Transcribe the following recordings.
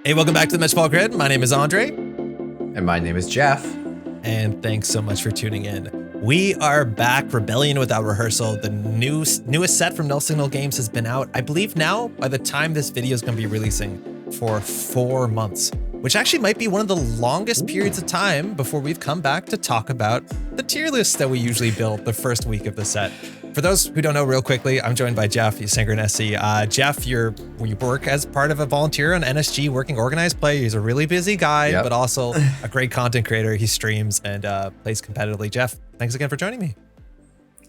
Hey, welcome back to the Match Ball Grid. My name is Andre. And my name is Jeff. And thanks so much for tuning in. We are back. Rebellion Without Rehearsal. The newest set from Null Signal Games has been out, I believe now, by the time this video is going to be releasing, for 4 months, which actually might be one of the longest periods of time before we've come back to talk about the tier list that we usually build the first week of the set. For those who don't know, real quickly, I'm joined by Jeff, YsengrinSC. Jeff, you work as part of a volunteer on NSG working organized play. He's a really busy guy, but also a great content creator. He streams and plays competitively. Jeff, thanks again for joining me.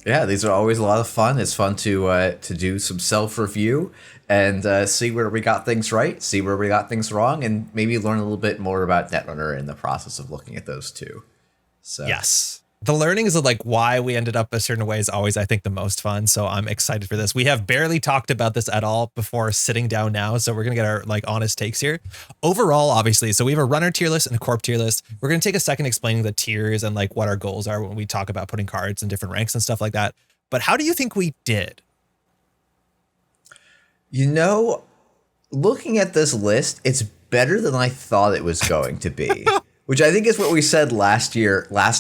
Yeah, these are always a lot of fun. It's fun to do some self-review and see where we got things right, see where we got things wrong, and maybe learn a little bit more about Netrunner in the process of looking at those too. So yes. The learnings of like why we ended up a certain way is always, I think, the most fun. So I'm excited for this. We have barely talked about this at all before sitting down now. So we're going to get our like honest takes here. Overall, obviously, so we have a runner tier list and a corp tier list. We're going to take a second explaining the tiers and like what our goals are when we talk about putting cards in different ranks and stuff like that. But how do you think we did? You know, looking at this list, it's better than I thought it was going to be. Which I think is what we said last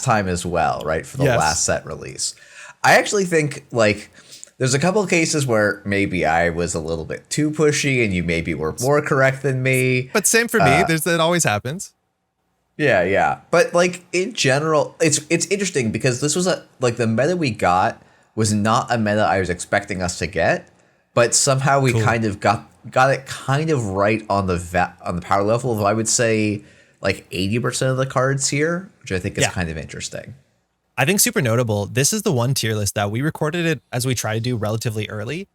time as well, right? For the last set release. I actually think like there's a couple of cases where maybe I was a little bit too pushy and you maybe were more correct than me. But same for me. That always happens. Yeah. But like in general, it's interesting because this was the meta we got was not a meta I was expecting us to get, but somehow we kind of got it kind of right on the power level of, I would say, like 80% of the cards here, which I think is kind of interesting. I think super notable. This is the one tier list that we recorded it as we try to do relatively early.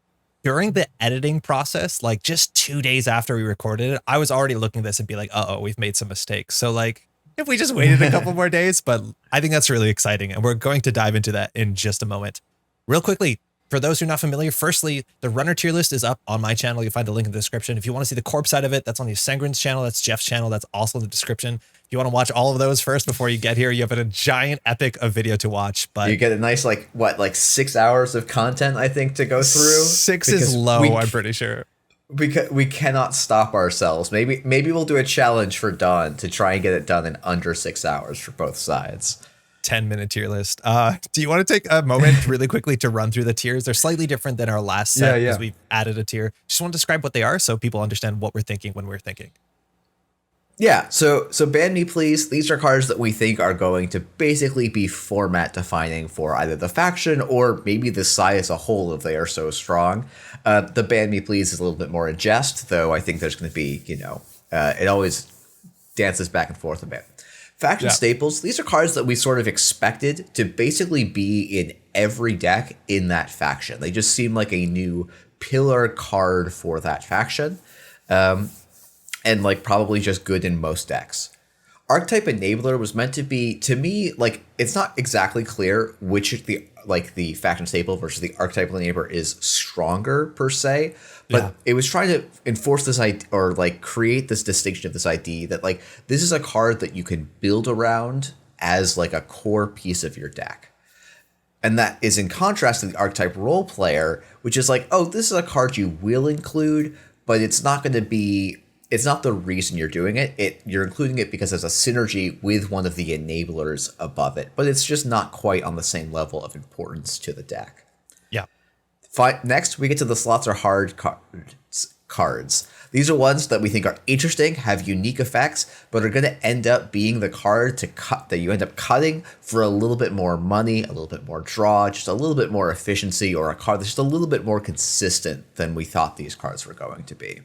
During the editing process, like just 2 days after we recorded it, I was already looking at this and be like, uh-oh, we've made some mistakes. So like if we just waited a couple more days, but I think that's really exciting. And we're going to dive into that in just a moment. Real quickly, for those who are not familiar, firstly, the runner tier list is up on my channel. You'll find the link in the description. If you want to see the corp side of it, that's on Ysengrin's channel. That's Jeff's channel. That's also in the description. If you want to watch all of those first before you get here, you have a giant epic of video to watch. But you get a nice, like 6 hours of content, I think, to go through. 6 is low, I'm pretty sure. Because we cannot stop ourselves. Maybe we'll do a challenge for Dawn to try and get it done in under 6 hours for both sides. 10-minute tier list. Do you want to take a moment really quickly to run through the tiers? They're slightly different than our last set because we've added a tier. Just want to describe what they are so people understand what we're thinking when we're thinking. Yeah, so Ban Me Please, these are cards that we think are going to basically be format defining for either the faction or maybe the side as a whole if they are so strong. The Ban Me Please is a little bit more a jest, though I think there's going to be, it always dances back and forth a bit. Faction staples, these are cards that we sort of expected to basically be in every deck in that faction. They just seem like a new pillar card for that faction. And like probably just good in most decks. Archetype Enabler was meant to be, to me, like it's not exactly clear which the faction staple versus the Archetype Enabler is stronger per se, but it was trying to enforce this idea or like create this distinction of this idea that like this is a card that you can build around as like a core piece of your deck. And that is in contrast to the Archetype Role Player, which is like, oh, this is a card you will include, but it's not going to be. It's not the reason you're doing it. You're including it because there's a synergy with one of the enablers above it, but it's just not quite on the same level of importance to the deck. Yeah. Next, we get to the slots are hard cards. These are ones that we think are interesting, have unique effects, but are going to end up being the card to cut that you end up cutting for a little bit more money, a little bit more draw, just a little bit more efficiency, or a card that's just a little bit more consistent than we thought these cards were going to be.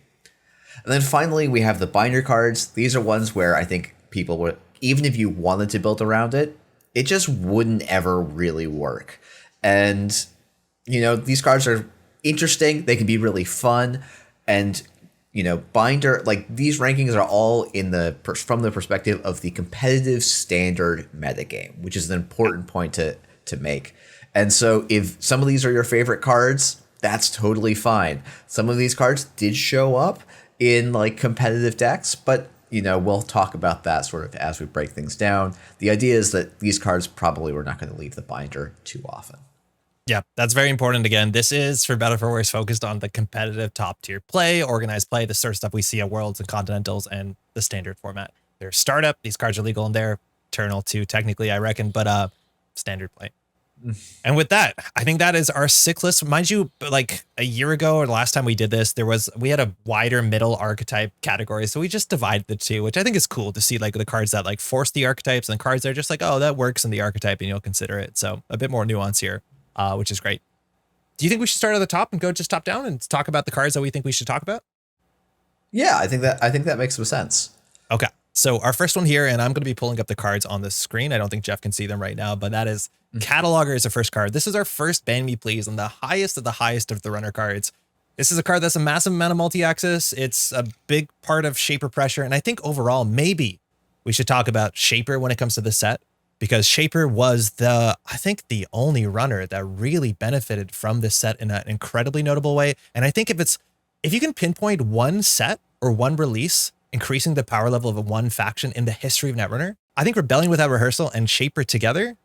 And then finally, we have the binder cards. These are ones where I think people would, even if you wanted to build around it, it just wouldn't ever really work. And, these cards are interesting. They can be really fun. And, binder, like these rankings are all from the perspective of the competitive standard metagame, which is an important point to make. And so if some of these are your favorite cards, that's totally fine. Some of these cards did show up in like competitive decks, but we'll talk about that sort of as we break things down. The idea is that these cards probably were not going to leave the binder too often. Yeah, that's very important. Again, this is, for better or for worse, focused on the competitive top tier play, organized play, the sort of stuff we see at Worlds and Continentals and the standard format. There's startup, these cards are legal in there, Eternal too, technically, I reckon, but standard play. And with that, I think that is our 6 list. Mind you, like a year ago or the last time we did this, we had a wider middle archetype category. So we just divided the two, which I think is cool to see, like the cards that like force the archetypes and cards that are just like, oh, that works in the archetype and you'll consider it. So a bit more nuance here, which is great. Do you think we should start at the top and go just top down and talk about the cards that we think we should talk about? Yeah, I think that makes some sense. Okay. So our first one here, and I'm going to be pulling up the cards on the screen. I don't think Jeff can see them right now, but that is Cataloger is the first card. This is our first Ban Me Please and the highest of the runner cards. This is a card that's a massive amount of multi-axis. It's a big part of Shaper pressure. And I think overall, maybe we should talk about Shaper when it comes to the set, because Shaper was I think the only runner that really benefited from this set in an incredibly notable way. And I think if you can pinpoint one set or one release increasing the power level of one faction in the history of Netrunner, I think Rebellion Without Rehearsal and Shaper together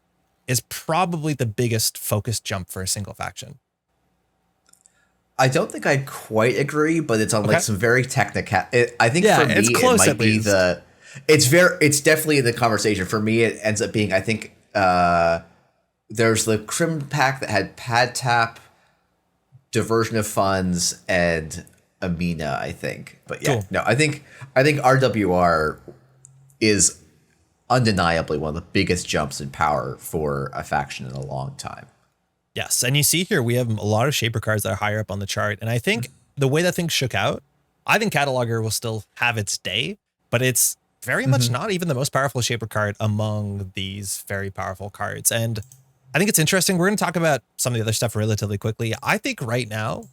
is probably the biggest focus jump for a single faction. I don't think I'd quite agree, but it's on like some very technical. I think for me, it's close, it might be it's definitely in the conversation. For me, it ends up being, I think there's the Crim pack that had Pad Tap, Diversion of Funds, and Amina, I think. But yeah, cool. No, I think RWR is undeniably one of the biggest jumps in power for a faction in a long time. Yes, and you see here we have a lot of Shaper cards that are higher up on the chart, and I think the way that things shook out, I think Cataloger will still have its day, but it's very much not even the most powerful Shaper card among these very powerful cards. And I think it's interesting. We're going to talk about some of the other stuff relatively quickly. I think right now,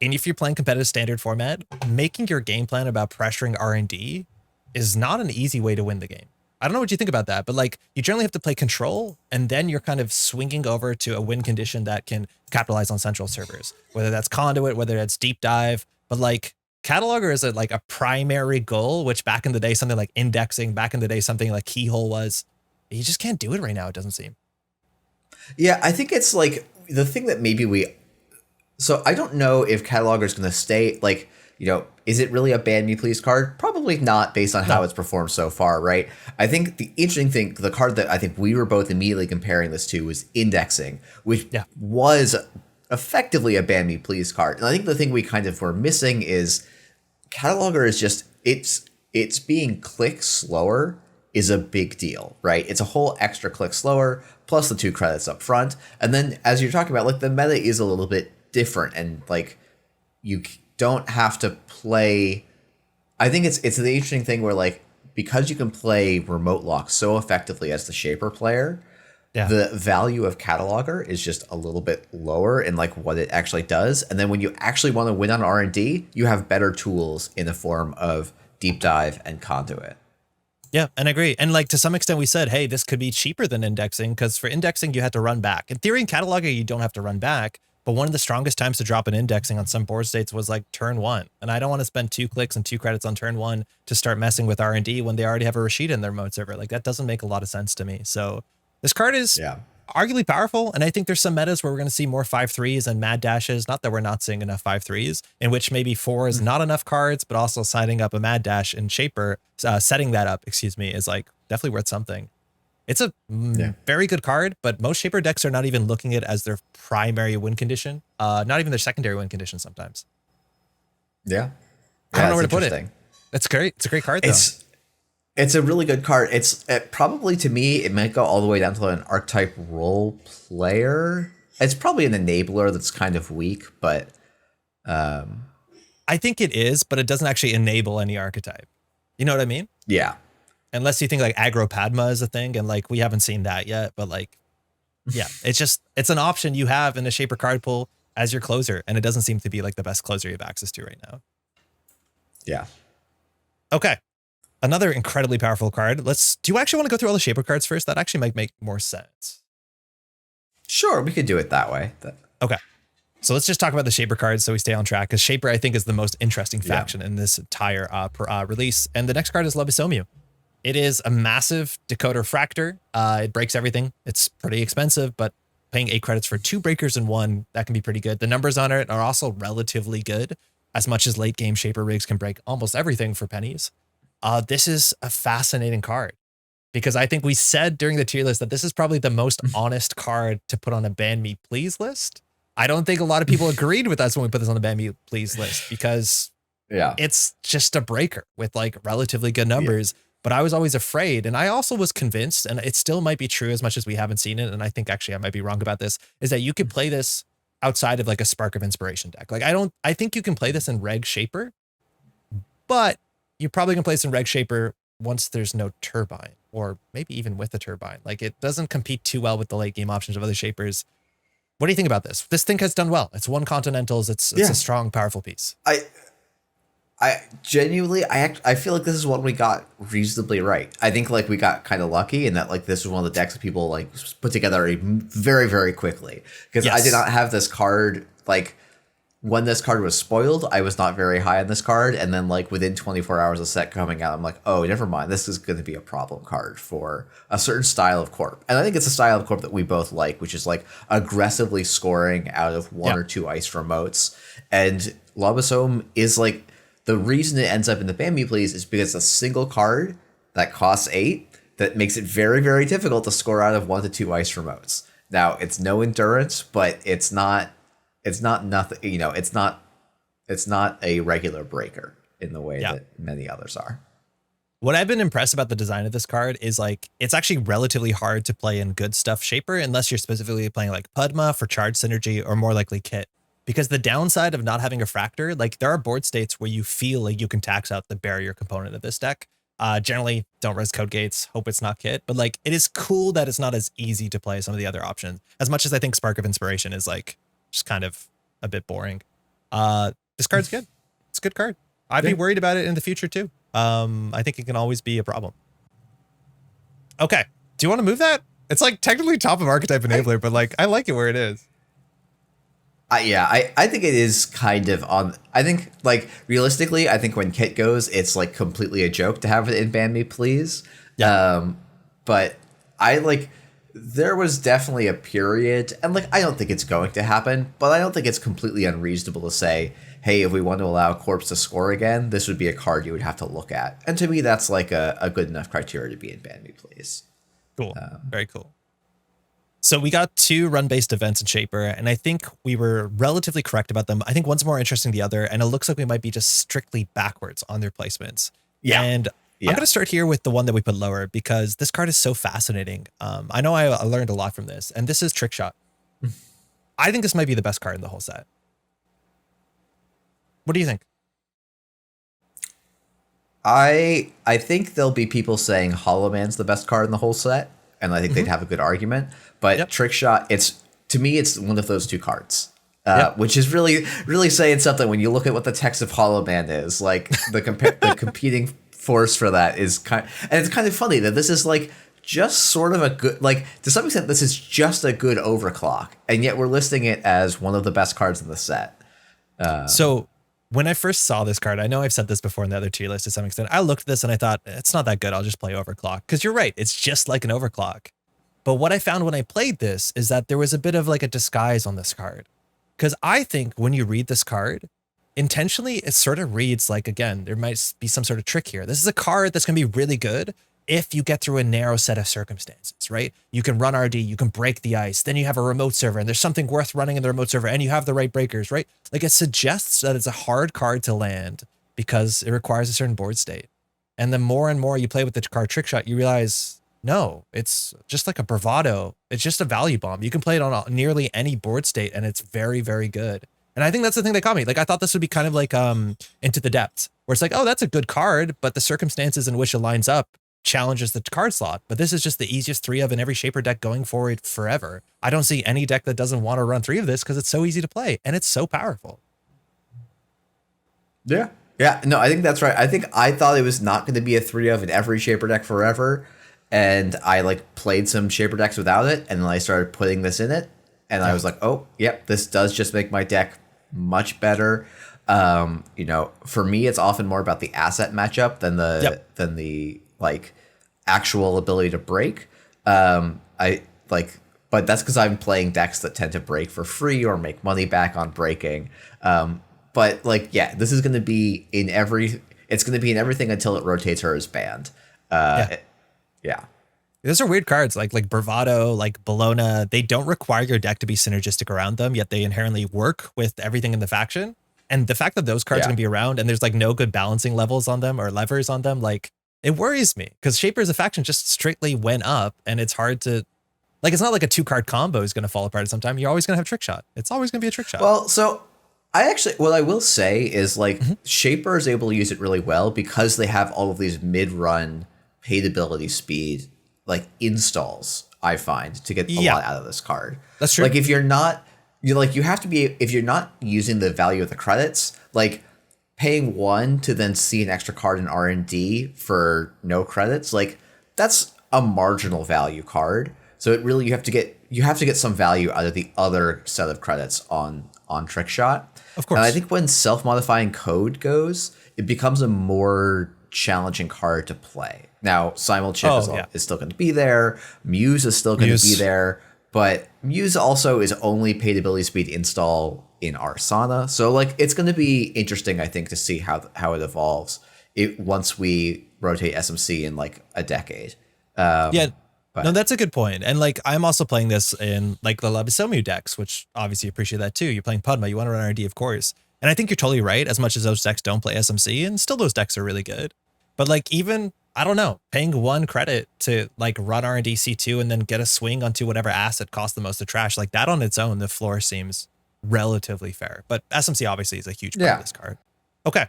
and if you're playing competitive standard format, making your game plan about pressuring R&D is not an easy way to win the game. I don't know what you think about that, but like you generally have to play control, and then you're kind of swinging over to a win condition that can capitalize on central servers, whether that's conduit, whether that's deep dive. But like Cataloger is like a primary goal, which back in the day, something like indexing, back in the day, something like keyhole was. You just can't do it right now, it doesn't seem. Yeah, I think it's like the thing that maybe so I don't know if Cataloger is going to stay, like, you know, is it really a Ban Me Please card? Probably not, based on how it's performed so far, right? I think the interesting thing, the card that I think we were both immediately comparing this to was Indexing, which was effectively a Ban Me Please card. And I think the thing we kind of were missing is Cataloger is just, it's being click slower is a big deal, right? It's a whole extra click slower, plus the 2 credits up front. And then, as you're talking about, like, the meta is a little bit different, and like you don't have to play. I think it's the interesting thing where, like, because you can play remote lock so effectively as the Shaper player, the value of Cataloger is just a little bit lower in like what it actually does. And then when you actually want to win on R&D, you have better tools in the form of deep dive and conduit. Yeah, and I agree. And like to some extent we said, hey, this could be cheaper than indexing, because for indexing you had to run back. In theory, in Cataloger you don't have to run back, but one of the strongest times to drop an indexing on some board states was like turn 1. And I don't want to spend 2 clicks and 2 credits on turn 1 to start messing with R&D when they already have a Rashida in their mode server. Like, that doesn't make a lot of sense to me. So this card is arguably powerful, and I think there's some metas where we're going to see more 5/3s and mad dashes. Not that we're not seeing enough 5/3s, in which maybe 4 is not enough cards, but also signing up a mad dash in Shaper, setting that up, excuse me, is like definitely worth something. It's a very good card, but most Shaper decks are not even looking at it as their primary win condition, not even their secondary win condition sometimes. Yeah. I don't know where to put it. That's great. It's a great card, though. It's a really good card. It's probably, to me, it might go all the way down to an archetype role player. It's probably an enabler that's kind of weak, but I think it is, but it doesn't actually enable any archetype. You know what I mean? Yeah. Unless you think like aggro Padma is a thing, and like we haven't seen that yet, but like, yeah, it's an option you have in a Shaper card pool as your closer, and it doesn't seem to be like the best closer you have access to right now. Yeah. Okay. Another incredibly powerful card. Do you actually want to go through all the Shaper cards first? That actually might make more sense. Sure, we could do it that way. Okay. So let's just talk about the Shaper cards so we stay on track, because Shaper, I think, is the most interesting faction in this entire release. And the next card is Lobisomu. It is a massive decoder fractor. It breaks everything. It's pretty expensive, but paying 8 credits for 2 breakers and 1, that can be pretty good. The numbers on it are also relatively good, as much as late game Shaper rigs can break almost everything for pennies. This is a fascinating card, because I think we said during the tier list that this is probably the most honest card to put on a ban me please list. I don't think a lot of people agreed with us when we put this on the ban me please list, because it's just a breaker with like relatively good numbers. But I was always afraid, and I also was convinced, and it still might be true as much as we haven't seen it, and I think actually I might be wrong about this, is that you could play this outside of like a Spark of Inspiration deck. Like I think you can play this in Reg Shaper, but you probably can play this in Reg Shaper once there's no Turbine, or maybe even with a Turbine. Like it doesn't compete too well with the late game options of other Shapers. What do you think about this? This thing has done well. It's won Continentals. It's a strong, powerful piece. I genuinely, I feel like this is one we got reasonably right. I think like we got kind of lucky in that like this was one of the decks that people like put together very, very quickly. Because I did not have this card, like when this card was spoiled, I was not very high on this card. And then like within 24 hours of set coming out, I'm like, oh, never mind. This is going to be a problem card for a certain style of corp. And I think it's a style of corp that we both like, which is like aggressively scoring out of 1 or 2 ice remotes. And Lobosome is like, the reason it ends up in the ban me please is because it's a single card that costs 8 that makes it very, very difficult to score out of 1 to 2 ice remotes. Now it's no endurance, but it's not nothing, you know, it's not a regular breaker in the way that many others are. What I've been impressed about the design of this card is like, it's actually relatively hard to play in good stuff Shaper, unless you're specifically playing like Pudma for charge synergy, or more likely Kit. Because the downside of not having a Fractor, like there are board states where you feel like you can tax out the barrier component of this deck. Generally don't res Code Gates, hope it's not Kit, but like it is cool that it's not as easy to play as some of the other options. As much as I think Spark of Inspiration is like just kind of a bit boring. This card's good. It's a good card. I'd be worried about it in the future too. I think it can always be a problem. Okay. Do you want to move that? It's like technically top of Archetype Enabler, but like I like it where it is. I think it is kind of on. I think like realistically, I think when Kit goes, it's like completely a joke to have it in Ban Me Please. Yeah. But I like, there was definitely a period, and like I don't think it's going to happen, but I don't think it's completely unreasonable to say, hey, if we want to allow Corpse to score again, this would be a card you would have to look at. And to me, that's like a good enough criteria to be in Ban Me Please. Cool. Very cool. So we got 2 run-based events in Shaper, and I think we were relatively correct about them. I think one's more interesting than the other, and it looks like we might be just strictly backwards on their placements. Yeah. And I'm going to start here with the one that we put lower, because this card is so fascinating. I know I learned a lot from this, and this is Trick Shot. I think this might be the best card in the whole set. What do you think? I think there'll be people saying Holoman's the best card in the whole set, and I think they'd have a good argument. But Trick Shot, to me, it's one of those 2 cards, which is really, really saying something when you look at what the text of Holoman is. Like the competing force for that is and it's kind of funny that this is like just sort of a good, like to some extent, this is just a good overclock, and yet we're listing it as one of the best cards in the set. So when I first saw this card, I know I've said this before in the other tier list to some extent, I looked at this and I thought, it's not that good. I'll just play Overclock. Because you're right, it's just like an Overclock. But what I found when I played this is that there was a bit of like a disguise on this card. Because I think when you read this card, intentionally, it sort of reads like, again, there might be some sort of trick here. This is a card that's going to be really good if you get through a narrow set of circumstances, right? You can run RD, you can break the ice, then you have a remote server, and there's something worth running in the remote server, and you have the right breakers, right? Like it suggests that it's a hard card to land because it requires a certain board state. And the more and more you play with the card Trick Shot, you realize, no, it's just like a bravado. It's just a value bomb. You can play it on nearly any board state, and it's very, very good. And I think that's the thing that caught me. Like, I thought this would be kind of like Into the Depths, where it's like, oh, that's a good card, but the circumstances in which it lines up challenges the card slot. But this is just the easiest 3 of in every Shaper deck going forward forever. I don't see any deck that doesn't want to run 3 of this because it's so easy to play, and it's so powerful. Yeah. Yeah, no, I think that's right. I thought it was not going to be a 3 of in every Shaper deck forever, and I like played some Shaper decks without it, and then I started putting this in it, and I was like, oh, yep, this does just make my deck much better. You know, for me, it's often more about the asset matchup than the like actual ability to break. I like but that's because I'm playing decks that tend to break for free or make money back on breaking. But like, yeah, this is going to be in it's going to be in everything until it rotates or is banned. Yeah. Those are weird cards like Bravado, like Bologna. They don't require your deck to be synergistic around them, yet they inherently work with everything in the faction. And the fact that those cards are going to be around and there's like no good balancing levels on them or levers on them, like it worries me because Shaper as a faction just straightly went up and it's hard to, like, it's not like a 2-card combo is going to fall apart at some time. You're always going to have trick shot. It's always going to be a trick shot. Well, so what I will say is like Shaper is able to use it really well because they have all of these mid-run paid ability speed like installs, I find, to get a lot out of this card. That's true. Like if you're not, you have to be, if you're not using the value of the credits, like paying 1 to then see an extra card in R&D for no credits, like that's a marginal value card. So it really, you have to get some value out of the other set of credits on trick shot. Of course. And I think when self-modifying code goes, it becomes a more challenging card to play. Now, Simulchip is still going to be there. Muse is still going to be there. But Muse also is only paid ability speed install in Arsana. So like it's going to be interesting, I think, to see how it evolves once we rotate SMC in like a decade. No, that's a good point. And like, I'm also playing this in like the Labisomu decks, which obviously appreciate that too. You're playing Pudma, you want to run R&D, of course. And I think you're totally right, as much as those decks don't play SMC, and still those decks are really good. But like, even, I don't know, paying 1 credit to like run R&D C2 and then get a swing onto whatever asset costs the most to trash, like that on its own, the floor seems relatively fair. But SMC obviously is a huge part of this card. Okay.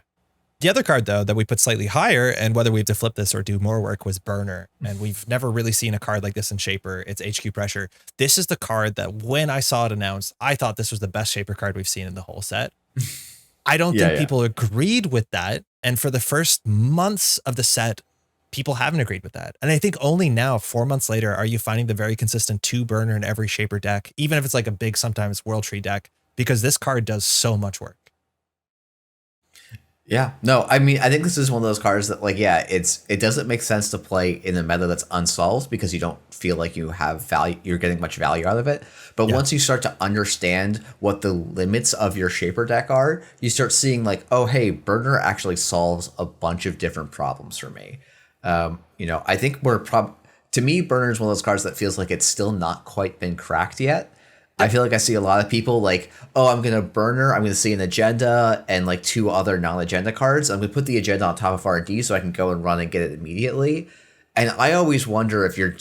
The other card, though, that we put slightly higher, and whether we have to flip this or do more work, was Burner. And we've never really seen a card like this in Shaper. It's HQ Pressure. This is the card that when I saw it announced, I thought this was the best Shaper card we've seen in the whole set. I don't think people agreed with that. And for the first months of the set, people haven't agreed with that. And I think only now, 4 months later, are you finding the very consistent 2 Burner in every Shaper deck, even if it's like a big, sometimes World Tree deck, because this card does so much work. Yeah, no, I mean, I think this is one of those cards that like, it doesn't make sense to play in a meta that's unsolved because you don't feel like you have value, you're getting much value out of it. But once you start to understand what the limits of your Shaper deck are, you start seeing like, oh, hey, Burner actually solves a bunch of different problems for me. I think to me, Burner is one of those cards that feels like it's still not quite been cracked yet. I feel like I see a lot of people like, oh, I'm going to Burner, I'm going to see an agenda and like 2 other non-agenda cards. I'm going to put the agenda on top of R&D so I can go and run and get it immediately. And I always wonder if you're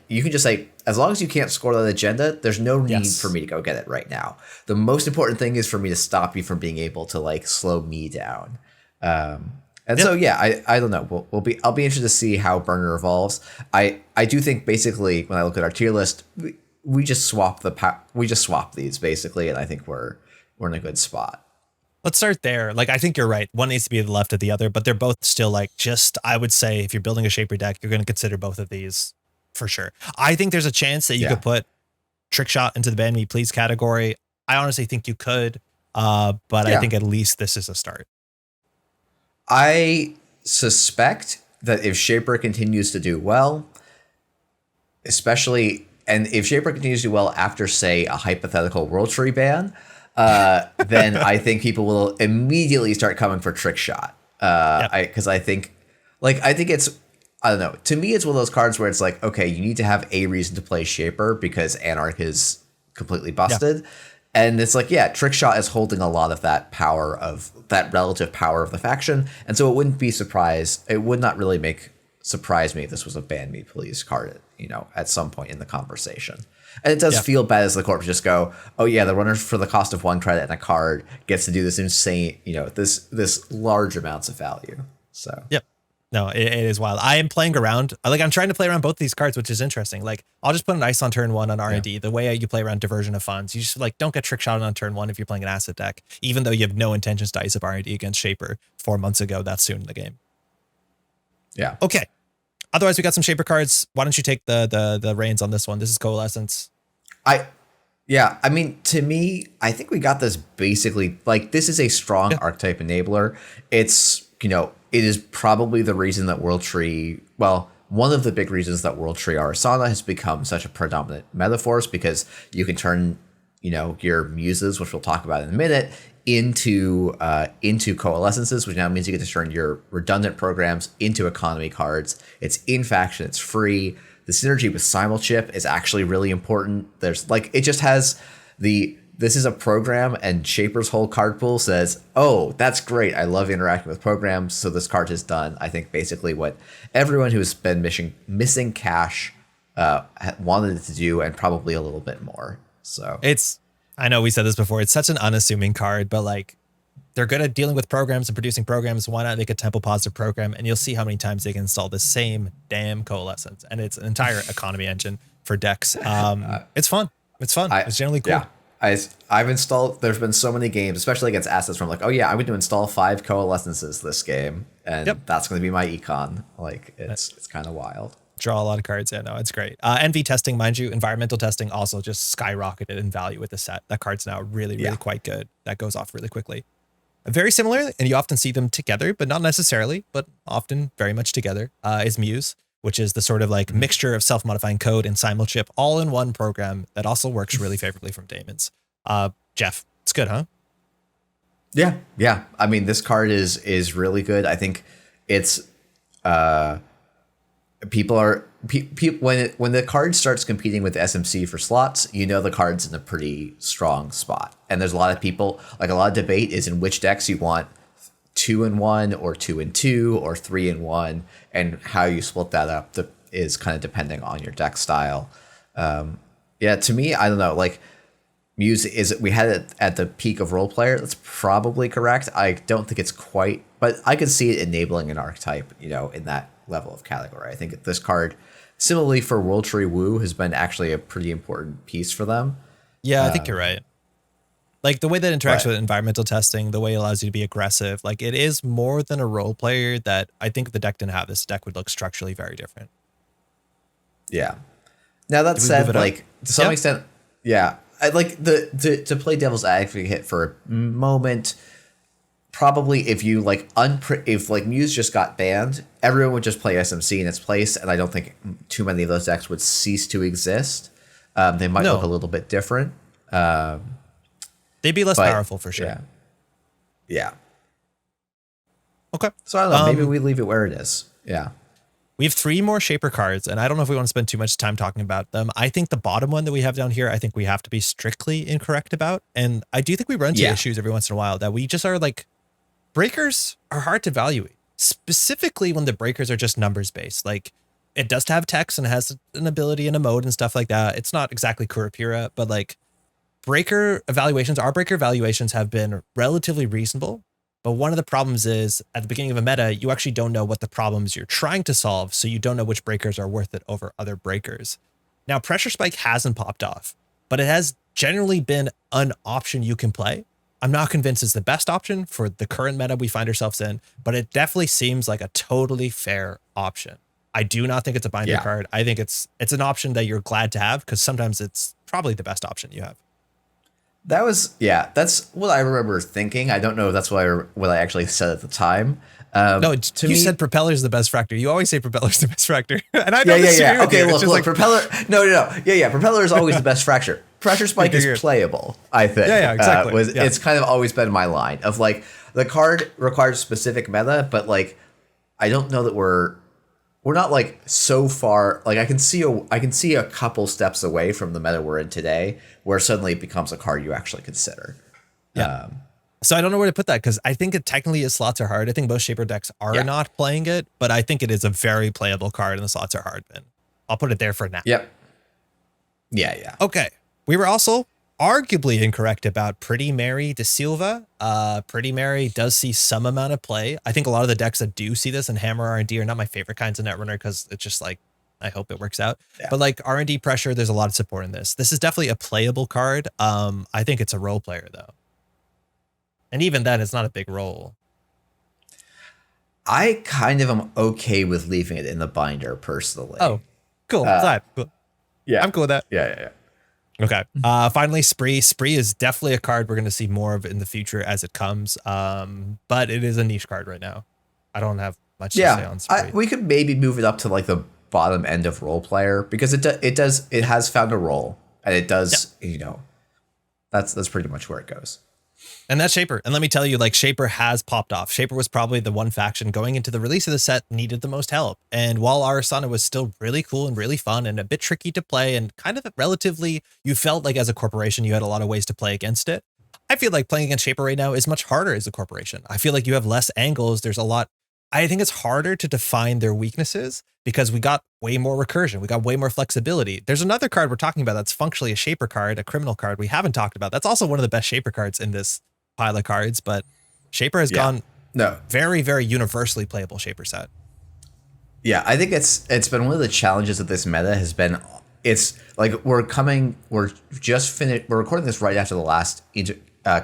you can just say, as long as you can't score that agenda, there's no need for me to go get it right now. The most important thing is for me to stop you from being able to like slow me down. So, I don't know. I'll be interested to see how Burner evolves. I do think basically when I look at our tier list, we just swap these basically, and I think we're in a good spot. Let's start there. Like, I think you're right. One needs to be the left of the other, but they're both still like I would say if you're building a Shaper deck, you're going to consider both of these for sure. I think there's a chance that you could put Trick Shot into the Ban Me Please category. I honestly think you could, but I think at least this is a start. I suspect that if Shaper continues to do well, and if Shaper continues to do well after, say, a hypothetical World Tree ban, then I think people will immediately start coming for Trick Shot. Because I think it's, I don't know. To me, it's one of those cards where it's like, okay, you need to have a reason to play Shaper because Anarch is completely busted. Yeah. And it's like, Trick Shot is holding a lot of that power that relative power of the faction. And so it would not really surprise me if this was a Ban Me Please card, at some point in the conversation. And it does feel bad as the corp to just go, oh yeah, the runner for the cost of 1 credit and a card gets to do this insane, this large amounts of value. So no, it is wild. I am playing around, like I'm trying to play around both these cards, which is interesting. Like I'll just put an ice on turn 1 on R&D. The way you play around diversion of funds, you just like don't get trick shot on turn 1 if you're playing an asset deck, even though you have no intentions to ice up R&D against Shaper 4 months ago. That's soon in the game. Yeah. Okay. Otherwise, we got some Shaper cards. Why don't you take the reins on this one? This is Coalescence. I mean, to me, I think we got this basically, like, this is a strong archetype enabler. It's, it is probably the reason that World Tree, well, one of the big reasons that World Tree Arasana has become such a predominant meta force, because you can turn, your muses, which we'll talk about in a minute, into coalescences, which now means you get to turn your redundant programs into economy cards. It's in faction, it's free. The synergy with Simulchip is actually really important. There's it just has this is a program, and Shaper's whole card pool says, oh, that's great. I love interacting with programs. So this card has done, I think, basically what everyone who's been missing cash wanted it to do, and probably a little bit more. So I know we said this before, it's such an unassuming card, but they're good at dealing with programs and producing programs. Why not make a tempo positive program? And you'll see how many times they can install the same damn coalescence. And it's an entire economy engine for decks. It's fun. It's fun. It's generally cool. Yeah. I've installed, there's been so many games, especially against assets from oh yeah, I'm going to install 5 coalescences this game, and that's going to be my econ. It's kind of wild. Draw a lot of cards. Yeah, no, it's great. NV testing, mind you, environmental testing also just skyrocketed in value with the set. That card's now really quite good. That goes off really quickly. Very similar, and you often see them together, but not necessarily, but often very much together, is Muse, which is the sort of mixture of self-modifying code and Simulchip all in one program that also works really favorably from Daemons. Jeff, it's good, huh? Yeah. I mean, this card is really good. I think it's when the card starts competing with SMC for slots, the card's in a pretty strong spot. And there's a lot of people, a lot of debate is in which decks you want 2-in-1 or 2-in-2 or 3-in-1, and how you split that up is kind of depending on your deck style. To me, I don't know, Muse we had it at the peak of role player. That's probably correct. I don't think it's quite, but I could see it enabling an archetype, in that level of category. I think this card, similarly for World Tree Woo, has been actually a pretty important piece for them. Yeah, I think you're right. The way that interacts with environmental testing, the way it allows you to be aggressive, it is more than a role player that I think if the deck didn't have this, deck would look structurally very different. Yeah. Now that said, to some extent, yeah, I to play devil's advocate for a moment. Probably if you if Muse just got banned, everyone would just play SMC in its place, and I don't think too many of those decks would cease to exist. They might look a little bit different. They'd be less powerful for sure. Yeah. Okay. So I don't know. Maybe we leave it where it is. Yeah. We have 3 more Shaper cards, and I don't know if we want to spend too much time talking about them. I think the bottom one that we have down here, I think we have to be strictly incorrect about. And I do think we run into issues every once in a while that we just are breakers are hard to evaluate, specifically when the breakers are just numbers based. It does have text and has an ability and a mode and stuff like that. It's not exactly Kurapura, but breaker evaluations, our breaker evaluations have been relatively reasonable. But one of the problems is at the beginning of a meta, you actually don't know what the problems you're trying to solve. So you don't know which breakers are worth it over other breakers. Now, Pressure Spike hasn't popped off, but it has generally been an option you can play. I'm not convinced it's the best option for the current meta we find ourselves in, but it definitely seems like a totally fair option. I do not think it's a binder card. I think it's an option that you're glad to have, because sometimes it's probably the best option you have. That's what I remember thinking. I don't know if that's what I actually said at the time. No, you said Propeller's the best fractor. You always say Propeller's the best fractor. And I don't disagree with you. Okay, look, Propeller. No. Yeah. Propeller is always the best fracture. Pressure Spike is playable, I think. Yeah, exactly. It's kind of always been my line of the card requires specific meta, but I don't know that we're not so far. I can see a couple steps away from the meta we're in today, where suddenly it becomes a card you actually consider. Yeah. So I don't know where to put that, because I think it technically is slots are hard. I think most Shaper decks are not playing it, but I think it is a very playable card, and the slots are hard. And I'll put it there for now. Yep. Yeah. Okay. We were also arguably incorrect about Pretty Mary De Silva. Pretty Mary does see some amount of play. I think a lot of the decks that do see this and Hammer R&D are not my favorite kinds of Netrunner, because it's just I hope it works out. Yeah. But R&D pressure, there's a lot of support in this. This is definitely a playable card. I think it's a role player though. And even then, it's not a big role. I kind of am okay with leaving it in the binder personally. Oh, cool. Cool. Yeah. I'm cool with that. Yeah. Okay. Finally, Spree. Spree is definitely a card we're going to see more of in the future as it comes. But it is a niche card right now. I don't have much to say on Spree. We could maybe move it up to bottom end of role player because it has found a role, and it does, you know, that's pretty much where it goes. And that's Shaper. And let me tell you, like, Shaper has popped off. Shaper was probably the one faction going into the release of the set needed the most help. And while Arasana was still really cool and really fun and a bit tricky to play and kind of relatively, you felt like as a corporation, you had a lot of ways to play against it. I feel like playing against Shaper right now is much harder as a corporation. I feel like you have less angles. There's a lot. I think it's harder to define their weaknesses because we got way more recursion. We got way more flexibility. There's another card we're talking about that's functionally a Shaper card, a criminal card we haven't talked about. That's also one of the best Shaper cards in this pile of cards, but Shaper has gone very, very universally playable Shaper set. Yeah, I think it's been one of the challenges of this meta has been, it's like we're just finished, we're recording this right after the last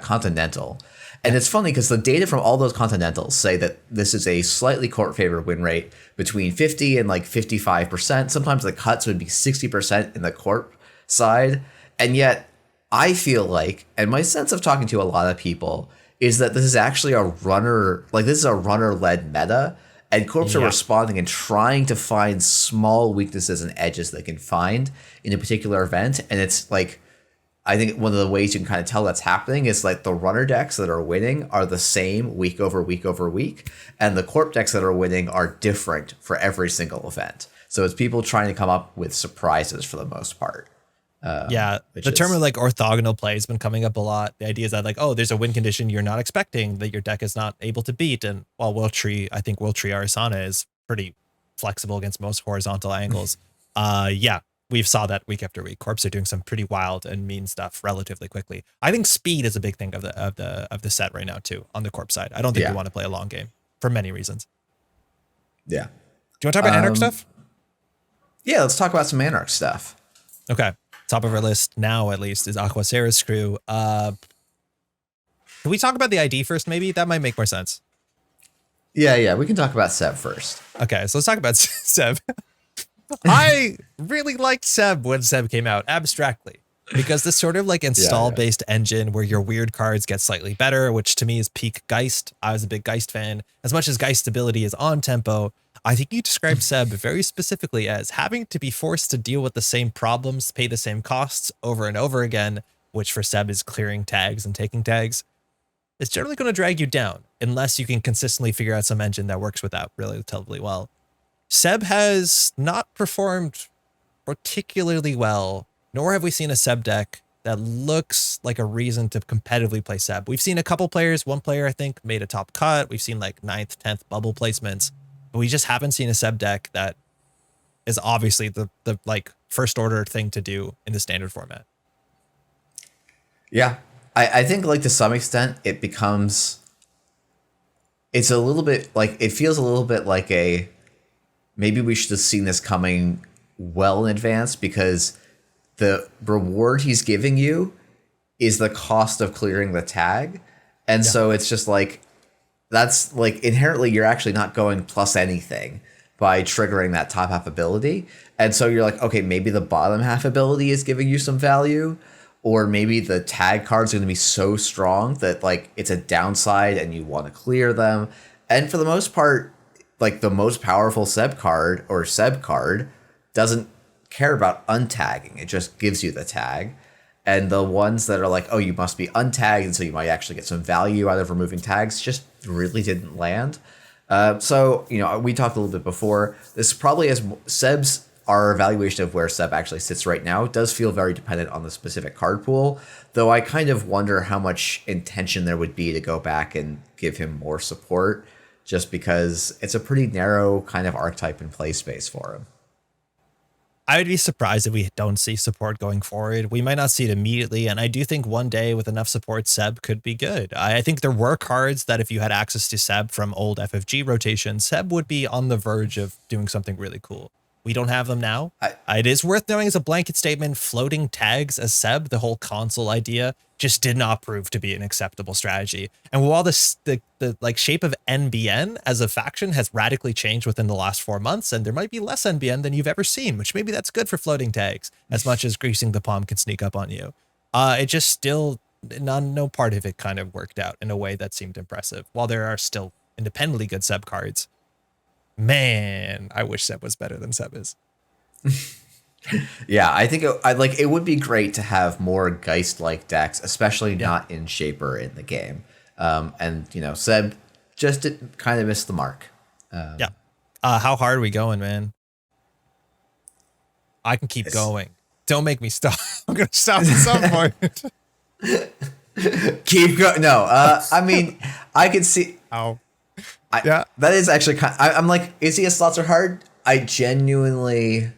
Continental. And it's funny because the data from all those Continentals say that this is a slightly court favored win rate between 50 and like 55%. Sometimes the cuts would be 60% in the corp side. And yet I feel like, and my sense of talking to a lot of people is that this is actually a runner, like this is a runner led meta, and corps are responding and trying to find small weaknesses and edges they can find in a particular event. And it's like, I think one of the ways you can kind of tell that's happening is like the runner decks that are winning are the same week over week over week, and the corp decks that are winning are different for every single event. So it's people trying to come up with surprises for the most part. The term of like orthogonal play has been coming up a lot. The idea is that like, oh, there's a win condition you're not expecting that your deck is not able to beat. And while I think Will Tree Arasana is pretty flexible against most horizontal angles. We've saw that week after week. Corps are doing some pretty wild and mean stuff relatively quickly. I think speed is a big thing of the set right now too on the corp side. I don't think you want to play a long game for many reasons. Yeah. Do you want to talk about Anarch stuff? Yeah, let's talk about some Anarch stuff. Okay. Top of our list now, at least, is Aquasera's crew. Can we talk about the ID first? Maybe that might make more sense. Yeah. We can talk about Seb first. Okay, so let's talk about Seb. I really liked Seb when Seb came out, abstractly, because this sort of like install-based engine where your weird cards get slightly better, which to me is peak Geist. I was a big Geist fan. As much as Geist's ability is on tempo, I think you described Seb very specifically as having to be forced to deal with the same problems, pay the same costs over and over again, which for Seb is clearing tags and taking tags. It's generally going to drag you down unless you can consistently figure out some engine that works with that relatively well. Seb has not performed particularly well, nor have we seen a Seb deck that looks like a reason to competitively play Seb. We've seen a couple players, one player I think made a top cut. We've seen like 9th, 10th bubble placements, but we just haven't seen a Seb deck that is obviously the like first order thing to do in the standard format. Yeah, I think like to some extent it becomes, it's a little bit like, it feels a little bit like maybe we should have seen this coming well in advance, because the reward he's giving you is the cost of clearing the tag. And so it's just like, that's like inherently you're actually not going plus anything by triggering that top half ability. And so you're like, okay, maybe the bottom half ability is giving you some value, or maybe the tag cards are going to be so strong that like it's a downside and you want to clear them. And for the most part, like the most powerful Seb card doesn't care about untagging. It just gives you the tag. And the ones that are like, oh, you must be untagged, and so you might actually get some value out of removing tags, just really didn't land. So, you know, we talked a little bit before. This probably has Seb's, our evaluation of where Seb actually sits right now does feel very dependent on the specific card pool, though I kind of wonder how much intention there would be to go back and give him more support, just because it's a pretty narrow kind of archetype and play space for him. I would be surprised if we don't see support going forward. We might not see it immediately, and I do think one day with enough support, Seb could be good. I think there were cards that if you had access to Seb from old FFG rotations, Seb would be on the verge of doing something really cool. We don't have them now. It is worth knowing as a blanket statement, floating tags as Seb, the whole console idea, just did not prove to be an acceptable strategy. And while the like shape of NBN as a faction has radically changed within the last 4 months, and there might be less NBN than you've ever seen, which maybe that's good for floating tags, as much as greasing the palm can sneak up on you. It just still, no part of it kind of worked out in a way that seemed impressive. While there are still independently good Seb cards, Man, I wish Seb was better than Seb is. Yeah, I think it would be great to have more Geist-like decks, especially not in Shaper in the game. And Seb just kind of missed the mark. Yeah. How hard are we going, man? I can keep going. Don't make me stop. I'm gonna stop at some point. Keep going. No, I mean, I can see. Ow. Yeah, that is actually I'm like, is he slots are hard? I genuinely.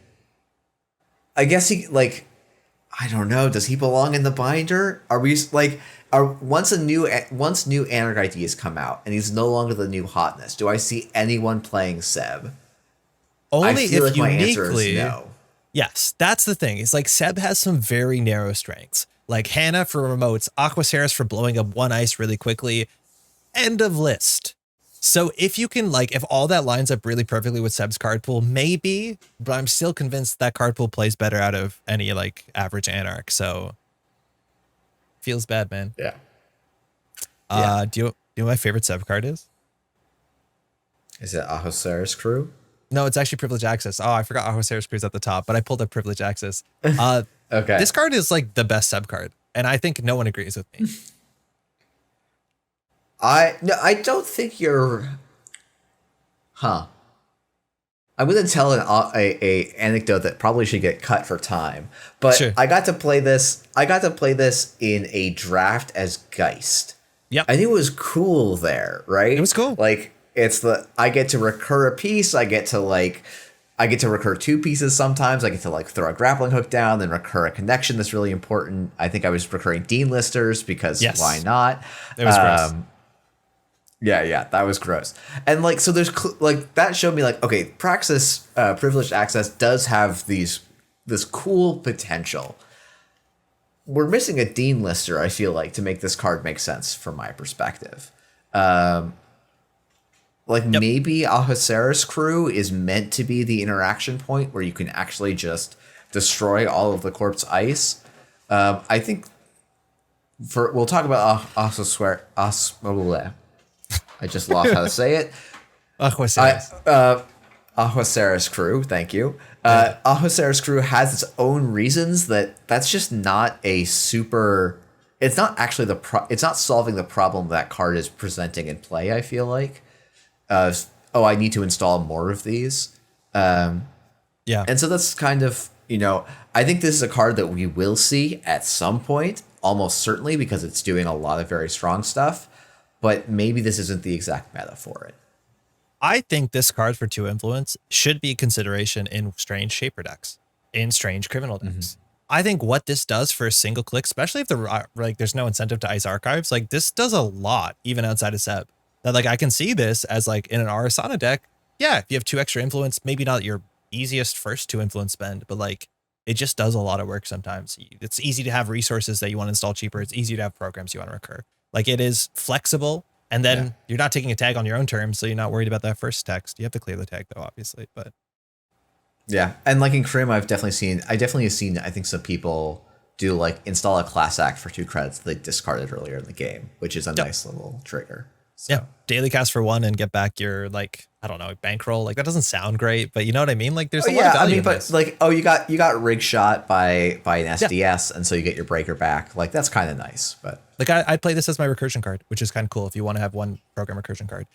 I guess he I don't know. Does he belong in the binder? Are we once new Anarch ideas come out and he's no longer the new hotness? Do I see anyone playing Seb? Only I feel if like my answer is uniquely. no. Yes, that's the thing. It's like Seb has some very narrow strengths, like Hannah for remotes, Aquaceris for blowing up one ice really quickly. End of list. So if you can, if all that lines up really perfectly with Seb's card pool, maybe, but I'm still convinced that card pool plays better out of any average Anarch. So feels bad, man. Yeah. Do you know what my favorite Seb card is? Is it Ahosera's Crew? No, it's actually Privilege Access. Oh, I forgot Ahosera's Crew's at the top, but I pulled up Privilege Access. Okay. This card is the best Seb card, and I think no one agrees with me. I don't think you're. I wouldn't tell a anecdote that probably should get cut for time, but sure. I got to play this in a draft as Geist. Yep. And it was cool there, right? It was cool. I get to recur a piece. I get to recur two pieces sometimes. I get to throw a grappling hook down, then recur a connection that's really important. I think I was recurring Dean Listers because why not? It was gross. Yeah, that was gross. And so there's that showed me okay, Praxis Privileged Access does have this cool potential. We're missing a Dean Lister, I feel like, to make this card make sense from my perspective. Maybe Ahosera's Crew is meant to be the interaction point where you can actually just destroy all of the corpse ice. I think we'll talk about Ahosera's. I just lost how to say it. Ahosera's Crew, thank you. Ahosera's Crew has its own reasons that's just not a super. It's not actually it's not solving the problem that card is presenting in play. I feel like. I need to install more of these. And so that's kind of I think this is a card that we will see at some point, almost certainly, because it's doing a lot of very strong stuff. But maybe this isn't the exact meta for it. I think this card for 2 influence should be a consideration in strange Shaper decks, in strange criminal decks. Mm-hmm. I think what this does for a single click, especially if there's no incentive to ice archives, this does a lot even outside of Seb. That I can see this as in an Arasana deck. Yeah, if you have 2 extra influence, maybe not your easiest first 2 influence spend, but it just does a lot of work sometimes. It's easy to have resources that you want to install cheaper. It's easy to have programs you want to recur. It is flexible, and then you're not taking a tag on your own terms, so you're not worried about that first text. You have to clear the tag though, obviously, but yeah. And in Crim, I definitely have seen I think some people do install a class act for 2 credits they discarded earlier in the game, which is a nice little trigger. So. Yeah, daily cast for 1 and get back your I don't know, bankroll. That doesn't sound great, but you know what I mean? There's a lot of value in this. You got rig shot by an SDS, and so you get your breaker back. That's kind of nice, but I'd play this as my recursion card, which is kind of cool if you want to have 1 program recursion card.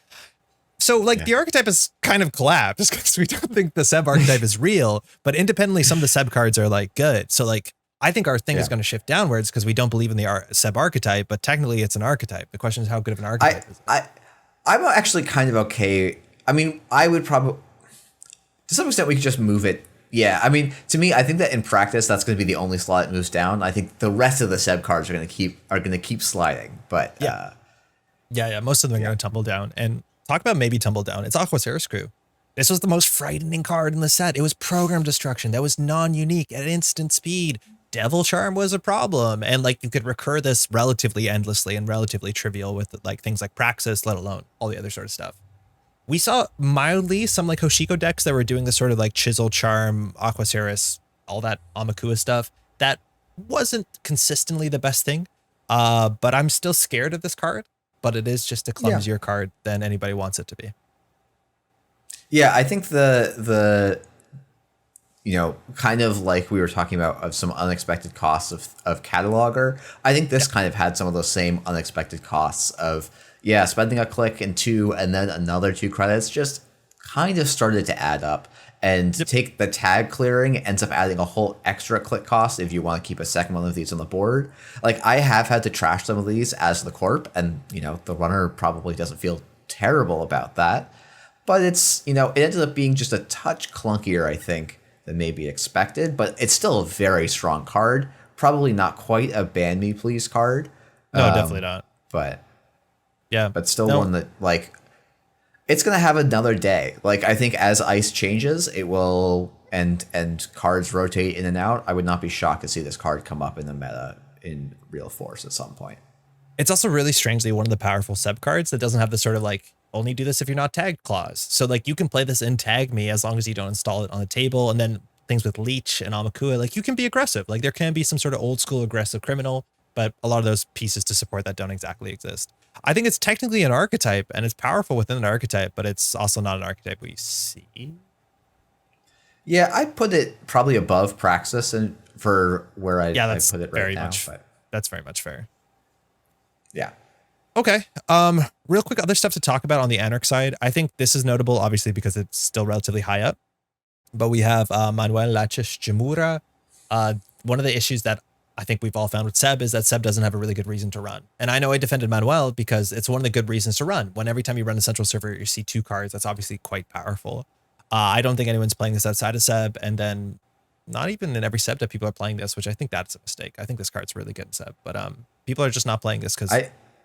So the archetype is kind of collapsed because we don't think the Seb archetype is real, but independently some of the Seb cards are good. So I think our thing is going to shift downwards because we don't believe in the Seb archetype, but technically it's an archetype. The question is how good of an archetype is it? I'm actually kind of okay. I mean, I would probably, to some extent, we could just move it. Yeah, I mean, to me, I think that in practice, that's going to be the only slot it moves down. I think the rest of the Seb cards are going to keep sliding. But most of them are going to tumble down. And talk about maybe tumble down. It's Aquaceris Crew. This was the most frightening card in the set. It was program destruction. That was non-unique at instant speed. Devil Charm was a problem, and you could recur this relatively endlessly and relatively trivial with things like Praxis, let alone all the other sort of stuff. We saw mildly some Hoshiko decks that were doing this sort of Chisel Charm, Aquaceris, all that Amakua stuff. That wasn't consistently the best thing, but I'm still scared of this card, but it is just a clumsier card than anybody wants it to be. Yeah, I think the kind of like we were talking about of some unexpected costs of cataloger. I think this kind of had some of those same unexpected costs of spending a click and two and then another 2 credits just kind of started to add up. And take the tag clearing ends up adding a whole extra click cost if you want to keep a second one of these on the board. Like I have had to trash some of these as the corp, and the runner probably doesn't feel terrible about that. But it's it ended up being just a touch clunkier, I think, than maybe expected. But it's still a very strong card. Probably not quite a ban me please card. No, definitely not. But yeah, but still one that like. It's going to have another day. Like, I think as ice changes, it will, and cards rotate in and out. I would not be shocked to see this card come up in the meta in real force at some point. It's also really strangely one of the powerful sub cards that doesn't have the sort of like, only do this if you're not tagged clause. So like you can play this in tag me as long as you don't install it on the table. And then things with leech and Amakua, like you can be aggressive. Like there can be some sort of old school aggressive criminal, but a lot of those pieces to support that don't exactly exist. I think it's technically an archetype and it's powerful within an archetype, but it's also not an archetype we see. Yeah, I'd put it probably above Praxis and for where I put it right now. That's very much fair. Yeah. Okay. Real quick, other stuff to talk about on the Anarch side. I think this is notable, obviously, because it's still relatively high up. But we have Manuel Laches Jamura. One of the issues that I think we've all found with Seb is that Seb doesn't have a really good reason to run. And I know I defended Manuel because it's one of the good reasons to run. When every time you run a central server, you see 2 cards, that's obviously quite powerful. I don't think anyone's playing this outside of Seb. And then not even in every Seb that people are playing this, which I think that's a mistake. I think this card's really good in Seb. But people are just not playing this because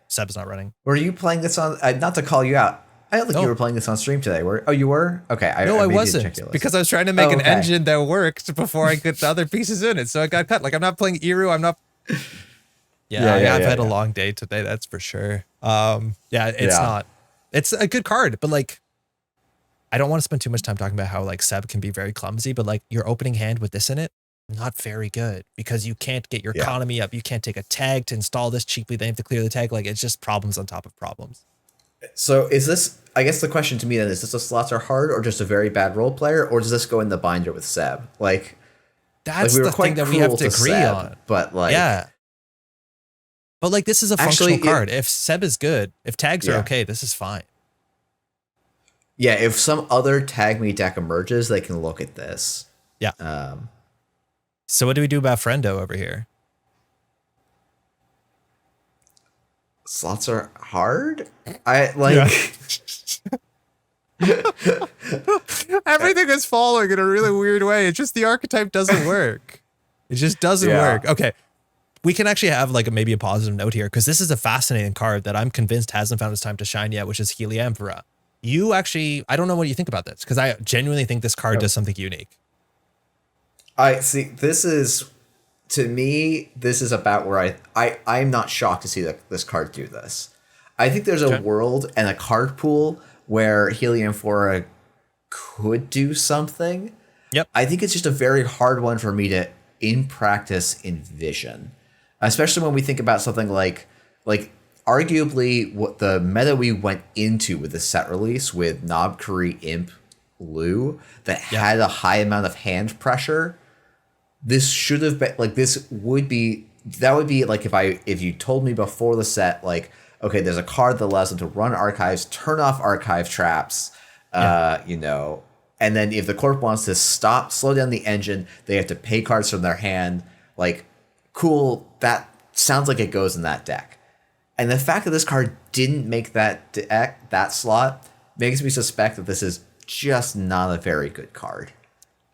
Seb's not running. Were you playing this on, not to call you out, I don't think you were playing this on stream today. You were? Okay. I wasn't, because I was trying to make an engine that worked before I get the other pieces in it. So I got cut. Like I'm not playing Iru. I'm not. I've had a long day today. That's for sure. It's not. It's a good card, but like, I don't want to spend too much time talking about how like Seb can be very clumsy, but like your opening hand with this in it, not very good because you can't get your economy up. You can't take a tag to install this cheaply. They have to clear the tag. Like it's just problems on top of problems. So is this, I guess the question to me then, is this a slots are hard or just a very bad role player, or does this go in the binder with Seb? Like, that's the thing that we have to agree on. But like, but like this is a functional card. If Seb is good, if tags are okay, this is fine. Yeah, if some other tag me deck emerges, they can look at this. Yeah. So what do we do about Friendo over here? Slots are hard. I like everything is falling in a really weird way. It's just the archetype doesn't work. It just doesn't work. Okay. We can actually have like maybe a positive note here because this is a fascinating card that I'm convinced hasn't found its time to shine yet, which is Heliamphora. You actually, I don't know what you think about this because I genuinely think this card does something unique. I see. This is, to me, this is about where I'm not shocked to see this card do this. I think there's a world and a card pool where Heliamphora could do something. Yep. I think it's just a very hard one for me to, in practice, envision. Especially when we think about something like arguably what the meta we went into with the set release with Knobkery Imp Lu that had a high amount of hand pressure. This should have been like, that would be like if you told me before the set, like, okay, there's a card that allows them to run archives, turn off archive traps, and then if the corp wants to slow down the engine, they have to pay cards from their hand. Like, cool, that sounds like it goes in that deck. And the fact that this card didn't make that slot makes me suspect that this is just not a very good card.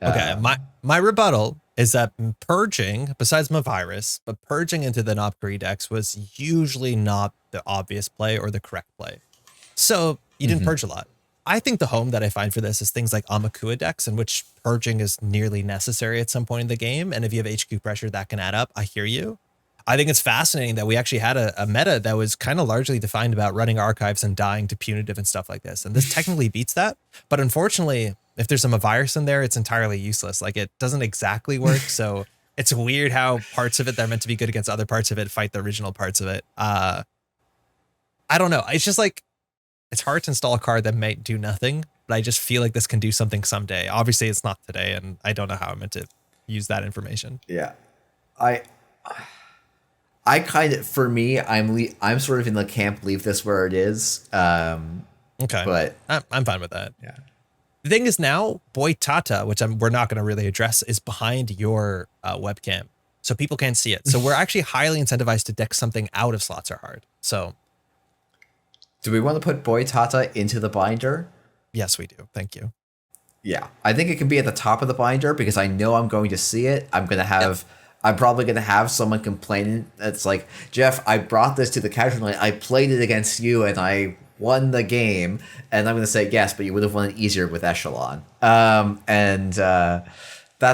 Okay, my rebuttal is that purging, besides Mavirus, but purging into the Knobkery decks was usually not the obvious play or the correct play. So you didn't purge a lot. I think the home that I find for this is things like Amakua decks, in which purging is nearly necessary at some point in the game. And if you have HQ pressure, that can add up. I hear you. I think it's fascinating that we actually had a meta that was kind of largely defined about running archives and dying to punitive and stuff like this. And this technically beats that. But unfortunately, if there's some virus in there, it's entirely useless. Like it doesn't exactly work. So it's weird how parts of it that are meant to be good against other parts of it fight the original parts of it. I don't know. It's just like, it's hard to install a card that might do nothing, but I just feel like this can do something someday. Obviously, it's not today, and I don't know how I'm meant to use that information. Yeah, I kind of, for me, I'm sort of in the camp leave this where it is. Okay, but I'm fine with that. Yeah. The thing is now, Boitata, which we're not going to really address, is behind your webcam, so people can't see it. So we're actually highly incentivized to deck something out of Slots Are Hard. So, do we want to put Boitata into the binder? Yes, we do. Thank you. Yeah, I think it can be at the top of the binder because I know I'm going to see it. I'm probably going to have someone complaining. It's like, Jeff, I brought this to the casual night. I played it against you and I won the game. And I'm going to say, yes, but you would have won it easier with Echelon. That's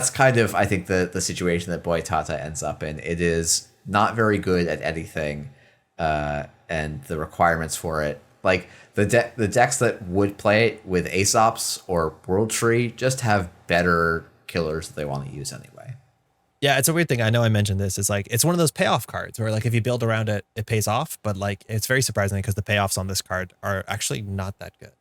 kind of, I think, the situation that Boitata ends up in. It is not very good at anything, and the requirements for it. Like, the decks that would play it with Aesops or World Tree just have better killers that they want to use anyway. Yeah, it's a weird thing. I know I mentioned this. It's like, it's one of those payoff cards where, like, if you build around it, it pays off. But, like, it's very surprising because the payoffs on this card are actually not that good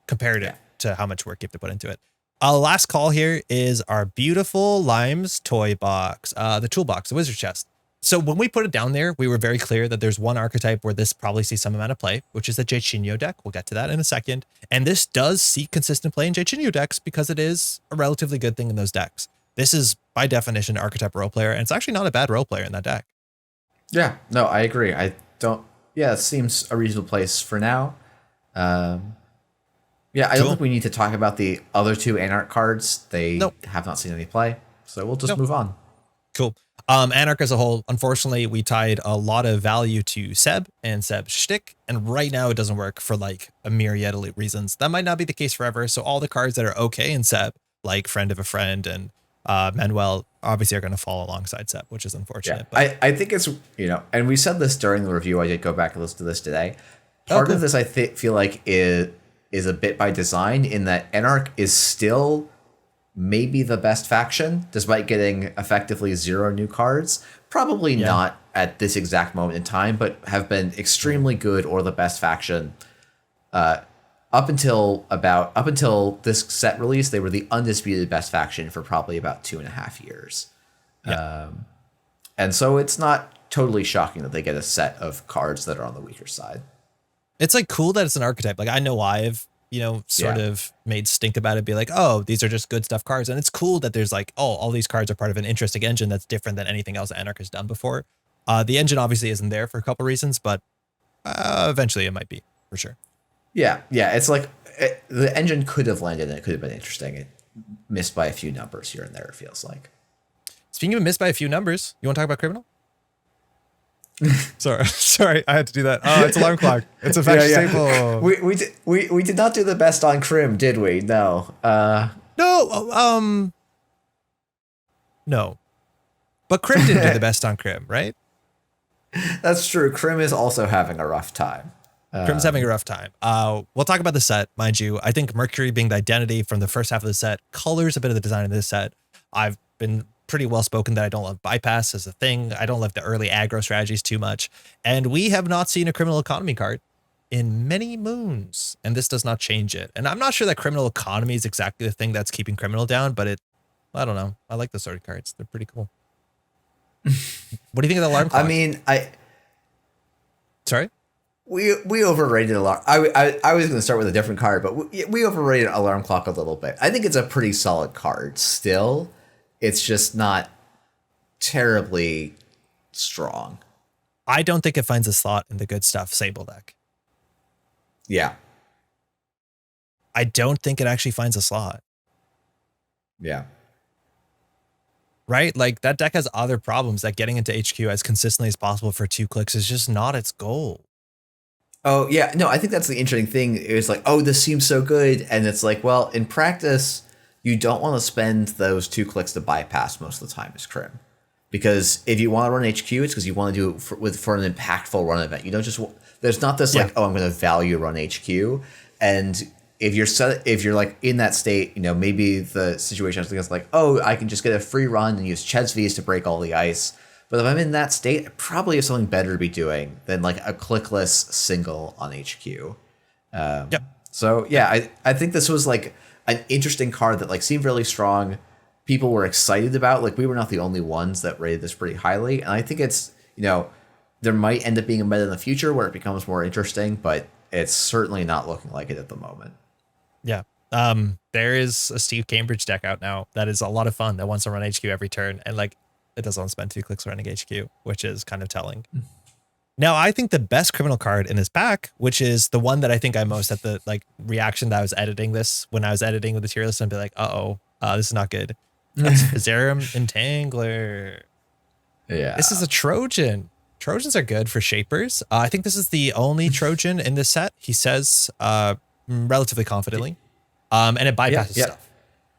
compared to how much work you have to put into it. Last call here is our beautiful Limes toy box, the toolbox, the wizard chest. So when we put it down there, we were very clear that there's one archetype where this probably sees some amount of play, which is the Jaichinyo deck. We'll get to that in a second. And this does see consistent play in Jaichinyo decks because it is a relatively good thing in those decks. This is, by definition, archetype role player, and it's actually not a bad role player in that deck. Yeah, no, I agree. It seems a reasonable place for now. I don't think we need to talk about the other two Anarch cards. They have not seen any play, so we'll just move on. Cool. Anarch as a whole, unfortunately, we tied a lot of value to Seb and Seb's shtick, and right now it doesn't work for like a myriad of reasons. That might not be the case forever, so all the cards that are okay in Seb, like Friend of a Friend and Manuel, obviously are going to fall alongside Seb, which is unfortunate. Yeah, but I think it's, and we said this during the review. I did go back and listen to this today. Part of this, I feel like, is a bit by design in that Anarch is still maybe the best faction, despite getting effectively 0 new cards. Probably not at this exact moment in time, but have been extremely good or the best faction. Up until this set release, they were the undisputed best faction for probably about 2.5 years. Yeah. And so it's not totally shocking that they get a set of cards that are on the weaker side. It's like cool that it's an archetype. Like I know I've, sort of made stink about it, be like, oh, these are just good stuff cards. And it's cool that there's like, oh, all these cards are part of an interesting engine that's different than anything else Anarch has done before. The engine obviously isn't there for a couple reasons, but eventually it might be for sure. Yeah. It's like the engine could have landed and it could have been interesting. It missed by a few numbers here and there, it feels like. Speaking of missed by a few numbers, you want to talk about Criminal? Sorry, I had to do that. Oh, it's alarm clock. It's a faction staple. We did not do the best on Crim, did we? No. No. But Crim didn't do the best on Crim, right? That's true. Crim is also having a rough time. Crim's having a rough time. We'll talk about the set, mind you. I think Mercury being the identity from the first half of the set colors a bit of the design of this set. I've been pretty well spoken that I don't love bypass as a thing. I don't love the early aggro strategies too much. And we have not seen a criminal economy card in many moons. And this does not change it. And I'm not sure that criminal economy is exactly the thing that's keeping criminal down, but I don't know. I like the sort of cards. They're pretty cool. What do you think of the alarm clock? I mean, Sorry? We overrated alarm. I was going to start with a different card, but we overrated alarm clock a little bit. I think it's a pretty solid card still. It's just not terribly strong. I don't think it finds a slot in the good stuff Sable deck. Yeah. I don't think it actually finds a slot. Yeah. Right? Like that deck has other problems that getting into HQ as consistently as possible for 2 clicks is just not its goal. Oh, yeah. No, I think that's the interesting thing. It's like, oh, this seems so good. And it's like, well, in practice, you don't want to spend those 2 clicks to bypass most of the time as Crim. Because if you want to run HQ, it's because you want to do it for an impactful run event. You don't just, there's not this like, oh, I'm going to value run HQ. And if you're like in that state, maybe the situation is like, oh, I can just get a free run and use Ched's V's to break all the ice. But if I'm in that state, I probably have something better to be doing than like a clickless single on HQ. So yeah, I think this was like an interesting card that like seemed really strong. People were excited about. Like we were not the only ones that rated this pretty highly, and I think it's, you know, there might end up being a meta in the future where it becomes more interesting, but it's certainly not looking like it at the moment. Yeah. There is a Steve Cambridge deck out now that is a lot of fun that wants to run HQ every turn, and like it doesn't want to spend 2 clicks running HQ, which is kind of telling. Now, I think the best criminal card in this pack, which is the one that I think I most at the like reaction that I was editing this when I was editing with the tier list and be like, this is not good. That's Zerum Entangler. Yeah. This is a Trojan. Trojans are good for shapers. I think this is the only Trojan in this set. He says relatively confidently. And it bypasses stuff.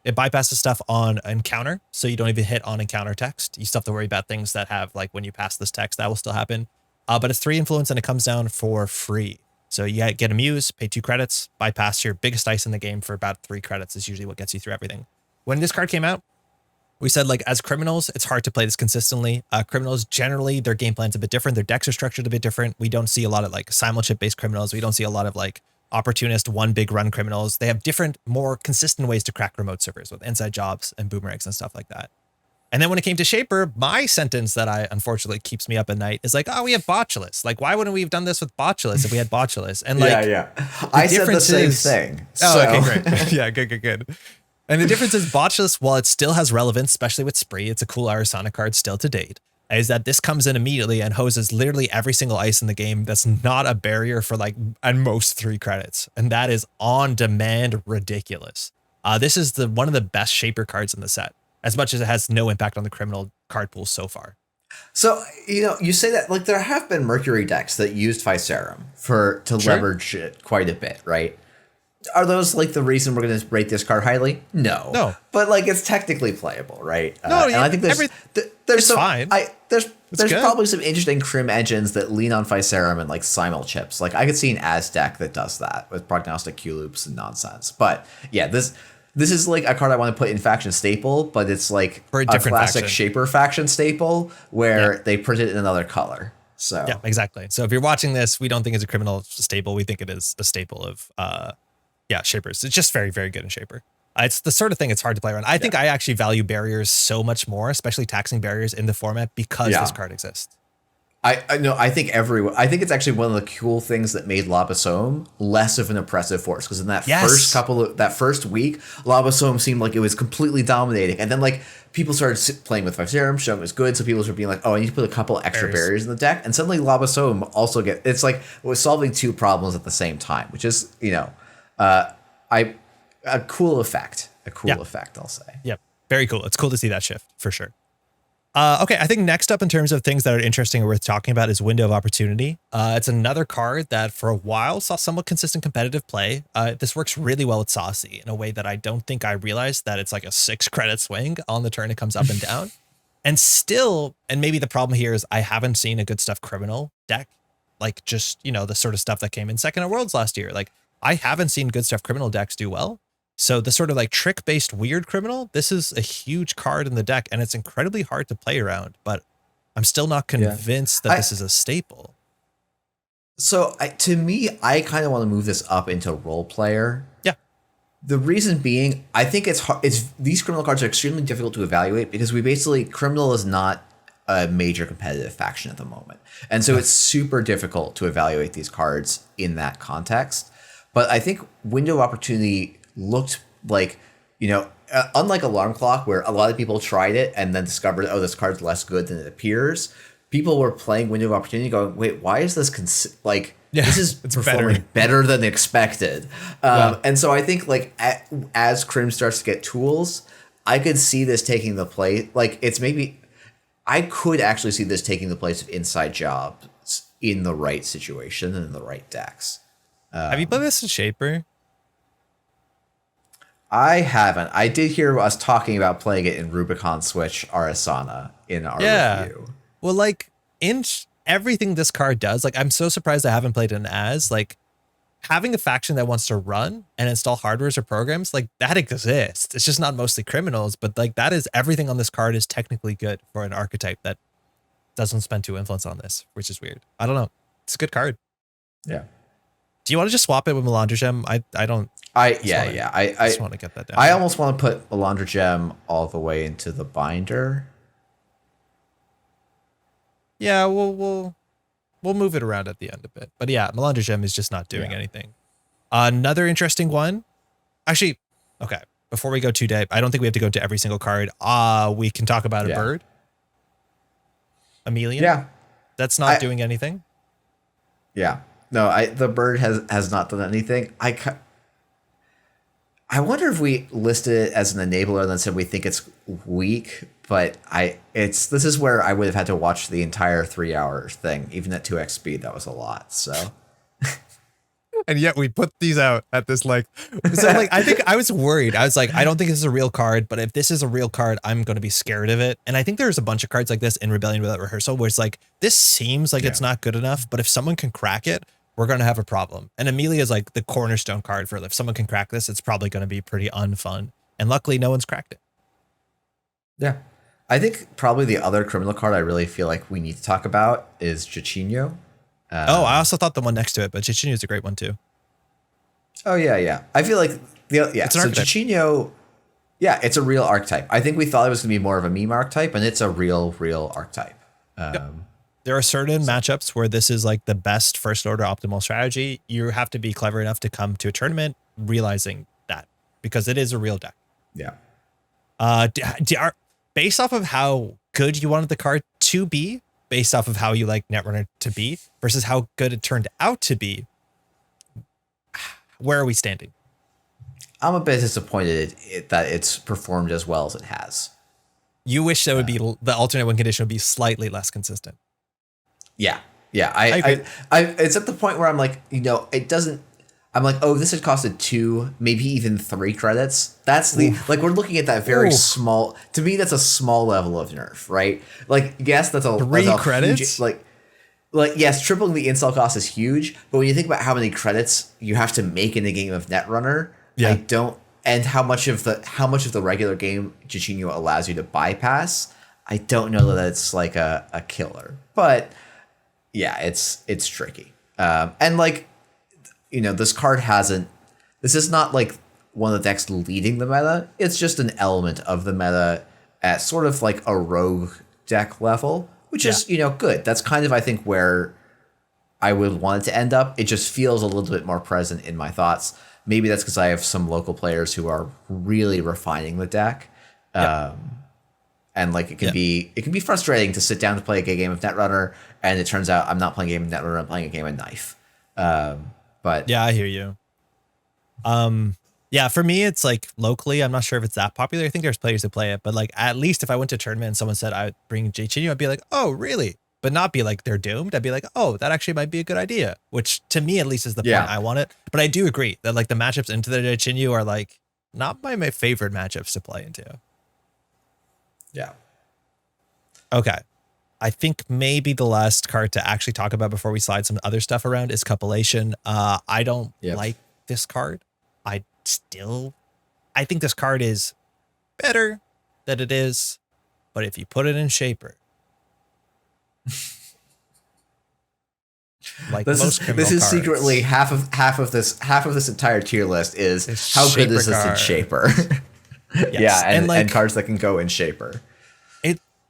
It bypasses stuff on encounter, so you don't even hit on encounter text. You still have to worry about things that have, like, when you pass this text, that will still happen. But it's 3 influence, and it comes down for free. So you get a Muse, pay 2 credits, bypass your biggest dice in the game for about 3 credits is usually what gets you through everything. When this card came out, we said, like, as criminals, it's hard to play this consistently. Criminals, generally, their game plan's a bit different. Their decks are structured a bit different. We don't see a lot of, like, simul-chip-based criminals. We don't see a lot of, like, opportunist one big run criminals. They have different, more consistent ways to crack remote servers with inside jobs and boomerangs and stuff like that. And then when it came to Shaper, my sentence that I unfortunately keeps me up at night is like, oh, we have Botulus. Like, why wouldn't we have done this with Botulus if we had Botulus? And like, I said the same thing. Oh, okay, great. Yeah, good. And the difference is Botulus, while it still has relevance, especially with Spree, it's a cool Arasana card still to date, is that this comes in immediately and hoses literally every single ice in the game that's not a barrier for like at most 3 credits. And that is on demand ridiculous. This is one of the best Shaper cards in the set, as much as it has no impact on the criminal card pool so far. So, you know, you say that, like, there have been Mercury decks that used Vyserum to leverage it quite a bit, right? Are those, like, the reason we're going to rate this card highly? No. But, like, it's technically playable, right? No, and I think there's some, fine. There's probably some interesting Crim engines that lean on Vyserum and, like, simul chips. Like, I could see an Az deck that does that with prognostic Q loops and nonsense. But, yeah, this is like a card I want to put in faction staple, but it's like for a classic faction. Shaper faction staple where they print it in another color. So yeah, exactly. So if you're watching this, we don't think it's a criminal staple. We think it is a staple of Shapers. It's just very, very good in Shaper. It's the sort of thing it's hard to play around. I think I actually value barriers so much more, especially taxing barriers in the format, because this card exists. I know. I think it's actually one of the cool things that made Labasome less of an oppressive force, because in that first week, Labasome seemed like it was completely dominating, and then like people started playing with Vyserum, showing it was good, so people started being like, oh, I need to put a couple extra barriers in the deck, and suddenly Labasome also it's like it was solving 2 problems at the same time, which is, you know, a cool effect. Effect, I'll say. Yep, very cool. It's cool to see that shift for sure. Okay, I think next up in terms of things that are interesting or worth talking about is Window of Opportunity. It's another card that for a while saw somewhat consistent competitive play. This works really well with Saucy in a way that I don't think I realized, that it's like a 6 credit swing on the turn it comes up and down. And still, and maybe the problem here is I haven't seen a good stuff criminal deck, like just, you know, the sort of stuff that came in second at Worlds last year. Like I haven't seen good stuff criminal decks do well. So the sort of like trick-based weird criminal, this is a huge card in the deck, and it's incredibly hard to play around, but I'm still not convinced that this is a staple. So to me, I kind of want to move this up into role player. Yeah. The reason being, I think it's hard. These criminal cards are extremely difficult to evaluate because criminal is not a major competitive faction at the moment. And so it's super difficult to evaluate these cards in that context. But I think Window of Opportunity looked like, you know, unlike Alarm Clock, where a lot of people tried it and then discovered, oh, this card's less good than it appears. People were playing Window of Opportunity going, wait, why is this this is performing better than expected. And so I think like as Crim starts to get tools, I could see this taking the place. Like I could actually see this taking the place of Inside Jobs in the right situation and in the right decks. Have you played this in Shaper? I haven't. I did hear us talking about playing it in Rubicon Switch Arasana in our review. Well, like in everything this card does, like I'm so surprised I haven't played it in As. Like having a faction that wants to run and install hardwares or programs, like that exists. It's just not mostly criminals, but like that is everything on this card is technically good for an archetype that doesn't spend 2 influence on this, which is weird. I don't know. It's a good card. Yeah. Do you want to just swap it with Melandra Gem? I don't. I just want to get that down. I almost want to put Melandra Gem all the way into the binder. Yeah, we'll move it around at the end a bit. But yeah, Melandra Gem is just not doing anything. Another interesting one. Actually, okay. Before we go too deep, I don't think we have to go to every single card. We can talk about a bird. Amelia. Yeah. That's not doing anything. Yeah. No, the bird has not done anything. I wonder if we listed it as an enabler and then said we think it's weak, but this is where I would have had to watch the entire 3-hour thing, even at 2x speed. That was a lot. So, and yet we put these out at this like. So like I think I was worried. I was like, I don't think this is a real card, but if this is a real card, I'm going to be scared of it. And I think there's a bunch of cards like this in Rebellion Without Rehearsal where it's like this seems like it's not good enough, but if someone can crack it, we're going to have a problem. And Amelia is like the cornerstone card for if someone can crack this, it's probably going to be pretty unfun. And luckily no one's cracked it. Yeah. I think probably the other criminal card I really feel like we need to talk about is Chichinho. I also thought the one next to it, but Chichinho is a great one too. Oh yeah. I feel like so Chichinho, it's a real archetype. I think we thought it was going to be more of a meme archetype, and it's a real archetype. There are certain matchups where this is like the best first order optimal strategy. You have to be clever enough to come to a tournament realizing that, because it is a real deck. Yeah. Based off of how good you wanted the card to be, based off of how you like Netrunner to be versus how good it turned out to be, where are we standing? I'm a bit disappointed that it's performed as well as it has. You wish that would be the alternate win condition would be slightly less consistent. Yeah. I it's at the point where I'm like, it doesn't. I'm like, oh, this had costed 2, maybe even 3 credits. That's the like we're looking at that very small. To me, that's a small level of nerf, right? Like, yes, that's a 3 credits. Huge, like yes, tripling the install cost is huge, but when you think about how many credits you have to make in a game of Netrunner, I don't, and how much of the regular game Chichinho allows you to bypass, I don't know that it's like a killer, but yeah, it's tricky, and like. This card this is not like one of the decks leading the meta. It's just an element of the meta at sort of like a rogue deck level, which is, good. That's kind of, I think, where I would want it to end up. It just feels a little bit more present in my thoughts. Maybe that's because I have some local players who are really refining the deck. And like it can be frustrating to sit down to play a game of Netrunner, and it turns out I'm not playing a game of Netrunner, I'm playing a game of Knife. But yeah, I hear you. Yeah, for me, it's like locally, I'm not sure if it's that popular. I think there's players that play it, but like at least if I went to a tournament and someone said I would bring Chichinho, I'd be like, oh, really? But not be like they're doomed. I'd be like, oh, that actually might be a good idea, which to me at least is the point I want it. But I do agree that like the matchups into the Chichinho are like not my favorite matchups to play into. Yeah. Okay. I think maybe the last card to actually talk about before we slide some other stuff around is Cupulation. I don't like this card. I think this card is better than it is, but if you put it in Shaper, like this most is cards, secretly half of this entire tier list is how good is this in Shaper? Yes. and cards that can go in Shaper.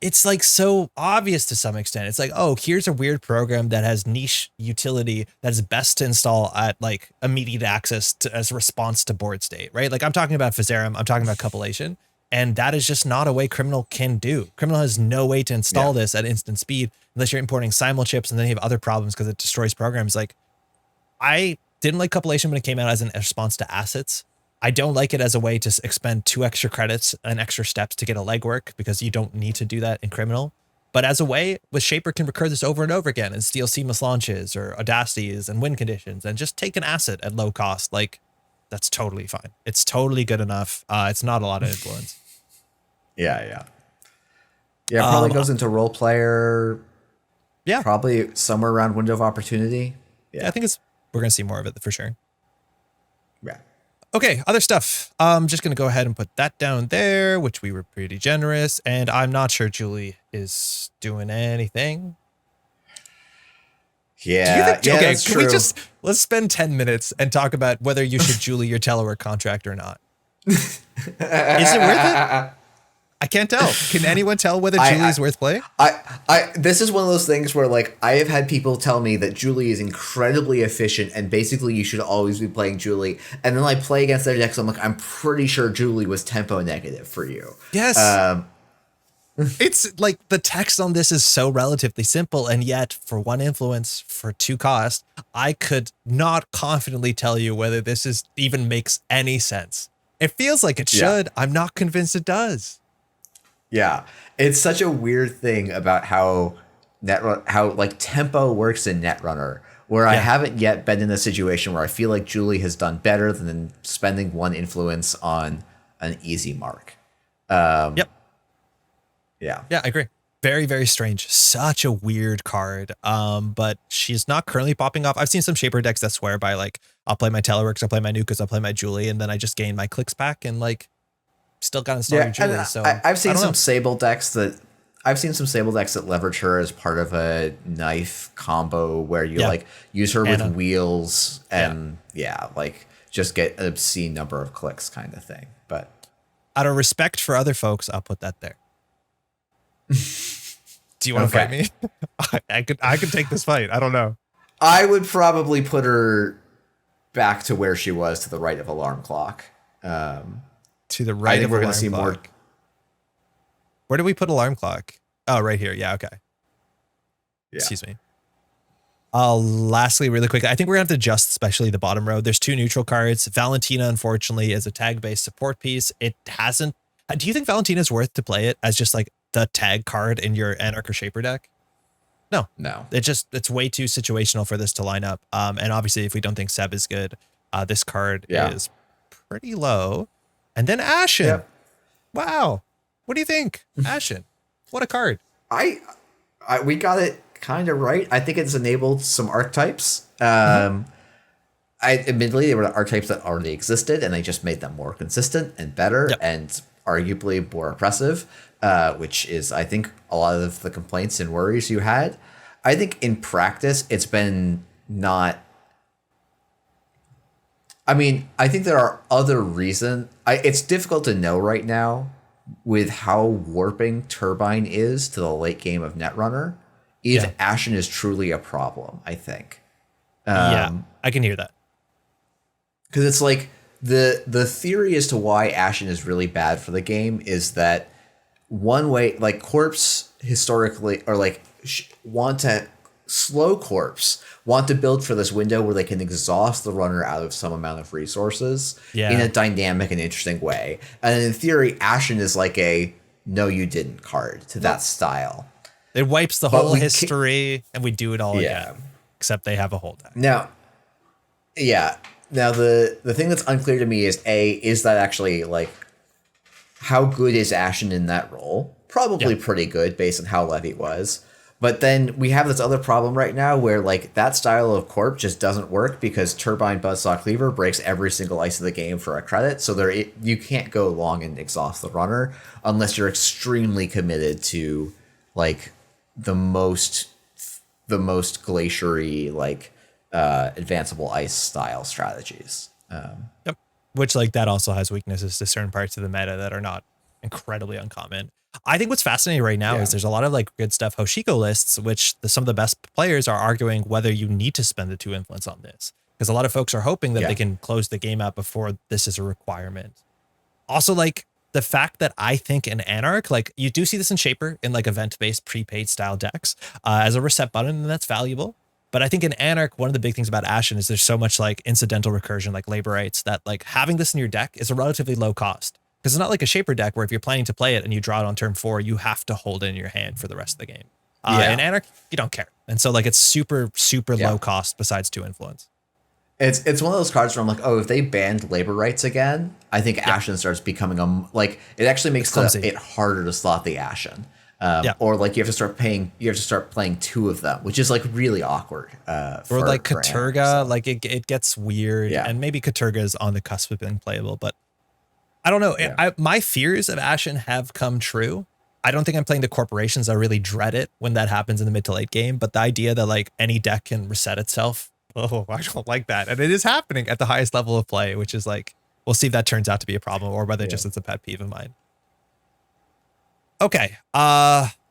It's like so obvious to some extent. It's like, oh, here's a weird program that has niche utility that is best to install at like immediate access as a response to board state, right? Like I'm talking about Fizerum, I'm talking about Cupulation, and that is just not a way Criminal can do. Criminal has no way to install this at instant speed unless you're importing simul chips, and then you have other problems because it destroys programs. Like I didn't like Cupulation when it came out as a response to assets. I don't like it as a way to expend 2 extra credits and extra steps to get a legwork because you don't need to do that in Criminal. But as a way, with Shaper can recur this over and over again and steal seamless launches or audacities and win conditions and just take an asset at low cost. Like that's totally fine. It's totally good enough. It's not a lot of influence. Yeah, probably goes into role player. Yeah. Probably somewhere around window of opportunity. Yeah, I think we're going to see more of it for sure. Yeah. Okay, other stuff. I'm just going to go ahead and put that down there, which we were pretty generous. And I'm not sure Julie is doing anything. Yeah, Do you think, yeah, okay, that's can true. we just, let's spend 10 minutes and talk about whether you should Julie your telework contract or not. Is it worth it? I can't tell. Can anyone tell whether Julie is worth playing? This is one of those things where like I have had people tell me that Julie is incredibly efficient and basically you should always be playing Julie. And then I play against their decks. I'm like, I'm pretty sure Julie was tempo negative for you. Yes. It's like the text on this is so relatively simple. And yet for 1 influence, for 2 cost, I could not confidently tell you whether this is even makes any sense. It feels like it should. I'm not convinced it does. Yeah, it's such a weird thing about how like tempo works in Netrunner, where I haven't yet been in a situation where I feel like Julie has done better than spending 1 influence on an easy mark. Yep. Yeah. Yeah, I agree. Very, very strange. Such a weird card. But she's not currently popping off. I've seen some Shaper decks that swear by like, I'll play my Teleworks, I'll play my Nukas, I'll play my Julie, and then I just gain my clicks back and like still got installed Julie. So I've seen some Sable decks that leverage her as part of a knife combo where you like use her with wheels and like just get an obscene number of clicks kind of thing. But out of respect for other folks, I'll put that there. Do you want to fight me? I could take this fight. I don't know. I would probably put her back to where she was to the right of Alarm Clock. To the right of Alarm Clock. Where do we put Alarm Clock? Oh, right here. Yeah, okay. Yeah. Excuse me. Lastly, really quick, I think we're going to have to adjust especially the bottom row. There's 2 neutral cards. Valentina, unfortunately, is a tag-based support piece. It hasn't... Do you think Valentina is worth to play it as just like the tag card in your Anarch or Shaper deck? No. It's way too situational for this to line up. And obviously, if we don't think Seb is good, this card is pretty low. And then Ashen. Yep. Wow. What do you think? Ashen. What a card. We got it kind of right. I think it's enabled some archetypes. Admittedly, they were archetypes that already existed, and they just made them more consistent and better and arguably more oppressive, which is, I think, a lot of the complaints and worries you had. I think in practice, it's been not... I mean, I think there are other reasons. It's difficult to know right now with how warping Turbine is to the late game of Netrunner if Ashen is truly a problem, I think. I can hear that. Because it's like the theory as to why Ashen is really bad for the game is that one way, like Corpse historically, or like want to slow Corpse, want to build for this window where they can exhaust the runner out of some amount of resources in a dynamic and interesting way. And in theory, Ashen is like a no you didn't card to that style. It wipes the whole history and we do it all again. Except they have a whole deck. Now the thing that's unclear to me is that actually like how good is Ashen in that role? Probably pretty good based on how Levy was. But then we have this other problem right now where like that style of corp just doesn't work because Turbine Buzzsaw Cleaver breaks every single ice of the game for a credit. So you can't go long and exhaust the runner unless you're extremely committed to like the most glaciary like advanceable ice style strategies. Which like that also has weaknesses to certain parts of the meta that are not incredibly uncommon. I think what's fascinating right now is there's a lot of like good stuff Hoshiko lists, which some of the best players are arguing whether you need to spend the 2 influence on this. Because a lot of folks are hoping that they can close the game out before this is a requirement. Also, like the fact that I think in Anarch, like you do see this in Shaper in like event-based prepaid style decks as a reset button, and that's valuable. But I think in Anarch, one of the big things about Ashen is there's so much like incidental recursion, like laborites, that like having this in your deck is a relatively low cost. Because it's not like a Shaper deck where if you're planning to play it and you draw it on turn 4, you have to hold it in your hand for the rest of the game. In Anarch, you don't care. And so like it's super, super low cost besides 2 influence. It's one of those cards where I'm like, oh, if they banned labor rights again, I think Ashen starts becoming like it actually makes it harder to slot the Ashen. Or like you have to start playing 2 of them, which is like really awkward. Or like Katurga, like it gets weird. And maybe Katurga is on the cusp of being playable, but I don't know. My fears of Ashen have come true. I don't think I'm playing the corporations. I really dread it when that happens in the mid to late game. But the idea that like any deck can reset itself, oh, I don't like that. And it is happening at the highest level of play, which is like, we'll see if that turns out to be a problem or whether just it's a pet peeve of mine. Okay.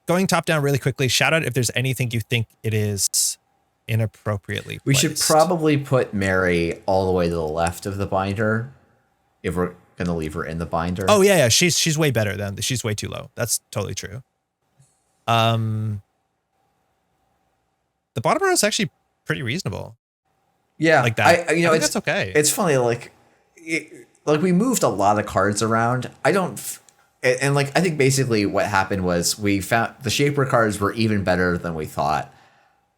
Going top down really quickly. Shout out if there's anything you think it is inappropriately placed. We should probably put Mary all the way to the left of the binder if we're going to leave her in the binder. Oh yeah, yeah. She's way better than she's way too low. That's totally true. The bottom row is actually pretty reasonable. Yeah, like that. I think it's that's okay. It's funny, like we moved a lot of cards around. And like I think basically what happened was we found the Shaper cards were even better than we thought.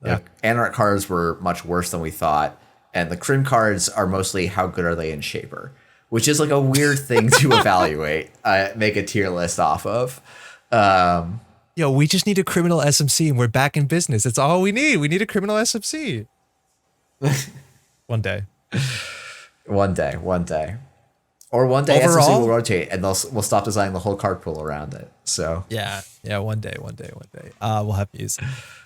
The Anarch cards were much worse than we thought, and the Crim cards are mostly how good are they in Shaper, which is like a weird thing to evaluate, make a tier list off of. Yo, we just need a criminal SMC and we're back in business. That's all we need. We need a criminal SMC. One day. One day. Or one day Overall, SMC will rotate and we'll stop designing the whole card pool around it. So yeah, one day. We'll have views.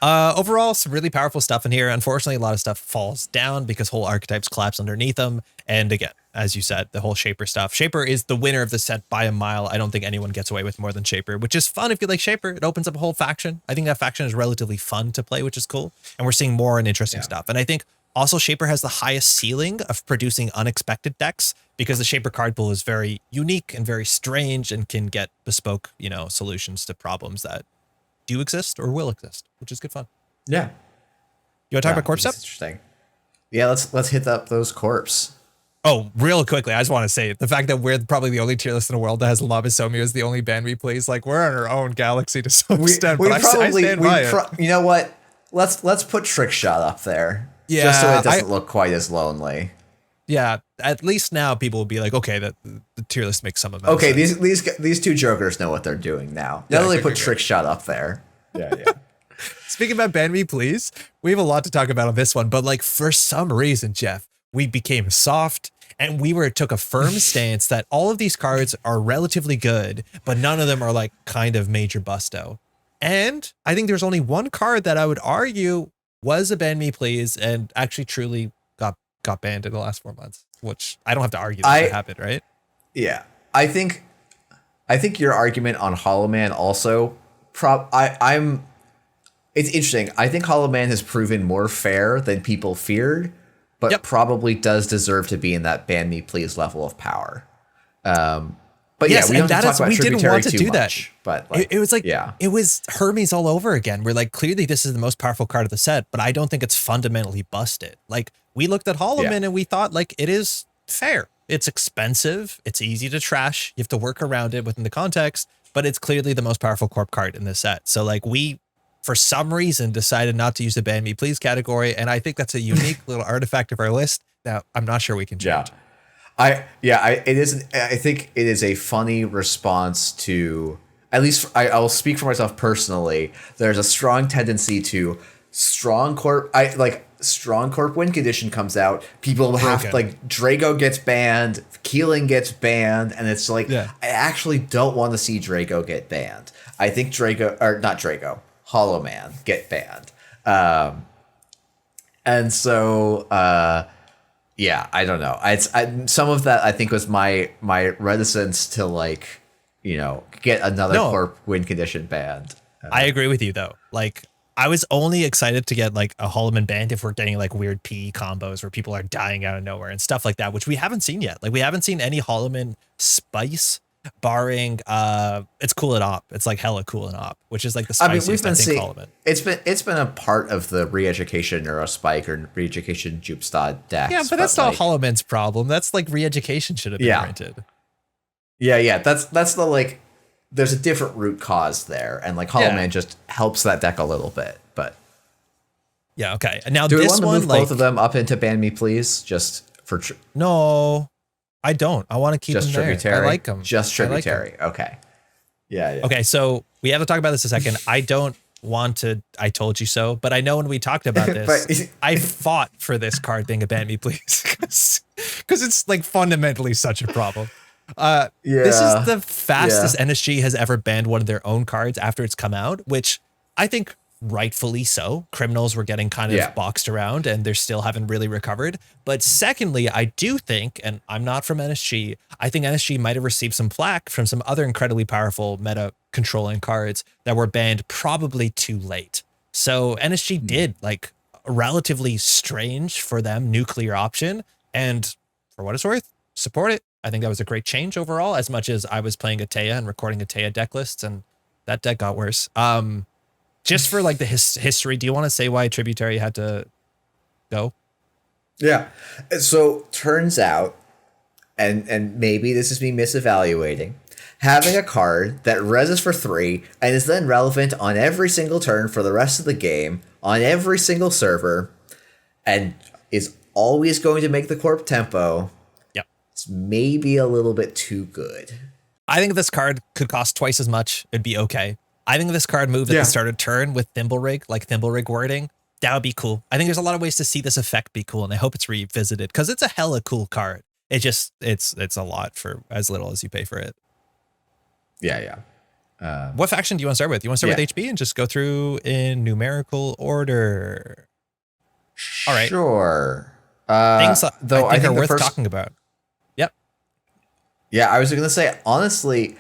Overall, some really powerful stuff in here. Unfortunately, a lot of stuff falls down because whole archetypes collapse underneath them. And again, as you said, the whole Shaper stuff. Shaper is the winner of the set by a mile. I don't think anyone gets away with more than Shaper, which is fun if you like Shaper. It opens up a whole faction. I think that faction is relatively fun to play, which is cool. And we're seeing more and interesting stuff. And I think also Shaper has the highest ceiling of producing unexpected decks because the Shaper card pool is very unique and very strange and can get bespoke, solutions to problems that do exist or will exist, which is good fun. Yeah. You want to talk about corpse step? Interesting. Yeah, let's hit up those corpse. Oh, real quickly, I just want to say the fact that we're probably the only tier list in the world that has Lobisomia as the only band we play is like we're on our own galaxy to some extent. But I stand by it. You know what? Let's put Trick Shot up there. Yeah, just so it doesn't look quite as lonely. Yeah, at least now people will be like, okay, that the tier list makes some of it. Okay, these two jokers know what they're doing now. Now they put Trick Shot up there. Yeah. Speaking about Ban Me Please, we have a lot to talk about on this one, but like for some reason, Jeff, we became soft and took a firm stance that all of these cards are relatively good, but none of them are like kind of major busto. And I think there's only one card that I would argue was a Ban Me Please and actually truly got banned in the last 4 months, which I don't have to argue that happened, right? Yeah. I think your argument on Holoman also it's interesting. I think Holoman has proven more fair than people feared, but probably does deserve to be in that Ban Me Please level of power. But yes, we don't have to talk about we didn't want to do that. But it was like, it was Hermes all over again. We're like, clearly this is the most powerful card of the set, but I don't think it's fundamentally busted. Like we looked at Holoman and we thought like it is fair. It's expensive. It's easy to trash. You have to work around it within the context, but it's clearly the most powerful corp card in this set. So like we, for some reason, decided not to use the Ban Me Please category. And I think that's a unique little artifact of our list that I'm not sure we can change. I think it is a funny response to, at least I'll speak for myself personally. There's a strong tendency to strong corp win condition comes out. People have like Drago gets banned, Keeling gets banned, and it's like I actually don't want to see Drago get banned. I think Holoman get banned. And so yeah, I don't know. Some of that I think was my reticence to like, get another corp win condition banned. I agree with you though. Like I was only excited to get like a Holoman banned if we're getting like weird PE combos where people are dying out of nowhere and stuff like that, which we haven't seen yet. Like we haven't seen any Holoman spice, barring it's cool and op. It's like hella cool and op, which is like the spiciest Holoman. It's been a part of the re-education Neurospike or re-education Jupstad decks. Yeah, but that's not Holoman's problem. That's like re-education should have been granted. Yeah. That's the like. There's a different root cause there, and like Holoman just helps that deck a little bit. But yeah, okay. Now do we this want to one, move both of them up into Ban Me Please, just for no, I don't. I want to keep just them tributary. There. I like them. Just tributary. Okay. Yeah. Okay, so we have to talk about this a second. I don't want to. I told you so, but I know when we talked about this, I fought for this card being a Ban Me Please because it's like fundamentally such a problem. This is Yeah. the fastest NSG has ever banned one of their own cards after it's come out, which I think rightfully so. Criminals were getting kind of boxed around and they still haven't really recovered. But secondly, I do think, and I'm not from NSG, I think NSG might have received some flack from some other incredibly powerful meta controlling cards that were banned probably too late. So NSG did like a relatively strange for them nuclear option, and for what it's worth, support it. I think that was a great change overall, as much as I was playing Atea and recording Atea deck lists, and that deck got worse. Just for like the history, do you want to say why Tributary had to go? Yeah. So turns out, and maybe this is me misevaluating, having a card that reses for 3 and is then relevant on every single turn for the rest of the game, on every single server, and is always going to make the corp tempo. Yep. It's maybe a little bit too good. I think if this card could cost twice as much, it'd be okay. I think if this card moved at the start of turn with Thimble Rig, like Thimble Rig wording, that would be cool. I think there's a lot of ways to see this effect be cool, and I hope it's revisited because it's a hella cool card. It just, it's a lot for as little as you pay for it. Yeah. What faction do you want to start with? You want to start with HB and just go through in numerical order? All right. Sure. Things though I think are worth first... talking about. Yep. Yeah, I was going to say, honestly,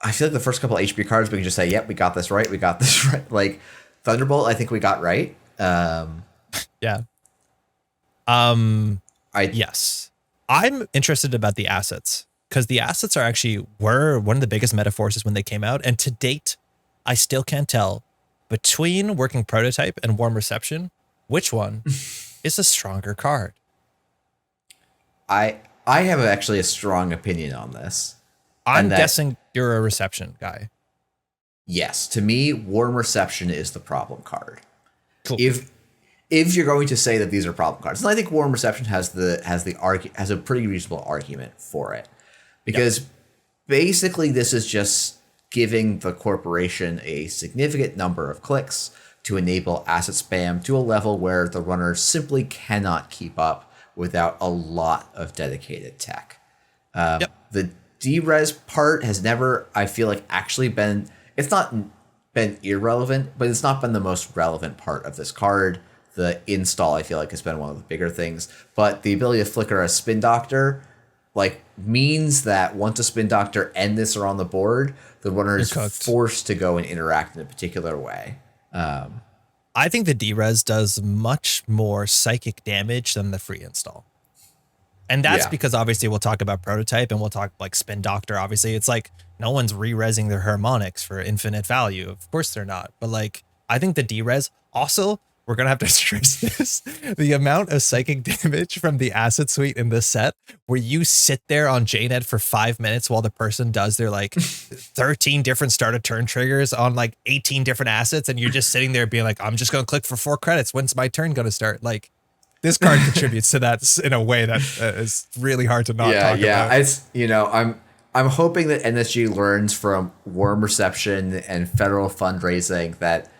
I feel like the first couple of HB cards, we can just say, yep, we got this right. We got this right. Like Thunderbolt, I think we got right. Yeah. Yes. I'm interested about the assets, because the assets are actually were one of the biggest meta forces when they came out. And to date, I still can't tell between Working Prototype and Warm Reception, which one is a stronger card. I have actually a strong opinion on this. I'm guessing you're a Reception guy. Yes, to me, Warm Reception is the problem card. Cool. If you're going to say that these are problem cards, and I think Warm Reception has a pretty reasonable argument for it, because basically this is just giving the corporation a significant number of clicks to enable asset spam to a level where the runners simply cannot keep up without a lot of dedicated tech. The D-res part has never, I feel like, actually been, it's not been irrelevant, but it's not been the most relevant part of this card. The install, I feel like, has been one of the bigger things. But the ability to flicker a Spin Doctor, like, means that once a Spin Doctor and this are on the board, the runner is forced to go and interact in a particular way. I think the D-res does much more psychic damage than the free install. And that's because obviously we'll talk about Prototype and we'll talk like Spin Doctor. Obviously, it's like no one's re-resing their harmonics for infinite value. Of course they're not. But like, I think the D-res also, we're going to have to stress this, the amount of psychic damage from the asset suite in this set, where you sit there on JNet for 5 minutes while the person does their like 13 different start of turn triggers on like 18 different assets. And you're just sitting there being like, I'm just going to click for 4 credits. When's my turn going to start? Like, this card contributes to that in a way that is really hard to not talk about. It's, you know, I'm hoping that NSG learns from Warm Reception and federal fundraising that,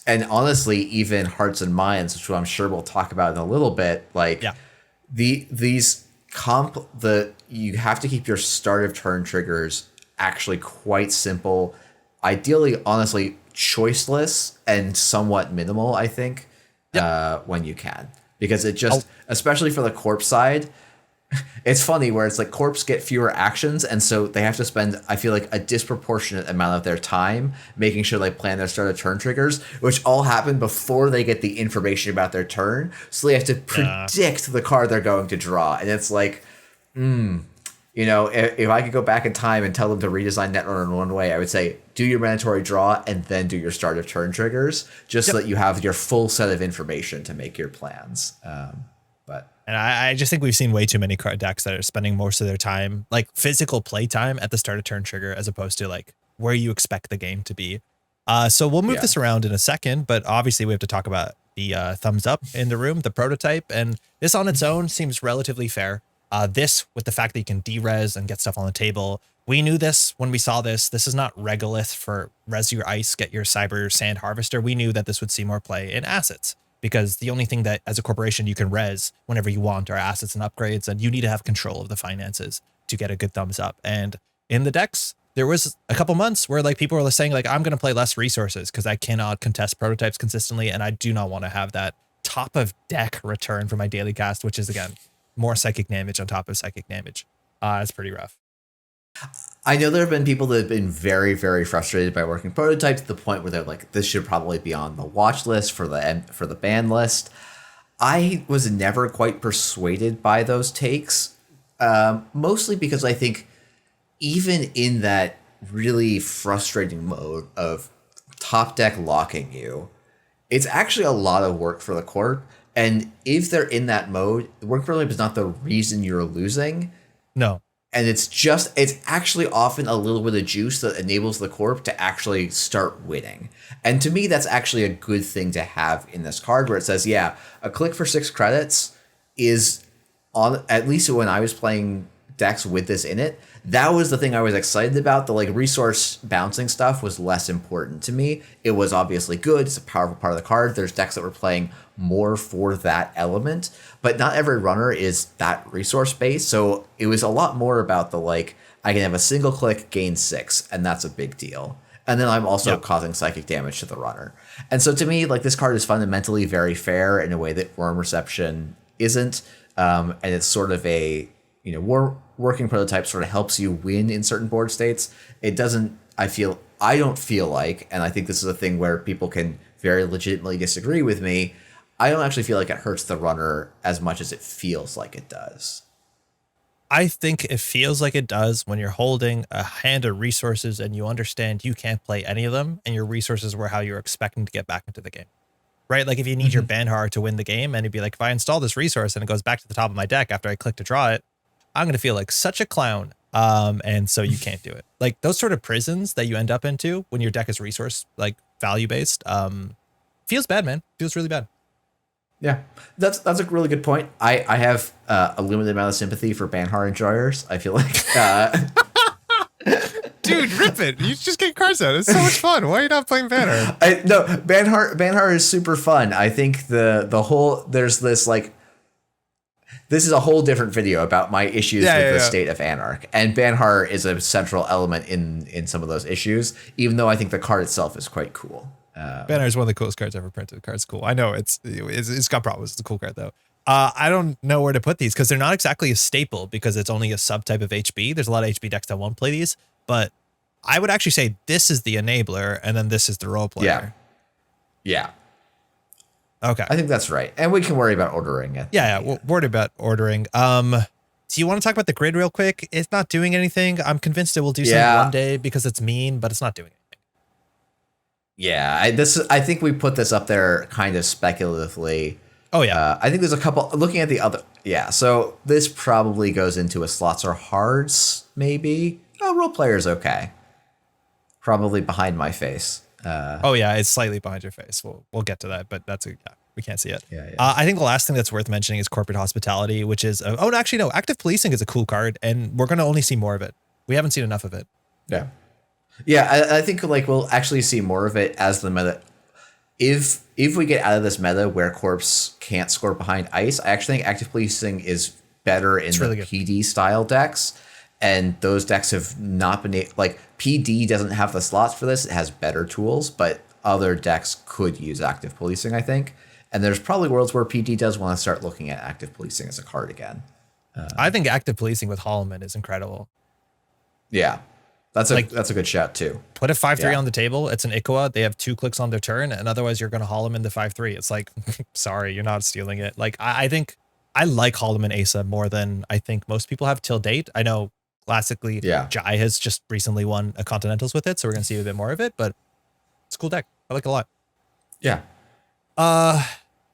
and honestly, even Hearts and Minds, which I'm sure we'll talk about in a little bit, like you have to keep your start of turn triggers actually quite simple, ideally, honestly, choiceless and somewhat minimal, I think, when you can. Because it just, especially for the corpse side, it's funny where it's like corpse get fewer actions, and so they have to spend, I feel like, a disproportionate amount of their time making sure they plan their start of turn triggers, which all happen before they get the information about their turn. So they have to predict the card they're going to draw. And it's like, you know, if I could go back in time and tell them to redesign Netrunner in one way, I would say do your mandatory draw and then do your start of turn triggers, just so that you have your full set of information to make your plans. And I just think we've seen way too many card decks that are spending most of their time, like physical play time at the start of turn trigger, as opposed to like where you expect the game to be. So we'll move this around in a second, but obviously we have to talk about the thumbs up in the room, the Prototype, and this on its own seems relatively fair. This, with the fact that you can de-res and get stuff on the table, we knew this when we saw this. This is not regolith for res your ice, get your cyber sand harvester. We knew that this would see more play in assets, because the only thing that as a corporation you can res whenever you want are assets and upgrades, and you need to have control of the finances to get a good thumbs up. And in the decks, there was a couple months where like people were saying like, I'm going to play less resources because I cannot contest prototypes consistently. And I do not want to have that top of deck return for my daily cast, which is again, more psychic damage on top of psychic damage. It's pretty rough. I know there have been people that have been very, very frustrated by working prototypes to the point where they're like, this should probably be on the watch list for the ban list. I was never quite persuaded by those takes, mostly because I think even in that really frustrating mode of top deck locking you, it's actually a lot of work for the corp. And if they're in that mode, the work prototype is not the reason you're losing. No. And it's actually often a little bit of juice that enables the corp to actually start winning. And to me, that's actually a good thing to have in this card where it says, yeah, a click for 6 credits is on, at least when I was playing decks with this in it, that was the thing I was excited about. The like resource bouncing stuff was less important to me. It was obviously good. It's a powerful part of the card. There's decks that were playing more for that element, but not every runner is that resource based. So it was a lot more about the like, I can have a single click, gain 6, and that's a big deal. And then I'm also causing psychic damage to the runner. And so to me, like this card is fundamentally very fair in a way that Worm Reception isn't. And it's sort of a, you know, working prototype sort of helps you win in certain board states. It doesn't, I don't feel like, and I think this is a thing where people can very legitimately disagree with me, I don't actually feel like it hurts the runner as much as it feels like it does. I think it feels like it does when you're holding a hand of resources and you understand you can't play any of them and your resources were how you're expecting to get back into the game. Right? Like if you need your Banhar to win the game and it'd be like, if I install this resource and it goes back to the top of my deck after I click to draw it, I'm going to feel like such a clown. And so you can't do it. Like those sort of prisons that you end up into when your deck is resource, like value based, feels bad, man. Feels really bad. Yeah, that's a really good point. I have a limited amount of sympathy for Banhar enjoyers. I feel like, dude, rip it. You just get cards out. It's so much fun. Why are you not playing Banhar? No, Banhar is super fun. I think the whole, there's this like, this is a whole different video about my issues with the state of Anarch, and Banhar is a central element in some of those issues, even though I think the card itself is quite cool. Banhar is one of the coolest cards ever printed. The card's cool. I know it's got problems. It's a cool card though. I don't know where to put these because they're not exactly a staple because it's only a subtype of HB. There's a lot of HB decks that won't play these, but I would actually say this is the enabler and then this is the role player. Yeah. Okay. I think that's right. And we can worry about ordering it. Yeah. We'll worry about ordering. Do you want to talk about the grid real quick? It's not doing anything. I'm convinced it will do something one day because it's mean, but it's not doing anything. Yeah, I think we put this up there kind of speculatively. Oh yeah. I think there's a couple looking at the other. Yeah, so this probably goes into a slots or hards maybe. Oh, role player's okay. Probably behind my face. Oh yeah, it's slightly behind your face. We'll get to that, but we can't see it. Yeah. I think the last thing that's worth mentioning is corporate hospitality, which is actually no, active policing is a cool card, and we're gonna only see more of it. We haven't seen enough of it. Yeah. Yeah, I think like we'll actually see more of it as the meta. If we get out of this meta where corps can't score behind ice, I actually think active policing is better in the PD style decks, and those decks have not been like PD doesn't have the slots for this. It has better tools, but other decks could use active policing, I think. And there's probably worlds where PD does want to start looking at active policing as a card again. I think active policing with Holoman is incredible. Yeah. That's a good shout too. Put a 5/3 on the table. It's an Ikoa. They have 2 clicks on their turn, and otherwise you're going to Holoman the 5/3. It's like, sorry, you're not stealing it. Like I think I like Holoman Asa more than I think most people have till date. I know classically, Jai has just recently won a Continentals with it, so we're going to see a bit more of it. But it's a cool deck. I like it a lot. Yeah.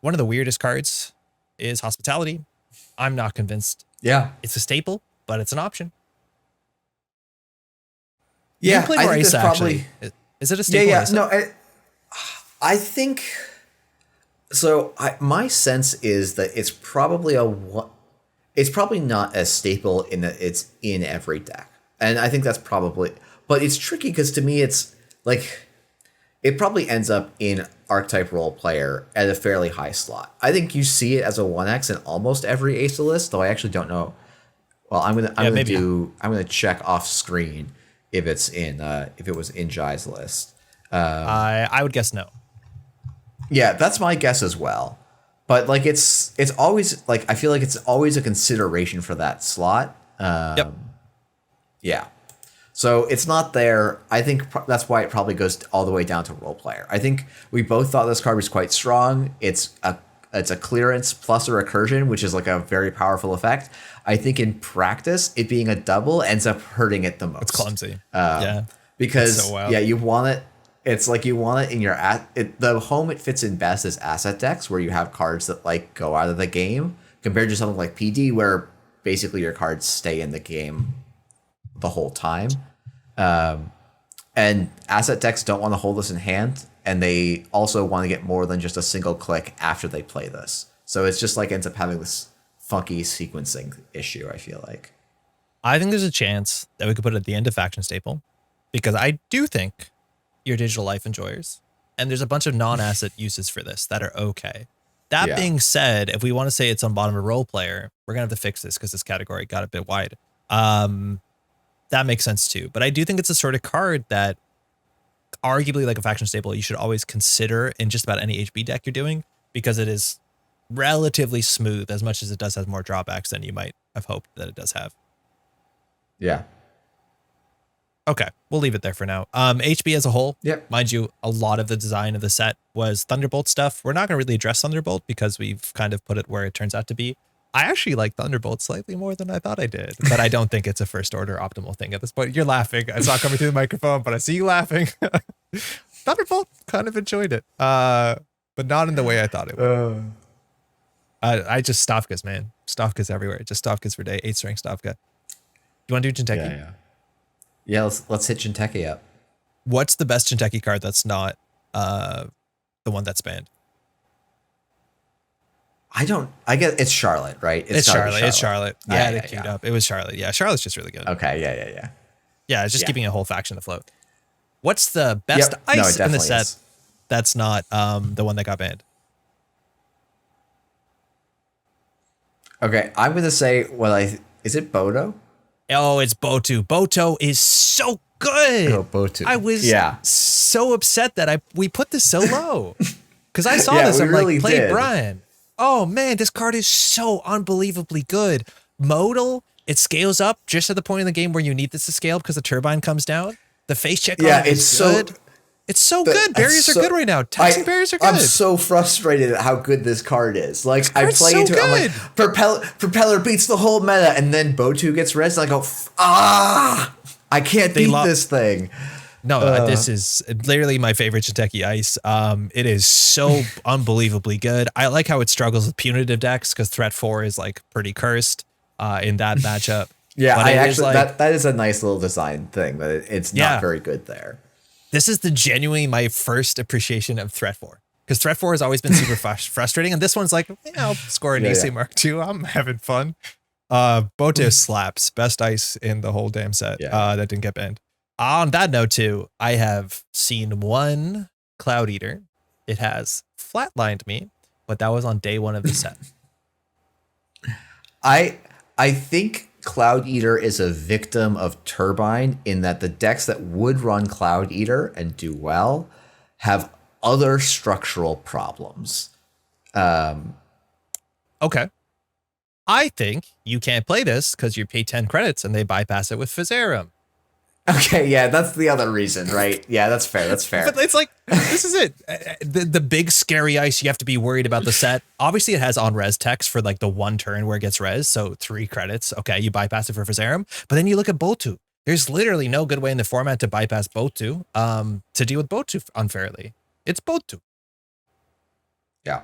One of the weirdest cards is Hospitality. I'm not convinced. Yeah. It's a staple, but it's an option. Yeah, I think that's probably. Is it a staple? Yeah. No, I think so. My sense is that it's probably it's probably not a staple in that it's in every deck, and I think that's probably. But it's tricky because to me, it's like it probably ends up in archetype role player at a fairly high slot. I think you see it as a 1x in almost every Ace list, though I actually don't know Well, I'm gonna maybe. I'm gonna check off screen if it's in if it was in Jai's list. I would guess no. Yeah, that's my guess as well. But like it's always like I feel like it's always a consideration for that slot. Yep. Yeah. So it's not there. I think that's why it probably goes all the way down to role player. I think we both thought this card was quite strong. It's a clearance plus a recursion, which is like a very powerful effect. I think in practice, it being a double ends up hurting it the most. It's clumsy. Yeah. Because so wild. yeah, you want it. It's like you want it in your the home it fits in best is asset decks where you have cards that like go out of the game compared to something like PD where basically your cards stay in the game the whole time. And asset decks don't want to hold this in hand, and they also want to get more than just a single click after they play this. So it's just like ends up having this funky sequencing issue, I feel like. I think there's a chance that we could put it at the end of faction staple, because I do think your digital life enjoyers, and there's a bunch of non-asset uses for this that are okay. That being said, if we want to say it's on bottom of role player, we're gonna have to fix this because this category got a bit wide. That makes sense too. But I do think it's a sort of card that arguably like a faction staple you should always consider in just about any HB deck you're doing, because it is relatively smooth as much as it does have more drawbacks than you might have hoped that it does have. Yeah. Okay, we'll leave it there for now. HB as a whole, mind you, a lot of the design of the set was Thunderbolt stuff. We're not going to really address Thunderbolt because we've kind of put it where it turns out to be. I actually like Thunderbolt slightly more than I thought I did, but I don't think it's a first order optimal thing at this point. You're laughing. It's not coming through the microphone, but I see you laughing. Thunderbolt kind of enjoyed it, but not in the way I thought it would. I just Stavkas, man. Stavkas everywhere. Just Stavkas for day. 8-strength Stavka. You want to do Jinteki? Yeah, let's hit Jinteki up. What's the best Jinteki card that's not the one that's banned? I guess it's Charlotte, right? It's Charlotte. It's Charlotte. I had it queued up. It was Charlotte. Yeah, Charlotte's just really good. Okay, yeah. Yeah, it's just keeping a whole faction afloat. What's the best ice in the set that's not the one that got banned? Okay, I'm gonna say is it Boto? Oh, it's Boto. Boto is so good. Oh, Boto. I was so upset that we put this so low. Because I saw this, I'm really like, play Brian. Oh man, this card is so unbelievably good. Modal, it scales up just at the point in the game where you need this to scale because the turbine comes down. The face check on it is good. It's so good. Barriers are good right now. Taxing barriers are good. I'm so frustrated at how good this card is. Like I play into it, I'm like, Propeller beats the whole meta, and then Boto gets res, and I go, I can't beat this thing. No, this is literally my favorite Jinteki ice. It is so unbelievably good. I like how it struggles with punitive decks because threat 4 is like pretty cursed in that matchup. Yeah, I actually that is a nice little design thing, but it's not very good there. This is genuinely my first appreciation of threat 4, because threat 4 has always been super frustrating, and this one's like, I'll score an EC Mark II. I'm having fun. Boto slaps. Best ice in the whole damn set. That didn't get banned. On that note, too, I have seen one Cloud Eater. It has flatlined me, but that was on day 1 of the set. I think Cloud Eater is a victim of Turbine in that the decks that would run Cloud Eater and do well have other structural problems. Okay. I think you can't play this because you pay 10 credits and they bypass it with Fizzarum. Okay, yeah, that's the other reason, right? Yeah, that's fair. But it's like, this is it. The big scary ice, you have to be worried about the set. Obviously, it has on-res text for like the one turn where it gets res, so 3 credits. Okay, you bypass it for Fizzarum. But then you look at Boto. There's literally no good way in the format to bypass Boto to deal with Boto unfairly. It's Boto. Yeah.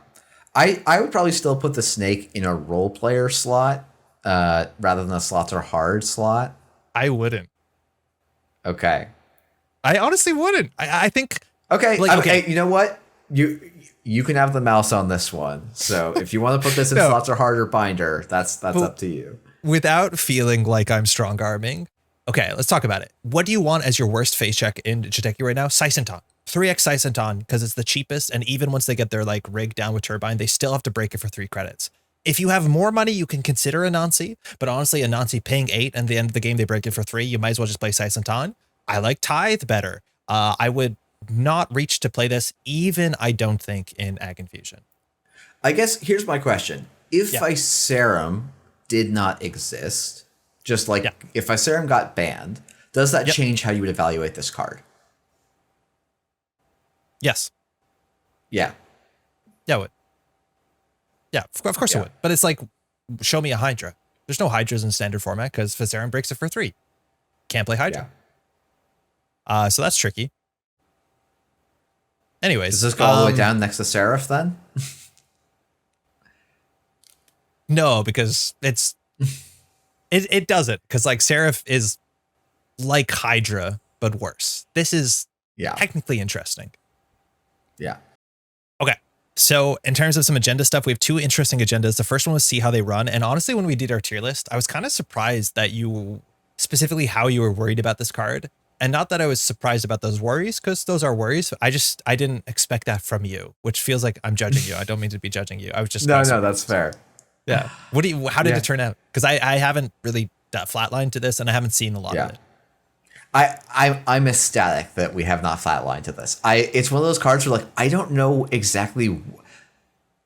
I would probably still put the snake in a role player slot rather than a slots are hard slot. I wouldn't. Okay. I honestly wouldn't. I think. Okay. Like, okay. You know what? You can have the mouse on this one. So if you want to put this in slots or harder binder, that's up to you. Without feeling like I'm strong arming. Okay, let's talk about it. What do you want as your worst face check in Jinteki right now? Saisenton. 3x Saisenton because it's the cheapest, and even once they get their like rig down with turbine, they still have to break it for 3 credits. If you have more money, you can consider Anansi, but honestly, Anansi paying 8 and at the end of the game they break it for 3, you might as well just play Saisantan. I like Tithe better. I would not reach to play this, even I don't think in Ag Infusion. I guess here's my question. If Yeah. Icerum did not exist, just like Yeah. if Icerum got banned, does that Yep. change how you would evaluate this card? Yes. Yeah. Yeah, it would. Yeah, of course it would. But it's like, show me a Hydra. There's no Hydras in standard format because Viserum breaks it for 3. Can't play Hydra. Yeah. So that's tricky. Anyways. Does this go all the way down next to Seraph then? No, because it doesn't. Because like Seraph is like Hydra, but worse. This is technically interesting. Yeah. Okay. So in terms of some agenda stuff, we have 2 interesting agendas. The first one was see how they run. And honestly, when we did our tier list, I was kind of surprised that you, specifically how you were worried about this card. And not that I was surprised about those worries, because those are worries. I didn't expect that from you, which feels like I'm judging you. I don't mean to be judging you. I was just No, that's fair. Yeah. How did it turn out? Because I haven't really flatlined to this and I haven't seen a lot of it. I'm ecstatic that we have not flatlined to this. It's one of those cards where like I don't know exactly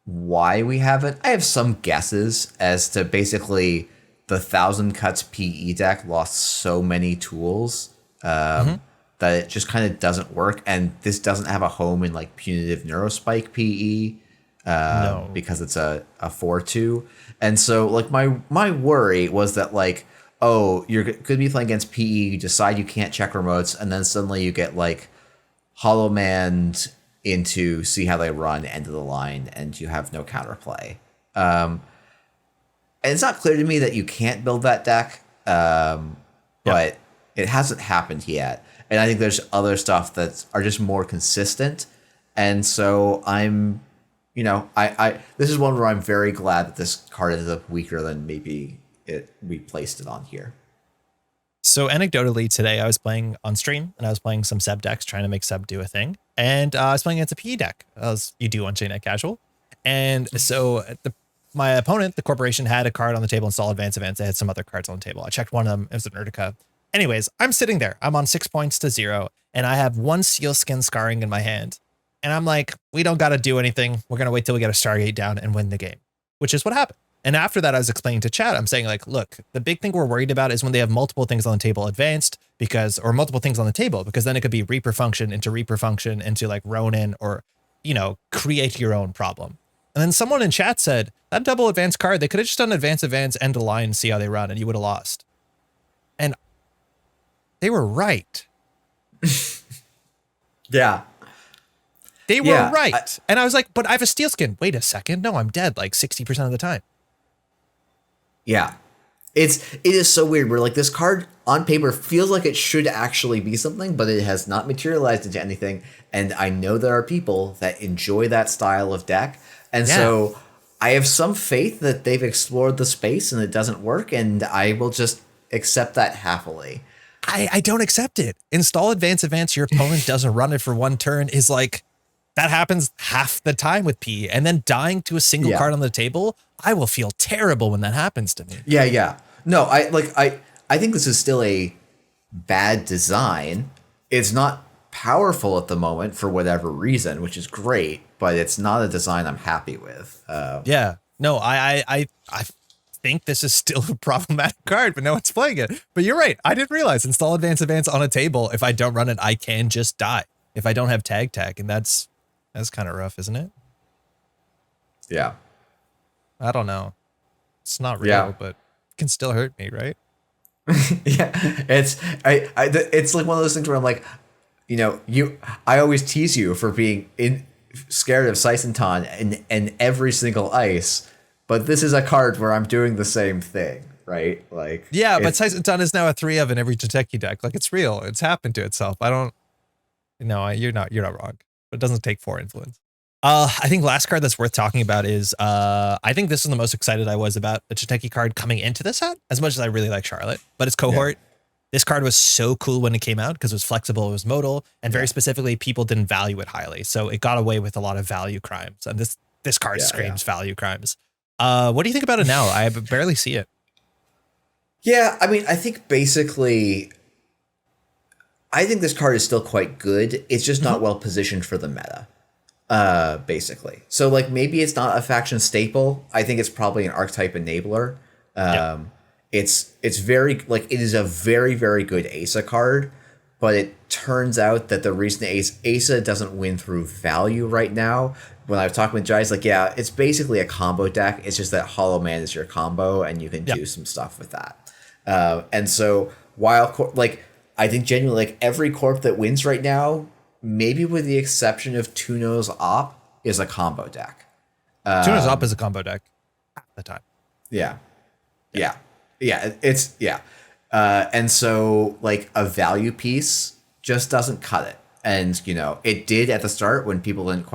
why we haven't. I have some guesses as to basically the 1000 Cuts PE deck lost so many tools that it just kind of doesn't work, and this doesn't have a home in like punitive Neurospike PE because it's a 4/2, and so like my worry was that like, oh, you're going to be playing against PE, you decide you can't check remotes, and then suddenly you get like Holoman into see how they run end of the line, and you have no counterplay. And it's not clear to me that you can't build that deck, but it hasn't happened yet. And I think there's other stuff that are just more consistent. And so I'm, this is one where I'm very glad that this card ended up weaker than maybe we placed it on here. So anecdotally today I was playing on stream and I was playing some Seb decks trying to make Seb do a thing. And I was playing against a PE deck, as you do on Chainnet Casual. And so my opponent, the corporation, had a card on the table, install advance events. They had some other cards on the table. I checked one of them. It was an Urtica. Anyways, I'm sitting there. I'm on 6 points to 0. And I have 1 Sealskin Scarring in my hand. And I'm like, we don't got to do anything. We're going to wait till we get a Stargate down and win the game, which is what happened. And after that, I was explaining to chat, I'm saying like, look, the big thing we're worried about is when they have multiple things on the table advanced or multiple things on the table, because then it could be Reaper function into like Ronin or, create your own problem. And then someone in chat said that double advanced card, they could have just done advance, end of line, see how they run, and you would have lost. And they were right. Yeah. They were right. And I was like, but I have a steel skin. Wait a second. No, I'm dead like 60% of the time. Yeah. It is so weird where like this card on paper feels like it should actually be something, but it has not materialized into anything. And I know there are people that enjoy that style of deck. And so I have some faith that they've explored the space and it doesn't work. And I will just accept that happily. I don't accept it. Install advance, your opponent doesn't run it for 1 turn is like, that happens half the time with P, and then dying to a single card on the table, I will feel terrible when that happens to me. Yeah. No, I think this is still a bad design. It's not powerful at the moment for whatever reason, which is great, but it's not a design I'm happy with. No, I think this is still a problematic card, but no one's playing it. But you're right. I didn't realize install advance on a table. If I don't run it, I can just die. If I don't have tag, and that's kind of rough, isn't it? Yeah. I don't know. It's not real, but it can still hurt me, right? Yeah. It's like one of those things where I'm like, I always tease you for being scared of Saisantan and every single ice, but this is a card where I'm doing the same thing, right? Like, yeah, but Saisantan is now a 3 of in every Jateki deck. Like, it's real. It's happened to itself. You're not wrong. But it doesn't take 4 influence. I think last card that's worth talking about is I think this is the most excited I was about a Jateki card coming into the set, as much as I really like Charlotte. But it's Cohort. Yeah. This card was so cool when it came out because it was flexible, it was modal, and very specifically, people didn't value it highly. So it got away with a lot of value crimes. And this card screams value crimes. What do you think about it now? I barely see it. Yeah, I mean, I think basically, I think this card is still quite good. It's just not well positioned for the meta, basically. So like maybe it's not a faction staple. I think it's probably an archetype enabler. It's very like it is a very, very good Asa card, but it turns out that the reason Asa doesn't win through value right now. When I was talking with Jai's like, yeah, it's basically a combo deck. It's just that Holoman is your combo, and you can do some stuff with that. And so while like I think genuinely like every corp that wins right now, maybe with the exception of Tuno's Op, is a combo deck. Tuno's Op is a combo deck at the time. Yeah. And so like a value piece just doesn't cut it. And you know, it did at the start when people hadn't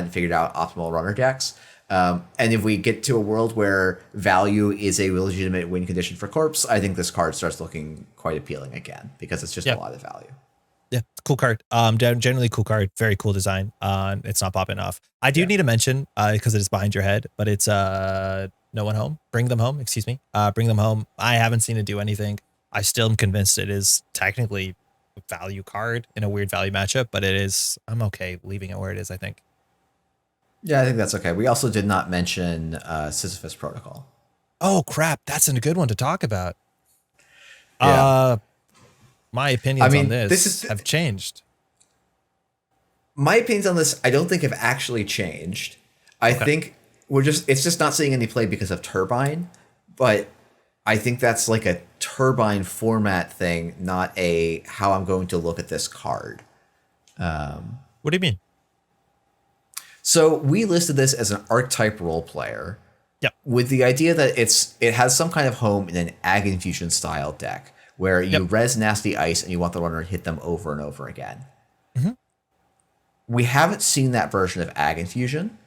figured out optimal runner decks. And if we get to a world where value is a legitimate win condition for corps, I think this card starts looking quite appealing again because it's just a lot of value. Yeah, cool card. Generally cool card, very cool design. It's not popping off. I do need to mention because it is behind your head, but it's No One Home. Bring Them Home. Excuse me. Bring Them Home. I haven't seen it do anything. I still am convinced it is technically a value card in a weird value matchup, but it is. I'm okay leaving it where it is, I think. Yeah, I think that's okay. We also did not mention Sisyphus Protocol. Oh crap, that's a good one to talk about. Yeah. My opinions on this have changed. My opinions on this, I don't think have actually changed. I think it's just not seeing any play because of Turbine, but I think that's like a Turbine format thing, not a how I'm going to look at this card. What do you mean? So we listed this as an archetype role player. Yep. With the idea that it has some kind of home in an Ag Infusion style deck where you res nasty ice and you want the runner to hit them over and over again. Mm-hmm. We haven't seen that version of Ag Infusion,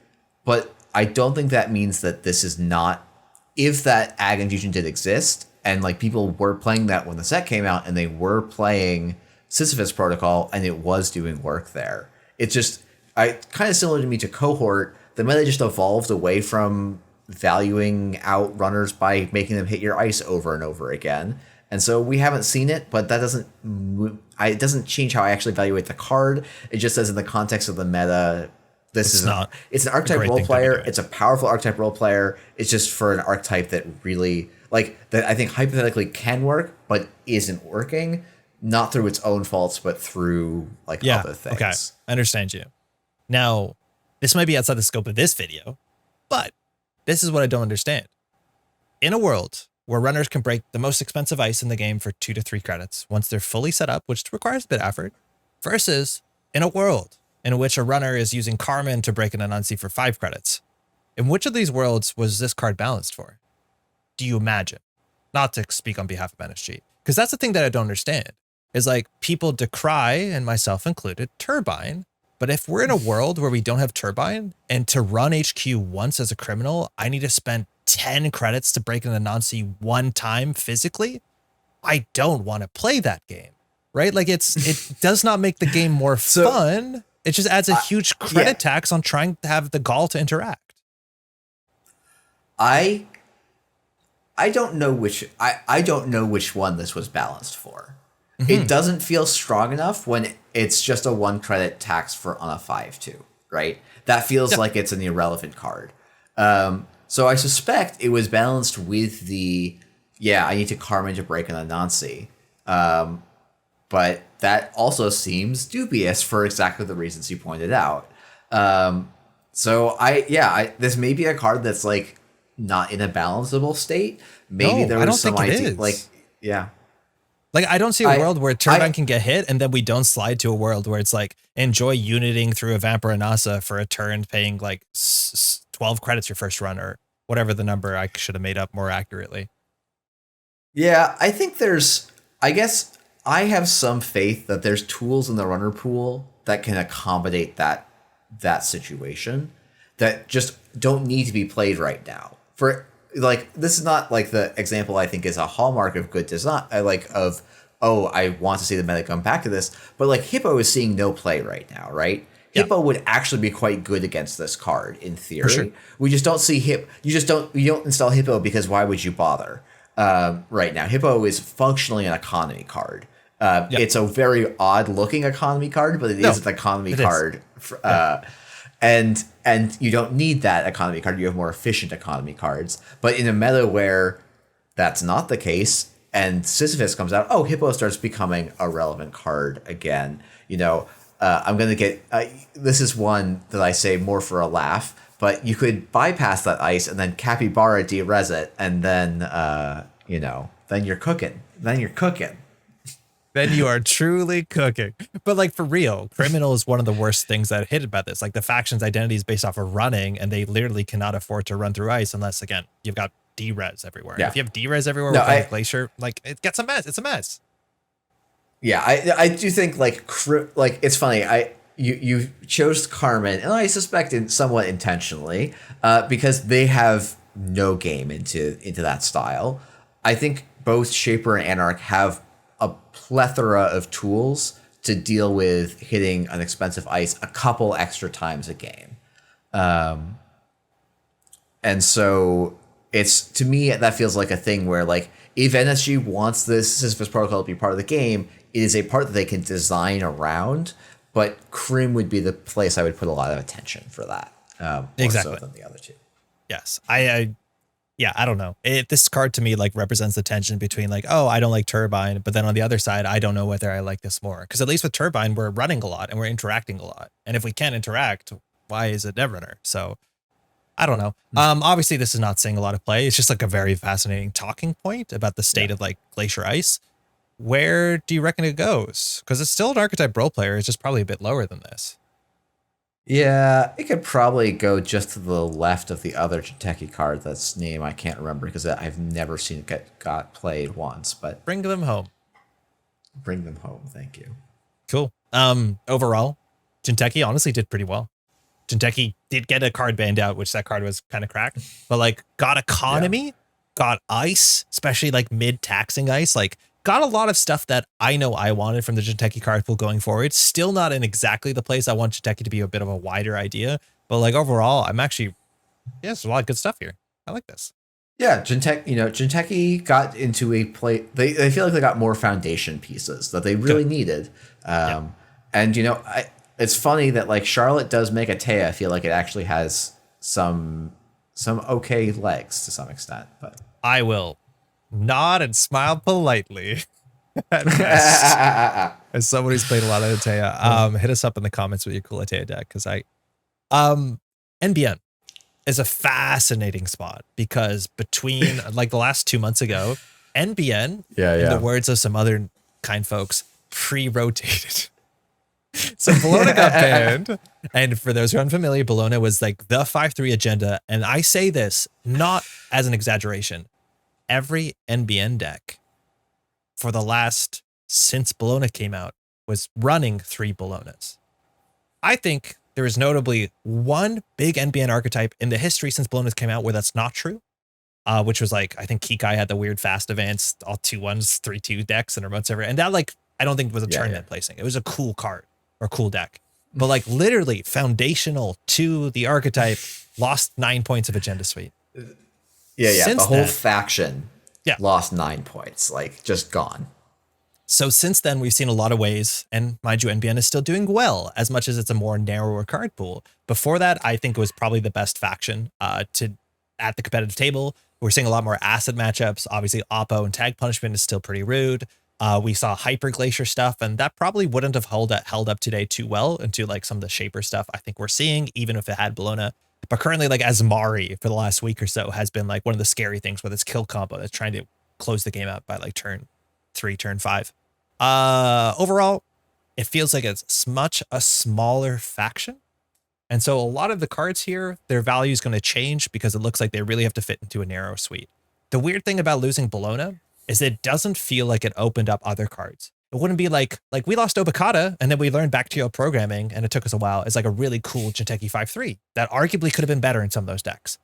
but I don't think that means that this is not. If that Ag Infusion did exist and like people were playing that when the set came out and they were playing Sisyphus Protocol and it was doing work there, it's just kind of similar to me to Cohort. The meta just evolved away from valuing out runners by making them hit your ice over and over again. And so we haven't seen it, but that it doesn't change how I actually evaluate the card. It just says in the context of the meta, it's an archetype role player. It's a powerful archetype role player. It's just for an archetype that really that I think hypothetically can work, but isn't working, not through its own faults, but through other things. Okay, I understand you. Now, this might be outside the scope of this video, but this is what I don't understand. In a world where runners can break the most expensive ice in the game for 2 to 3 credits once they're fully set up, which requires a bit of effort, versus in a world in which a runner is using Carmen to break an Anansi for 5 credits. In which of these worlds was this card balanced for? Do you imagine? Not to speak on behalf of NSG, because that's the thing that I don't understand, is like people decry, and myself included, Turbine. But if we're in a world where we don't have Turbine, and to run HQ once as a criminal, I need to spend 10 credits to break an Anansi one time physically, I don't want to play that game, right? Like it does not make the game more fun. It just adds a huge credit tax on trying to have the gall to interact. I don't know which one this was balanced for. Mm-hmm. It doesn't feel strong enough when it's just a 1 credit tax on a 5/2, right? That feels like it's an irrelevant card. So I suspect it was balanced with I need to Carmen to break an Anansi. But that also seems dubious for exactly the reasons you pointed out. So this may be a card that's like not in a balanceable state. Maybe there was some idea. Like, I don't see a world where Turbine can get hit and then we don't slide to a world where it's like, enjoy uniting through a Vampire Nasa for a turn, paying like 12 credits your first run, or whatever the number I should have made up more accurately. Yeah, I think I guess I have some faith that there's tools in the runner pool that can accommodate that situation that just don't need to be played right now. This is not like the example I think is a hallmark of good design. I want to see the meta come back to this, but like Hippo is seeing no play right now, right? Hippo would actually be quite good against this card in theory. Sure. We just don't see you don't install Hippo because why would you bother? Right now, Hippo is functionally an economy card. It's a very odd looking economy card, but it is an economy card. And you don't need that economy card. You have more efficient economy cards. But in a meta where that's not the case, and Sisyphus comes out, Hippo starts becoming a relevant card again. I'm going to get... this is one that I say more for a laugh, but you could bypass that ice and then Capybara de-res it, and then, then you're cooking. Then you are truly cooking. But like for real, Criminal is one of the worst things that hit about this. Like the faction's identity is based off of running, and they literally cannot afford to run through ice unless, again, you've got D-res everywhere. Yeah. If you have D-res everywhere with Glacier, like it gets a mess. It's a mess. Yeah, I do think like it's funny. You chose Carmen, and I suspect somewhat intentionally, because they have no game into that style. I think both Shaper and Anarch have a plethora of tools to deal with hitting an expensive ice a couple extra times a game, and so it's, to me, that feels like a thing where like if NSG wants this Sisyphus protocol to be part of the game, it is a part that they can design around, but Crim would be the place I would put a lot of attention for that. Exactly. More so than the other two. Yes. I don't know. This card to me like represents the tension between like, I don't like Turbine, but then on the other side, I don't know whether I like this more. Because at least with Turbine, we're running a lot and we're interacting a lot. And if we can't interact, why is it Netrunner? So I don't know. Obviously, this is not seeing a lot of play. It's just like a very fascinating talking point about the state of like Glacier Ice. Where do you reckon it goes? Because it's still an archetype role player. It's just probably a bit lower than this. Yeah, it could probably go just to the left of the other Jinteki card. That's name I can't remember because I've never seen it got played once. But bring them home. Bring them home. Thank you. Cool. Overall, Jinteki honestly did pretty well. Jinteki did get a card banned out, which that card was kind of cracked. But like, got economy, got ice, especially like mid-taxing ice. Like, got a lot of stuff that I know I wanted from the Jinteki card pool going forward. Still not in exactly the place I want Jinteki to be a bit of a wider idea. But like overall, I'm actually, there's a lot of good stuff here. I like this. Yeah, Jinteki got into a play. They feel like they got more foundation pieces that they really needed. And it's funny that like Charlotte does make a Taya feel like it actually has some okay legs to some extent. But I will nod and smile politely at best. As someone who's played a lot of Atea, hit us up in the comments with your cool Atea deck, because NBN is a fascinating spot, because between like the last 2 months ago, NBN, in the words of some other kind folks, pre-rotated. So Bologna got banned, and for those who are unfamiliar, Bologna was like the 5-3 agenda, and I say this not as an exaggeration. Every NBN deck for the last, since Bologna came out, was running 3 Bolognas. I think there is notably one big NBN archetype in the history since Bologna came out where that's not true, which was like, I think Kikai had the weird fast advance, all 2-1s, 3-2 decks and remotes everywhere. And that like, I don't think was a tournament placing. It was a cool card or cool deck. But like literally foundational to the archetype, lost 9 points of agenda suite. Yeah. Since the whole faction lost 9 points, like just gone. So since then, we've seen a lot of ways, and mind you, NBN is still doing well, as much as it's a more narrower card pool. Before that, I think it was probably the best faction at the competitive table. We're seeing a lot more acid matchups. Obviously, Oppo and Tag Punishment is still pretty rude. We saw Hyper Glacier stuff, and that probably wouldn't have held up today too well into like some of the Shaper stuff I think we're seeing, even if it had Bologna. But currently, like Asmari for the last week or so has been like one of the scary things with its kill combo that's trying to close the game out by like turn 3, turn 5. Overall, it feels like it's much a smaller faction. And so a lot of the cards here, their value is going to change because it looks like they really have to fit into a narrow suite. The weird thing about losing Bologna is it doesn't feel like it opened up other cards. It wouldn't be like we lost Obokata and then we learned Bacterial Programming and it took us a while. It's like a really cool Jinteki 5-3 that arguably could have been better in some of those decks.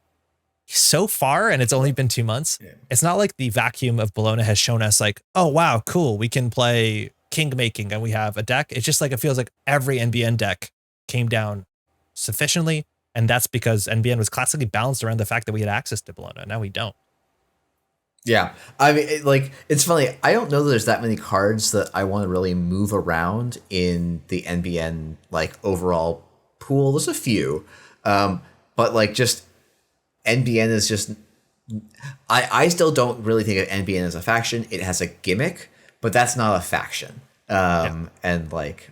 So far, and it's only been 2 months, it's not like the vacuum of Bologna has shown us like, oh, wow, cool, we can play King Making and we have a deck. It's just like it feels like every NBN deck came down sufficiently. And that's because NBN was classically balanced around the fact that we had access to Bologna. Now we don't. Yeah. I mean, it's funny. I don't know that there's that many cards that I want to really move around in the NBN, like, overall pool. There's a few. But, like, just NBN is just... I still don't really think of NBN as a faction. It has a gimmick, but that's not a faction. And, like,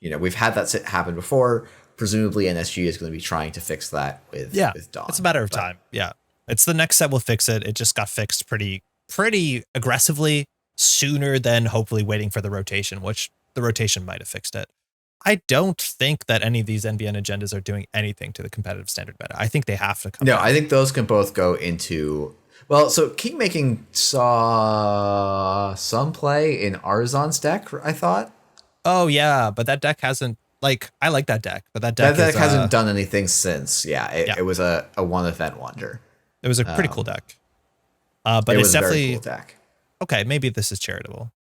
we've had that happen before. Presumably NSG is going to be trying to fix that with Dawn. It's a matter of time. Yeah. It's the next set will fix it. It just got fixed pretty aggressively sooner than hopefully waiting for the rotation, which the rotation might have fixed it. I don't think that any of these NBN agendas are doing anything to the competitive standard meta. I think they have to come back. I think those can both go into... Well, so Kingmaking saw some play in Arzon's deck, I thought. Oh, yeah, but that deck hasn't... Like, I like that deck, but that deck hasn't done anything since. It was a one-event wonder. It was a pretty cool deck. But it's definitely... a very cool deck. Okay, maybe this is charitable.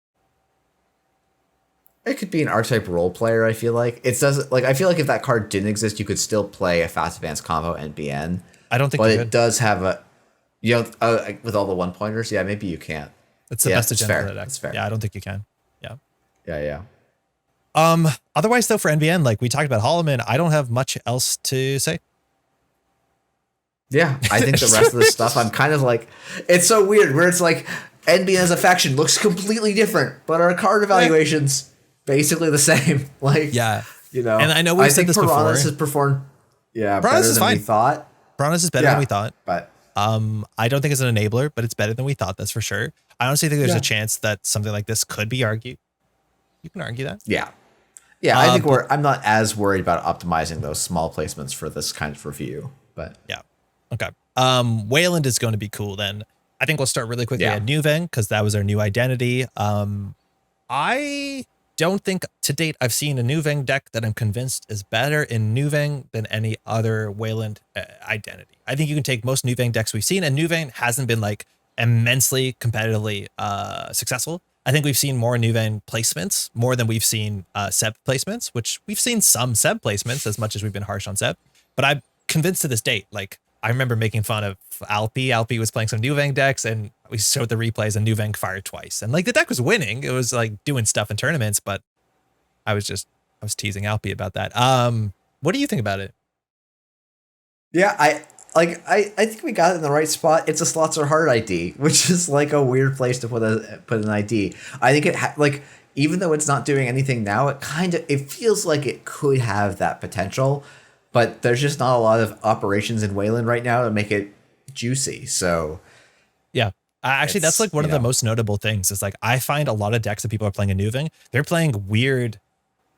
It could be an archetype role player, I feel like. It doesn't... Like, I feel like if that card didn't exist, you could still play a fast advance combo NBN. I don't think but you it could. Does have a... with all the one-pointers? Yeah, maybe you can't. It's the best agenda of the deck. That's fair. Yeah, I don't think you can. Yeah. Yeah. Otherwise, though, for NBN, like we talked about Holoman, I don't have much else to say. Yeah, I think the rest of the stuff, I'm kind of like, it's so weird where it's like NBN as a faction looks completely different, but our card evaluations basically the same. Like, and I know we've said this before. Piranhas has performed, better than we thought. Piranhas is better than we thought. But I don't think it's an enabler, but it's better than we thought. That's for sure. I honestly think there's a chance that something like this could be argued. You can argue that. Yeah, I think I'm not as worried about optimizing those small placements for this kind of review, but yeah. Okay. Wayland is going to be cool then. I think we'll start really quickly at Nuveng because that was our new identity. I don't think to date I've seen a Nuveng deck that I'm convinced is better in Nuveng than any other Wayland identity. I think you can take most Nuveng decks we've seen, and Nuveng hasn't been like immensely competitively successful. I think we've seen more Nuveng placements, more than we've seen Seb placements, which we've seen some Seb placements as much as we've been harsh on Seb. But I'm convinced to this date, like I remember making fun of Alpi. Alpi was playing some Nuveng decks and we showed the replays and Nuveng fired twice. And like the deck was winning. It was like doing stuff in tournaments, but I was teasing Alpi about that. What do you think about it? Yeah, I think we got it in the right spot. It's a slots are hard ID, which is like a weird place to put an ID. I think it even though it's not doing anything now, it feels like it could have that potential, but there's just not a lot of operations in Wayland right now to make it juicy. So yeah, actually that's like one of the most notable things is like I find a lot of decks that people are playing in Nuveng, they're playing weird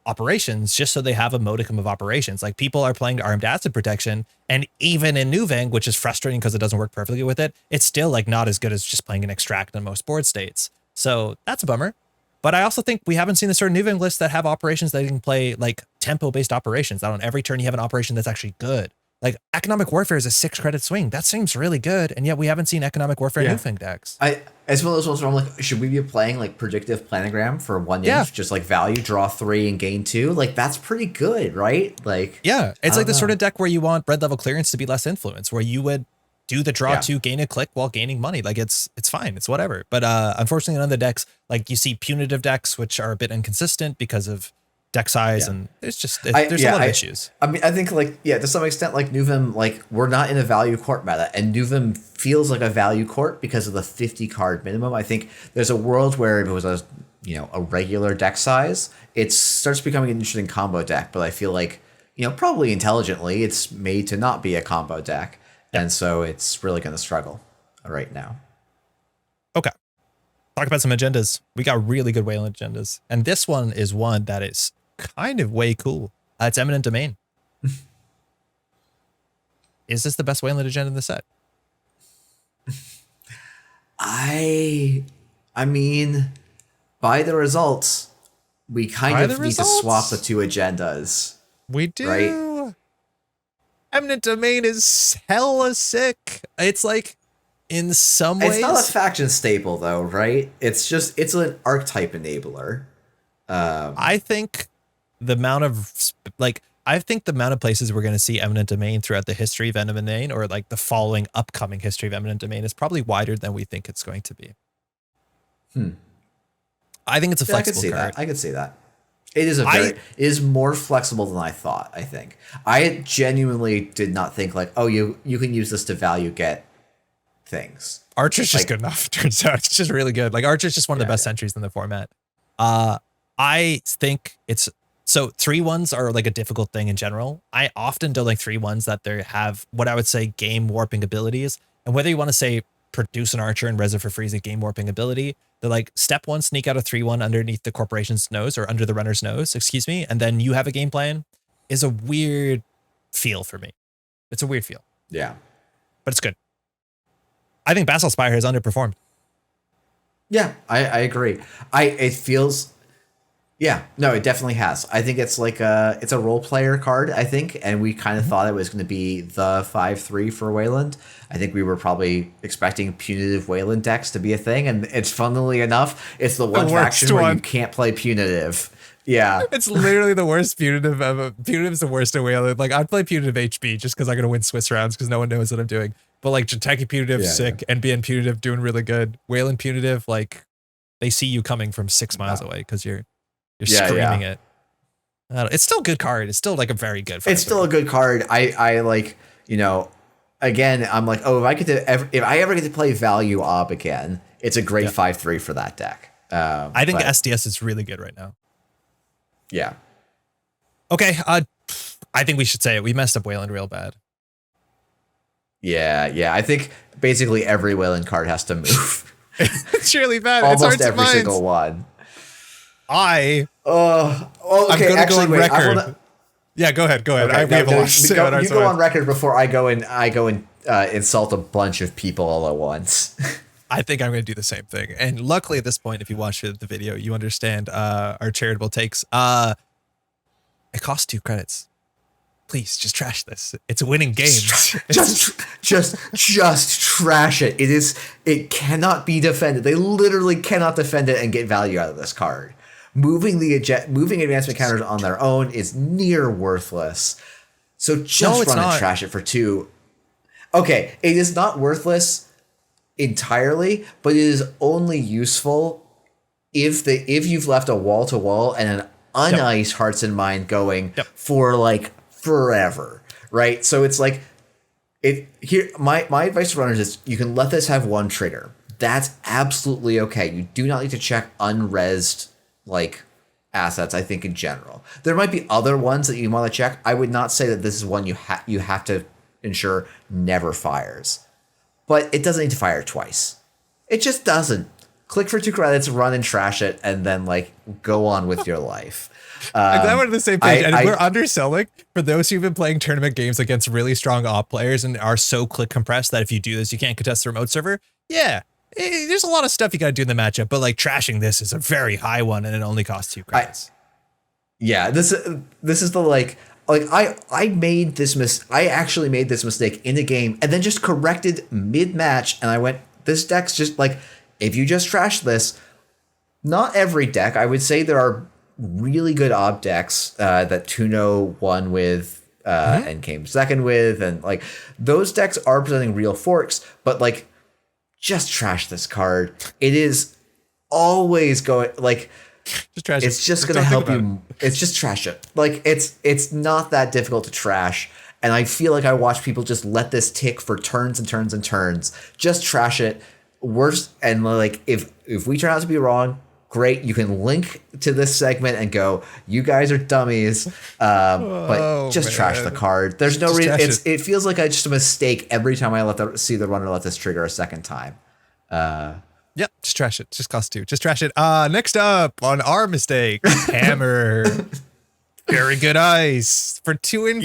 operations just so they have a modicum of operations. Like people are playing armed acid protection, and even in Nuveng, which is frustrating because it doesn't work perfectly with it, it's still like not as good as just playing an extract in most board states. So that's a bummer. But I also think we haven't seen the sort of Nuveng lists that have operations that you can play like tempo based operations. That on every turn you have an operation that's actually good. Like economic warfare is a 6-credit swing. That seems really good. And yet we haven't seen economic warfare Nuveng decks. It's one of those ones where I'm like, should we be playing like predictive planogram for 1 inch? Just like value, draw 3 and gain 2? Like that's pretty good, right? Like it's like the sort of deck where you want red level clearance to be less influence, where you would do the draw 2, gain a click while gaining money. Like it's fine. It's whatever. But unfortunately in other decks, like you see punitive decks, which are a bit inconsistent because of deck size, and there's a lot of issues. I mean, I think like, to some extent, like Nuvem, like we're not in a value court meta, and Nuvem feels like a value court because of the 50 card minimum. I think there's a world where if it was a regular deck size, it starts becoming an interesting combo deck. But I feel like, probably intelligently, it's made to not be a combo deck. And so it's really going to struggle right now. Okay. Talk about some agendas. We got really good Wayland agendas. And this one is one that is kind of way cool. It's Eminent Domain. Is this the best Wayland agenda in the set? I mean, by the results, we kind of need to swap the two agendas. We do. Right? Eminent Domain is hella sick. It's like, in some ways... It's not a faction staple, though, right? It's an archetype enabler. I think the amount of... Like, I think the amount of places we're going to see Eminent Domain throughout the history of Eminent Domain, or like the following upcoming history of Eminent Domain, is probably wider than we think it's going to be. I think it's a flexible card. I could see that. It is it is more flexible than I thought, I think. I genuinely did not think like, oh, you can use this to value get things. Archer's just good enough, turns out. It's just really good. Like Archer's just one of the best sentries in the format. I think it's so 3/1s are like a difficult thing in general. I often don't like 3/1s that they have what I would say game warping abilities. And whether you want to say produce an archer and res it for free is a game warping ability, they're like step 1, sneak out a 3/1 underneath the corporation's nose or under the runner's nose, excuse me, and then you have a game plan is a weird feel for me. It's a weird feel. Yeah. But it's good. I think Basalt Spire has underperformed. Yeah, I agree. It feels, yeah, no, it definitely has. I think it's like it's a role player card, I think, and we kind of thought it was going to be the 5/3 for Wayland. I think we were probably expecting punitive Wayland decks to be a thing, and it's funnily enough, it's the one faction where you can't play punitive. Yeah. It's literally the worst punitive ever. Punitive is the worst at Wayland. Like I'd play punitive HB just because I'm going to win Swiss rounds because no one knows what I'm doing. But like Jateki punitive, sick. NBN punitive, doing really good. Wayland punitive, like they see you coming from 6 miles away because you're screaming it. It's still a good card. It's still like a very good. It's still a good card. I like, you know, again, I'm like, oh, if I ever get to play value Ob again, it's a great 5/3 for that deck. I think SDS is really good right now. Yeah. Okay. I think we should say it. We messed up Wayland real bad. Yeah. I think basically every Wayland card has to move. It's really bad. Almost it's every single one. Okay. I'm gonna go on record. Yeah, go ahead. Okay, we have a lot to say about our You go on record before I go and insult a bunch of people all at once. I think I'm going to do the same thing. And luckily at this point, if you watch the video, you understand our charitable takes. It costs 2 credits. Please just trash this. It's winning games. Just trash it. It cannot be defended. They literally cannot defend it and get value out of this card. Moving advancement counters on their own is near worthless. So just run and trash it for 2. Okay, it is not worthless entirely, but it is only useful if you've left a wall to wall and an uniced Hearts and Mind going for like forever, right? So it's like my advice to runners is you can let this have 1 trigger. That's absolutely okay. You do not need to check unresed like assets, I think, in general. There might be other ones that you want to check. I would not say that this is one you have to ensure never fires. But it doesn't need to fire twice. It just doesn't. Click for 2 credits, run and trash it, and then like go on with your life. I'm glad we're on the same page. And we're underselling for those who've been playing tournament games against really strong op players and are so click compressed that if you do this, you can't contest the remote server. Yeah, there's a lot of stuff you got to do in the matchup, but like trashing this is a very high one, and it only costs 2 credits. This is the like I actually made this mistake in the game and then just corrected mid-match, and I went, this deck's just like, if you just trash this, not every deck, I would say there are really good ob decks that Tuno won with and came second with, and like those decks are presenting real forks, but like just trash this card. It is always going like just trash it's just going to help you. It's just trash it. Like it's not that difficult to trash. And I feel like I watch people just let this tick for turns and turns and turns. Just trash it. Worse. And like, if we turn out to be wrong, great. You can link to this segment and go, you guys are dummies. But just trash the card. There's no reason. It feels like just a mistake every time I see the runner let this trigger a second time. Yep, just trash it. Just cost 2. Just trash it. Next up on our mistake, Hammer. Very good ice for 2 influence.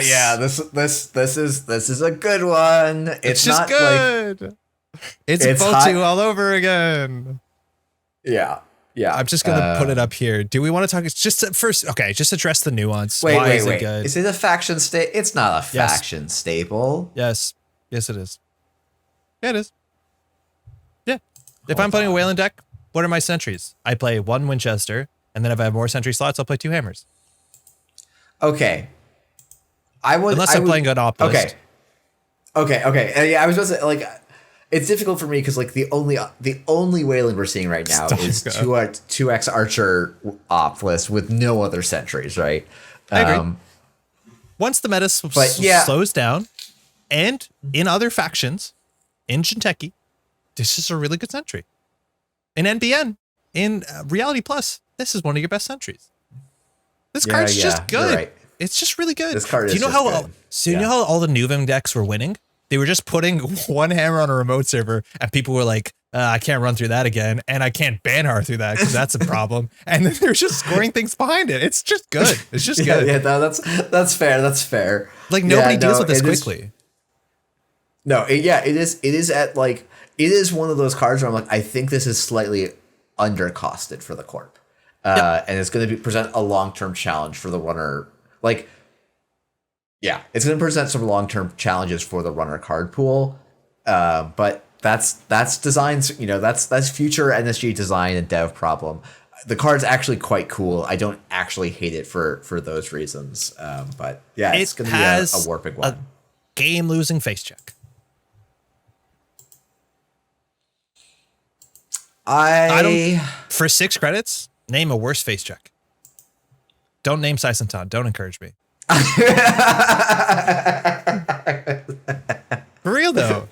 Yeah. This is a good one. It's just not good. Like, it's Boto all over again. Yeah. I'm just gonna put it up here. Do we want to talk? It's just first. Okay, just address the nuance. Wait. Is it good? Is it a faction staple? It's not a faction staple. Yes, it is. Yeah, it is. Yeah. If I'm playing a Wayland deck, what are my sentries? I play 1 Winchester, and then if I have more sentry slots, I'll play 2 hammers. Okay, Unless I'm playing an op list. Okay. Yeah, I was about to say, like, it's difficult for me because like the only Wayland we're seeing right now is 2x Archer op list with no other sentries, right? I agree. Once the meta slows down, and in other factions, in Jinteki, this is a really good sentry. In NBN, in Reality Plus, this is one of your best sentries. This card's just good. Right. It's just really good. This card is you know how all the Nuvem decks were winning? They were just putting one hammer on a remote server, and people were like, I can't run through that again, and I can't Banhar through that because that's a problem. And then they're just scoring things behind it. It's just good. It's just good. Yeah, no, that's fair. That's fair. Like nobody deals with this quickly. It is one of those cards where I'm like, I think this is slightly undercosted for the corp, and it's going to present a long-term challenge for the runner. Like, yeah, it's going to present some long-term challenges for the runner card pool, but that's designs. That's future NSG design and dev problem. The card's actually quite cool. I don't actually hate it for those reasons, but yeah, it's going to be a warping one. A game-losing face check. I don't, for 6 credits, name a worse face check. Don't name Saisentan. Don't encourage me. For real though,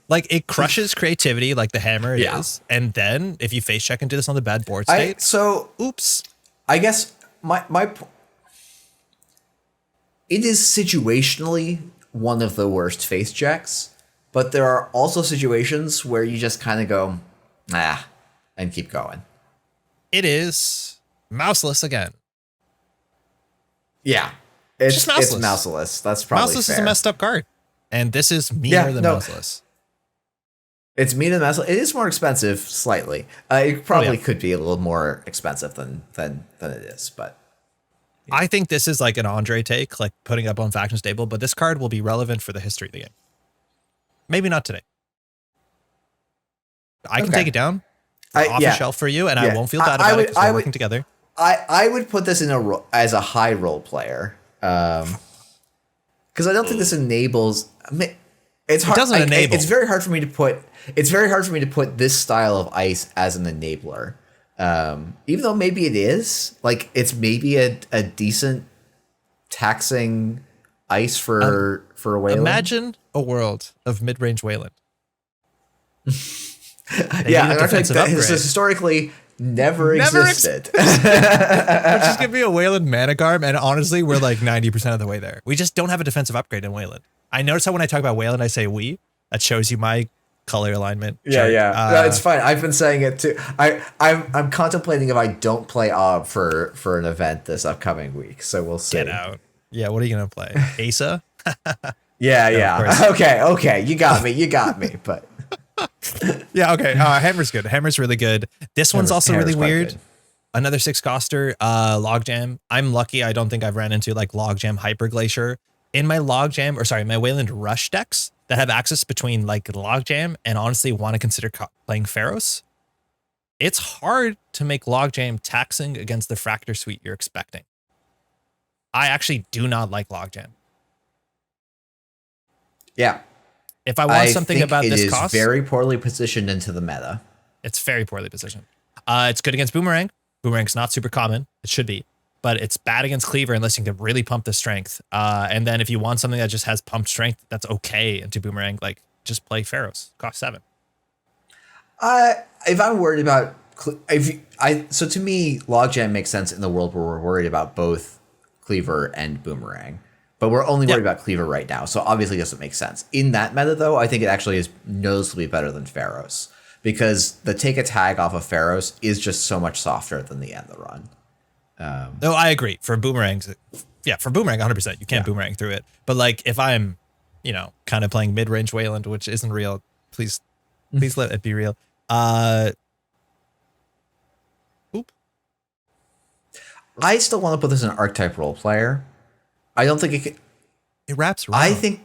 like it crushes creativity like the hammer is, and then if you face check into this on the bad board state, oops. I guess it is situationally one of the worst face checks, but there are also situations where you just kind of go, and keep going. It is mouseless again. Yeah. It's mouseless. That's probably Mouseless fair. is a messed up card. And this is meaner than mouseless. It's meaner than mouseless. It is more expensive, slightly. It probably could be a little more expensive than it is, but I think this is like an Andre take, like putting up on Faction Stable, but this card will be relevant for the history of the game. Maybe not today. I can take it down off the shelf for you, and I won't feel bad about it because we're working together. I would put this in as a high roll player, because I don't think this enables. It's hard. It doesn't enable. It's very hard for me to put. It's very hard for me to put this style of ice as an enabler, even though maybe it is. Like it's maybe a decent taxing ice for a Wayland. Imagine a world of mid-range Wayland. This historically never existed. Which is gonna be a Wayland mana garb, and honestly, we're like 90% of the way there. We just don't have a defensive upgrade in Wayland. I notice how when I talk about Wayland, I say we. That shows you my color alignment. No, it's fine. I've been saying it too. I'm contemplating if I don't play Ob for an event this upcoming week. So we'll see. Get out. Yeah, what are you gonna play? Asa? Yeah. Okay. You got me. But yeah, okay. Hammer's good. Hammer's really good. This one's also really weird. Good. Another 6-coster, Logjam. I'm lucky I don't think I've ran into like Logjam Hyper Glacier. In my my Wayland Rush decks that have access between like Logjam and honestly want to consider playing Pharos, it's hard to make Logjam taxing against the Fractor Suite you're expecting. I actually do not like Logjam. Yeah. If I want something about this cost, it is very poorly positioned into the meta. It's very poorly positioned. It's good against Boomerang. Boomerang's not super common. It should be. But it's bad against Cleaver unless you can really pump the strength. And then if you want something that just has pumped strength, that's okay into Boomerang. Like, just play Pharos. Cost 7. If I'm worried about... So to me, Logjam makes sense in the world where we're worried about both Cleaver and Boomerang. But we're only worried about Cleaver right now, so obviously it doesn't make sense. In that meta, though, I think it actually is noticeably better than Pharos. Because the take a tag off of Pharos is just so much softer than the end of the run. No, I agree. For Boomerangs, for Boomerang, 100%. You can't Boomerang through it. But like, if I'm, kind of playing mid-range Wayland, which isn't real, please let it be real. I still want to put this in an archetype role player. I don't think it can. It wraps around. I think.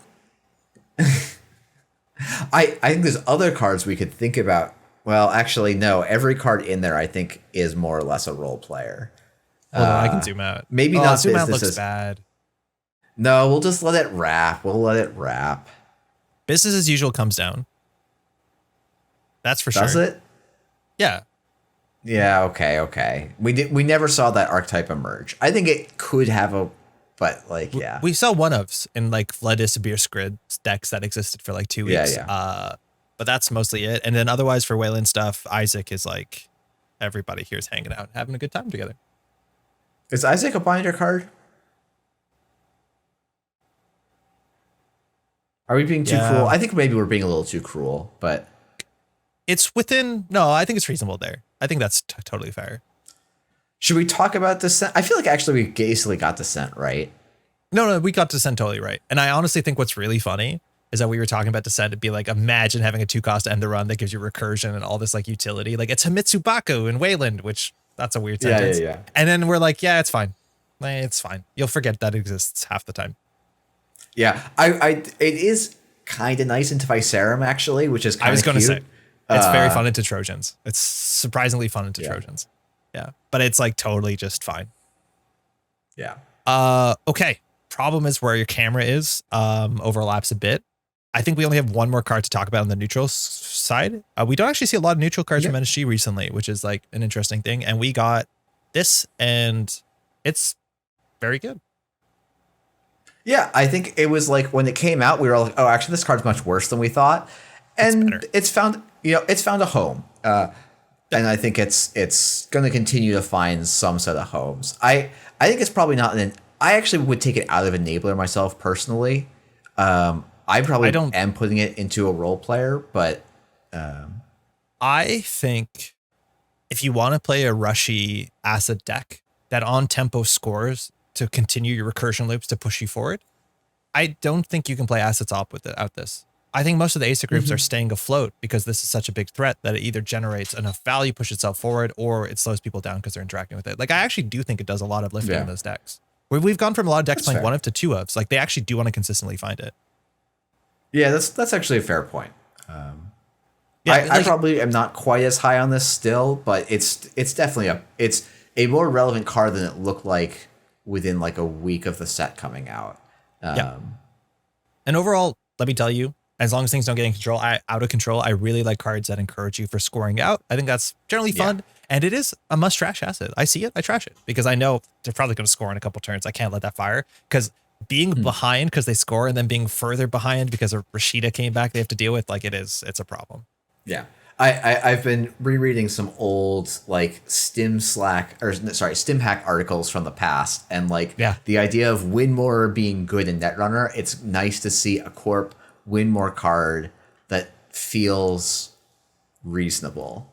I think there's other cards we could think about. Well, actually, no. Every card in there, I think, is more or less a role player. Hold on, I can zoom out. Maybe not. Zoom out looks bad. No, we'll just let it wrap. We'll let it wrap. Business as usual comes down. That's for sure. Does it? Yeah. Yeah, okay. We never saw that archetype emerge. I think it could have but like, yeah. We saw one ofs in like Vladis Beer Scrid decks that existed for like 2 weeks. Yeah. But that's mostly it. And then otherwise for Wayland stuff, Isaac is like, everybody here is hanging out, having a good time together. Is Isaac a binder card? Are we being too cruel? I think maybe we're being a little too cruel, but it's within. No, I think it's reasonable there. I think that's totally fair. Should we talk about Descent? I feel like actually we basically got Descent right. No, we got Descent totally right. And I honestly think what's really funny is that we were talking about Descent to be like, imagine having a 2-cost end the run that gives you recursion and all this like utility. Like it's Himitsu Baku in Wayland, which that's a weird sentence. Yeah. And then we're like, yeah, it's fine. It's fine. You'll forget that exists half the time. Yeah, it is kind of nice into Viserum actually, which is kind of. I was going to say it's very fun into Trojans. It's surprisingly fun into Trojans. Yeah, but it's like totally just fine. Yeah. Okay. Problem is where your camera is overlaps a bit. I think we only have one more card to talk about on the neutral side. We don't actually see a lot of neutral cards from NSG recently, which is like an interesting thing. And we got this, and it's very good. Yeah, I think it was like when it came out, we were like, oh, actually, this card's much worse than we thought. And it's found a home. And I think it's going to continue to find some set of homes. I think it's probably not I actually would take it out of Enabler myself personally. I probably am putting it into a role player, but I think if you want to play a rushy acid deck that on tempo scores to continue your recursion loops to push you forward, I don't think you can play assets op without this. I think most of the ASIC groups are staying afloat because this is such a big threat that it either generates enough value, push itself forward, or it slows people down because they're interacting with it. Like I actually do think it does a lot of lifting in those decks. We've gone from a lot of decks playing 1 of to 2 ofs. Like they actually do want to consistently find it. Yeah, that's actually a fair point. I probably am not quite as high on this still, but it's definitely it's a more relevant card than it looked like within like a week of the set coming out. And overall, let me tell you, as long as things don't get out of control, I really like cards that encourage you for scoring out. I think that's generally fun. And it is a must trash asset. I see it, I trash it because I know they're probably going to score in a couple turns. I can't let that fire because being behind because they score and then being further behind because of Rashida came back, they have to deal with it's a problem. Yeah. I've been rereading some old like Stim hack articles from the past, and the idea of win more being good in Netrunner. It's nice to see a corp win more card that feels reasonable.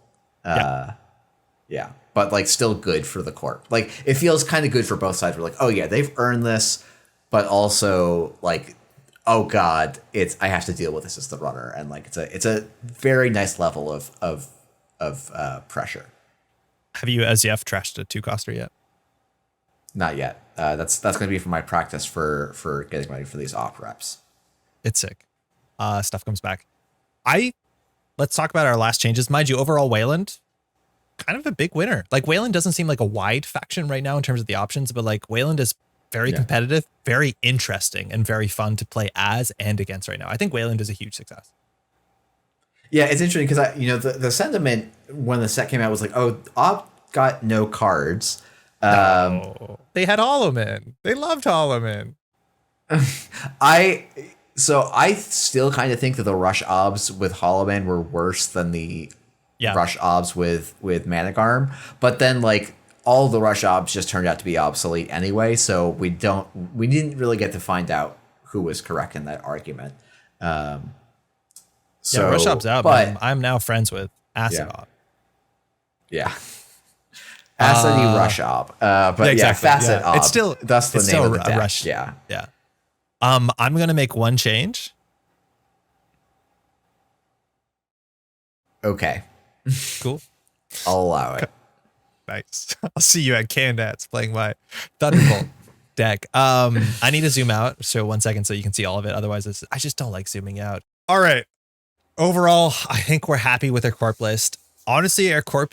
Yeah, but like still good for the corp. Like it feels kind of good for both sides. We're like, oh yeah, they've earned this, but also like, oh god, I have to deal with this as the runner, and like it's a very nice level of pressure. Have you as yet trashed a 2-coster yet? Not yet. That's going to be for my practice for getting ready for these op reps. It's sick. Stuff comes back. Let's talk about our last changes. Mind you, overall Wayland, kind of a big winner. Like Wayland doesn't seem like a wide faction right now in terms of the options, but like Wayland is very competitive, very interesting, and very fun to play as and against right now. I think Wayland is a huge success. Yeah, it's interesting because the sentiment when the set came out was like, oh, Op got no cards. No, they had Holoman. They loved Holoman. I still kind of think that the rush obs with Holoman were worse than the rush obs with Managarm, but then like all the rush obs just turned out to be obsolete anyway, so we didn't really get to find out who was correct in that argument. So rush obs out, but I'm now friends with Acid Ob. Yeah. Acid rush ob. But Facet ob. It's still that's the name of the deck. Rush. Yeah. I'm gonna make one change. Okay. Cool. I'll allow it. Nice. I'll see you at Candats playing my Thunderbolt deck. I need to zoom out. So 1 second so you can see all of it. Otherwise, I just don't like zooming out. All right. Overall, I think we're happy with our corp list. Honestly, our corp.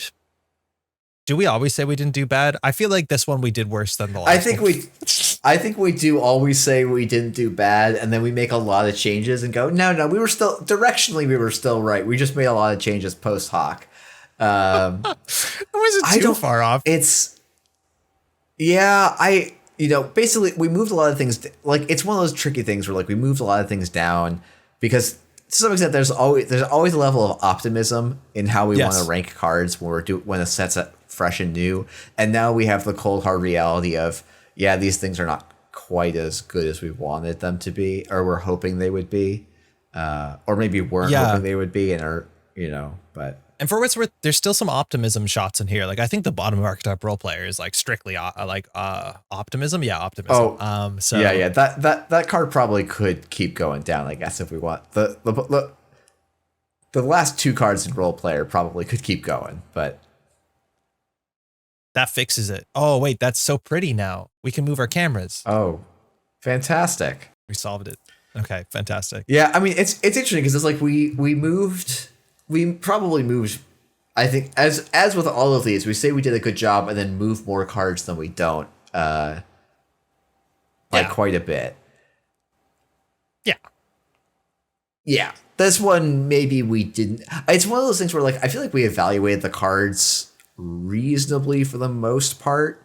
Do we always say we didn't do bad? I feel like this one we did worse than the last one. I think I think we do always say we didn't do bad, and then we make a lot of changes and go, no, we were still directionally we were still right. We just made a lot of changes post hoc. Was it too far off? Basically we moved a lot of things. Like, it's one of those tricky things where, like, we moved a lot of things down because to some extent there's always a level of optimism in how we want to rank cards when a set's fresh and new. And now we have the cold hard reality of, these things are not quite as good as we wanted them to be, or we're hoping they would be, or maybe weren't hoping they would be, and are, but. And for what's worth, there's still some optimism shots in here. Like, I think the bottom of Archetype Role Player is like strictly optimism. Yeah, optimism. Oh, that card probably could keep going down, I guess, if we want. The last two cards in Role Player probably could keep going, but that fixes it. Oh wait, that's so pretty now. We can move our cameras. Oh, fantastic! We solved it. Okay, fantastic. Yeah, I mean, it's interesting because it's like we probably moved, I think, as with all of these, we say we did a good job and then move more cards than we don't, quite a bit. Yeah. This one, maybe we didn't. It's one of those things where, like, I feel like we evaluated the cards reasonably for the most part.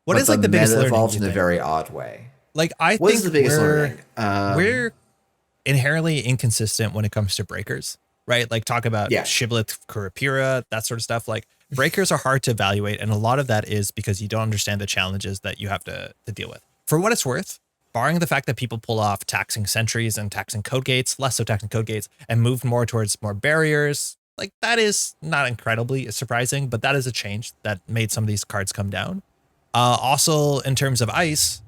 What is like the biggest learning? Evolved in a very odd way. Like, I think the biggest learning? We're inherently inconsistent when it comes to breakers, right? Like, talk about Shibboleth, Kurapira, that sort of stuff. Like, breakers are hard to evaluate, and a lot of that is because you don't understand the challenges that you have to deal with. For what it's worth, barring the fact that people pull off taxing sentries and taxing code gates, less so taxing code gates, and move more towards more barriers, like, that is not incredibly surprising, but that is a change that made some of these cards come down. Also, in terms of ice,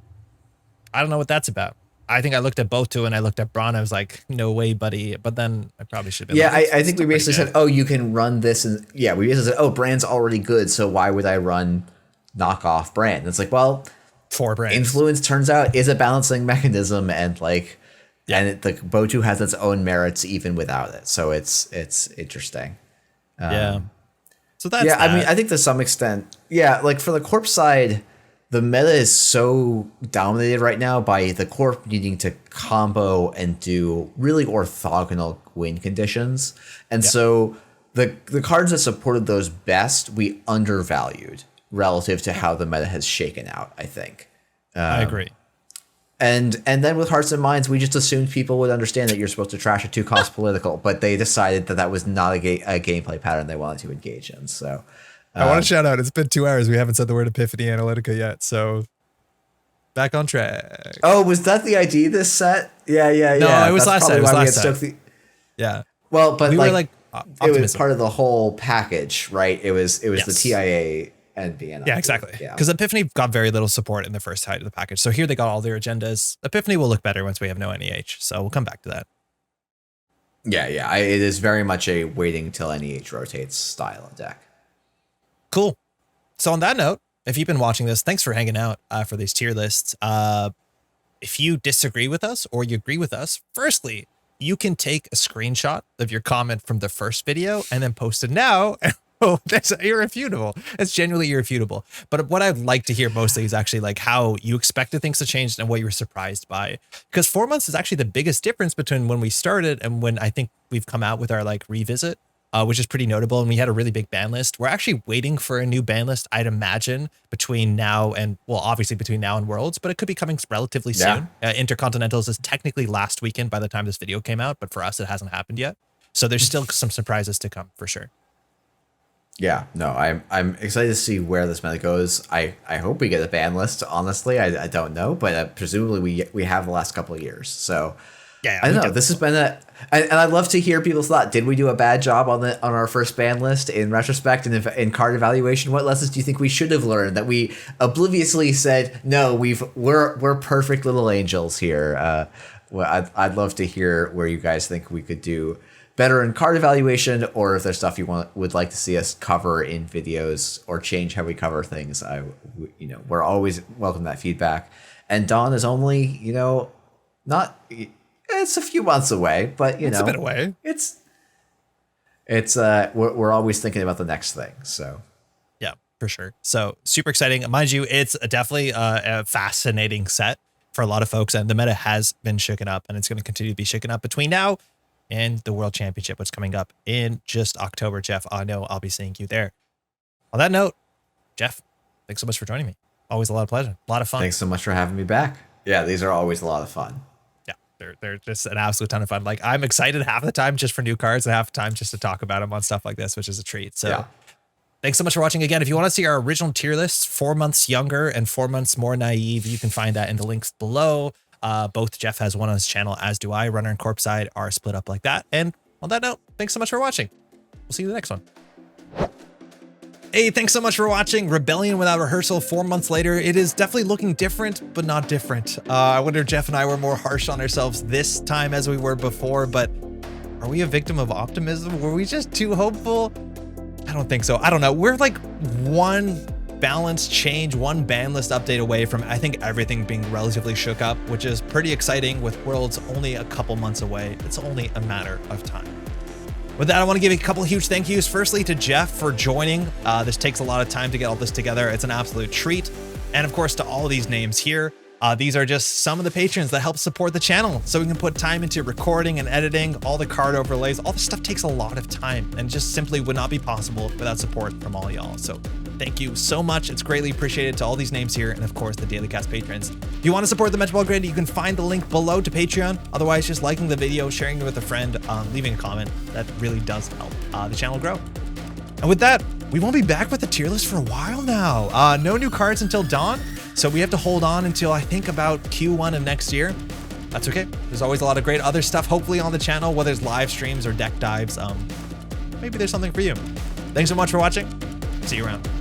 I don't know what that's about. I think I looked at Boto and I looked at Braun. I was like, no way, buddy. But then I probably should have been. Yeah, I think we basically said, oh, you can run this. And we basically said, oh, Brand's already good. So why would I run knockoff Brand? And it's like, well, 4 brands. Influence turns out is a balancing mechanism. And like, and the Boto has its own merits even without it. So it's interesting. So that's I mean, I think to some extent, like for the Corp side, the meta is so dominated right now by the Corp needing to combo and do really orthogonal win conditions. And so the cards that supported those best, we undervalued relative to how the meta has shaken out, I think. I agree. And then with Hearts and Minds, we just assumed people would understand that you're supposed to trash a 2-cost political, but they decided that was not a gameplay pattern they wanted to engage in. So I want to shout out, it's been 2 hours. We haven't said the word Epiphany Analytica yet. So back on track. Oh, was that the ID this set? Yeah. No, it was last set. It was last set. Well, but we were like it was part of the whole package, right? It was the TIA and BNI. Yeah, exactly. Because Epiphany got very little support in the first height of the package. So here they got all their agendas. Epiphany will look better once we have no NEH. So we'll come back to that. Yeah. It is very much a waiting till NEH rotates style of deck. Cool. So on that note, if you've been watching this, thanks for hanging out for these tier lists. If you disagree with us or you agree with us, firstly, you can take a screenshot of your comment from the first video and then post it now. Oh, that's irrefutable. It's genuinely irrefutable. But what I'd like to hear mostly is actually like how you expected things to change and what you were surprised by. Because 4 months is actually the biggest difference between when we started and when I think we've come out with our like revisit. Which is pretty notable. And we had a really big ban list. We're actually waiting for a new ban list, I'd imagine, between now and, well, obviously between now and Worlds, but it could be coming relatively soon. Intercontinentals is technically last weekend by the time this video came out, but for us, it hasn't happened yet. So there's still some surprises to come for sure. Yeah, no, I'm excited to see where this meta goes. I hope we get a ban list, honestly. I don't know, but presumably we have the last couple of years. So I don't know. This has been and I'd love to hear people's thought. Did we do a bad job on our first ban list in retrospect and in card evaluation? What lessons do you think we should have learned that we obliviously said no? We're perfect little angels here. Well, I'd love to hear where you guys think we could do better in card evaluation, or if there's stuff you would like to see us cover in videos or change how we cover things. We're always welcome that feedback. And Dawn is only not. It's a few months away, but it's a bit away. It's we're always thinking about the next thing. So for sure. So super exciting. Mind you, it's definitely a fascinating set for a lot of folks, and the meta has been shaken up, and it's going to continue to be shaken up between now and the World Championship, which is coming up in just October. Jeff, I know I'll be seeing you there. On that note, Jeff, thanks so much for joining me. Always a lot of pleasure, a lot of fun. Thanks so much for having me back. Yeah, these are always a lot of fun. Yeah, they're just an absolute ton of fun. Like, I'm excited half the time just for new cards and half the time just to talk about them on stuff like this, which is a treat. So yeah. Thanks so much for watching. Again, if you want to see our original tier lists, 4 months younger and 4 months more naive, you can find that in the links below. Both Jeff has one on his channel, as do I. Runner and Corpse side are split up like that. And on that note, thanks so much for watching. We'll see you in the next one. Hey, thanks so much for watching Rebellion Without Rehearsal 4 months later. It is definitely looking different, but not different. I wonder if Jeff and I were more harsh on ourselves this time as we were before, but are we a victim of optimism? Were we just too hopeful? I don't think so. I don't know. We're like one balance change, one ban list update away from, I think, everything being relatively shook up, which is pretty exciting with Worlds only a couple months away. It's only a matter of time. With that, I want to give a couple huge thank yous. Firstly, to Jeff for joining. This takes a lot of time to get all this together. It's an absolute treat. And of course, to all of these names here. These are just some of the patrons that help support the channel, so we can put time into recording and editing, all the card overlays. All this stuff takes a lot of time and just simply would not be possible without support from all y'all. So thank you so much. It's greatly appreciated to all these names here, and of course the Daily Cast patrons. If you want to support the Metaball Grid, you can find the link below to Patreon. Otherwise, just liking the video, sharing it with a friend, leaving a comment. That really does help the channel grow. And with that, we won't be back with the tier list for a while now. No new cards until dawn. So we have to hold on until I think about Q1 of next year. That's okay. There's always a lot of great other stuff, hopefully on the channel, whether it's live streams or deck dives. Maybe there's something for you. Thanks so much for watching. See you around.